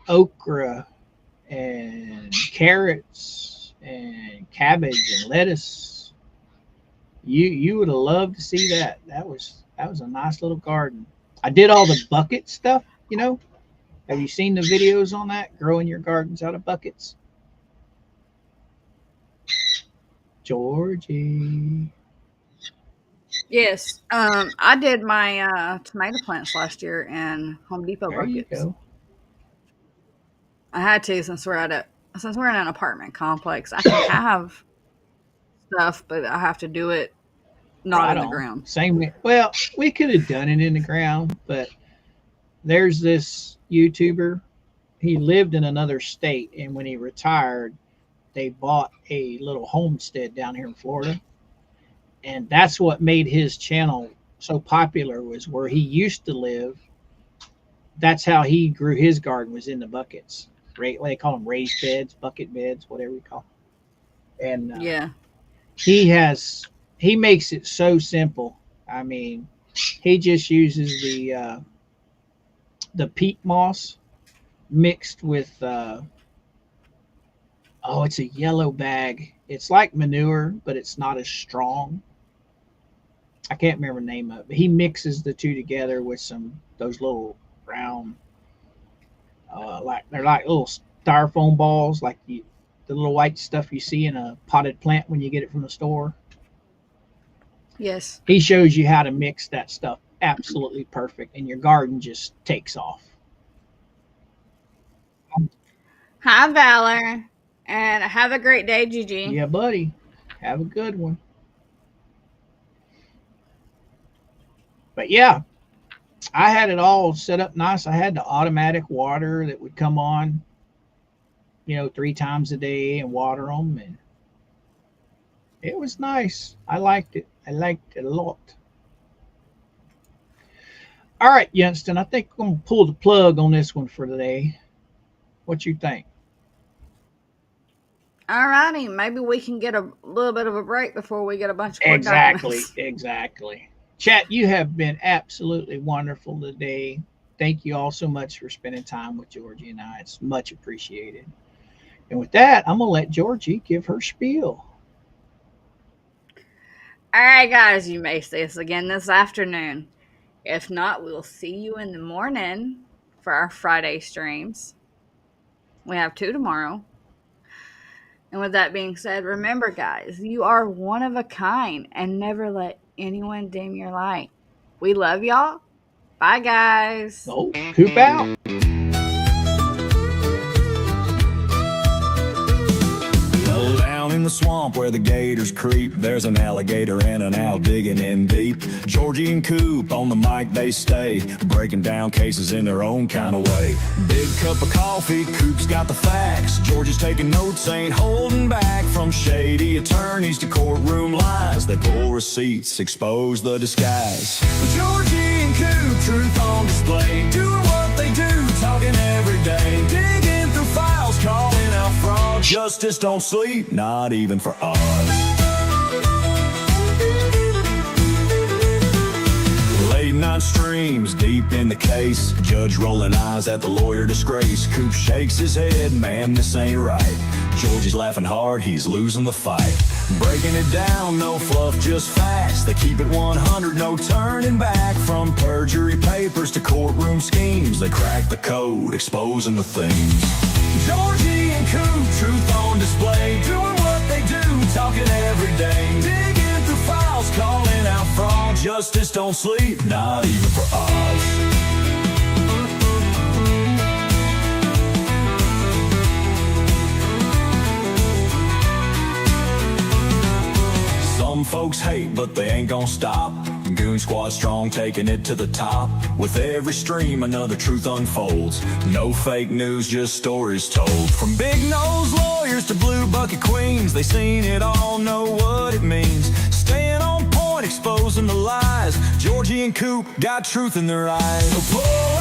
okra and carrots and cabbage and lettuce. You would have loved to see that. That was a nice little garden. I did all the bucket stuff, you know. Have you seen the videos on that? Growing your gardens out of buckets? Georgie. Yes. I did my tomato plants last year in Home Depot There you buckets. go. I had to since we're in an apartment complex. I can have stuff, but I have to do it not Right in the on. ground. Same way. Well, we could have done it in the ground, but there's this YouTuber. He lived in another state, and when he retired, they bought a little homestead down here in Florida, and that's what made his channel so popular. Was where he used to live. That's how he grew his garden, was in the buckets. They call them raised beds, bucket beds, whatever you call them. And Yeah. he makes it so simple. I mean, he just uses the peat moss mixed with it's a yellow bag. It's like manure, but it's not as strong. I can't remember the name of it, but he mixes the two together with those little round they're like little styrofoam balls, like the little white stuff you see in a potted plant when you get it from the store. Yes. He shows you how to mix that stuff absolutely perfect, and your garden just takes off. Hi, Valor, and have a great day, Gigi. Yeah, buddy. Have a good one. But yeah, I had it all set up nice. I had the automatic water that would come on, 3 times a day and water them, and it was nice. I liked it. I liked it a lot. All right, Youngstown, I think I'm going to pull the plug on this one for today. What you think? All righty. Maybe we can get a little bit of a break before we get a bunch of court documents. Exactly. Chat, you have been absolutely wonderful today. Thank you all so much for spending time with Georgie and I. It's much appreciated. And with that, I'm going to let Georgie give her spiel. All right, guys, you may see us again this afternoon. If not, we'll see you in the morning for our Friday streams. We have 2 tomorrow. And with that being said, remember, guys, you are one of a kind, and never let anyone dim your light. We love y'all. Bye, guys. Oh, Coop out. Low down in the swamp where the gators creep, there's an alligator and an owl digging in deep. Georgie and Coop on the mic they stay, breaking down cases in their own kind of way. Big cup of coffee, Coop's got the facts, Georgie's taking notes, ain't holding back. From shady attorneys to courtroom lies, they pull receipts, expose the disguise. Georgie and Coop, truth on display, doing what they do, talking every day, digging through files, calling out fraud. Justice don't sleep, not even for us. Late night streams, deep in the case, judge rolling eyes at the lawyer disgrace. Coop shakes his head, man, this ain't right. Georgie's laughing hard, he's losing the fight. Breaking it down, no fluff, just facts. They keep it 100, no turning back. From perjury papers to courtroom schemes, they crack the code, exposing the things. Georgie and Coop, truth on display, doing what they do, talking every day, digging through files, calling out fraud. Justice don't sleep, not even for us. Some folks hate, but they ain't gonna stop. Goon Squad strong, taking it to the top. With every stream, another truth unfolds. No fake news, just stories told. From big nose lawyers to blue bucket queens, they seen it all, know what it means. Staying on point, exposing the lies. Georgie and Coop got truth in their eyes. So pull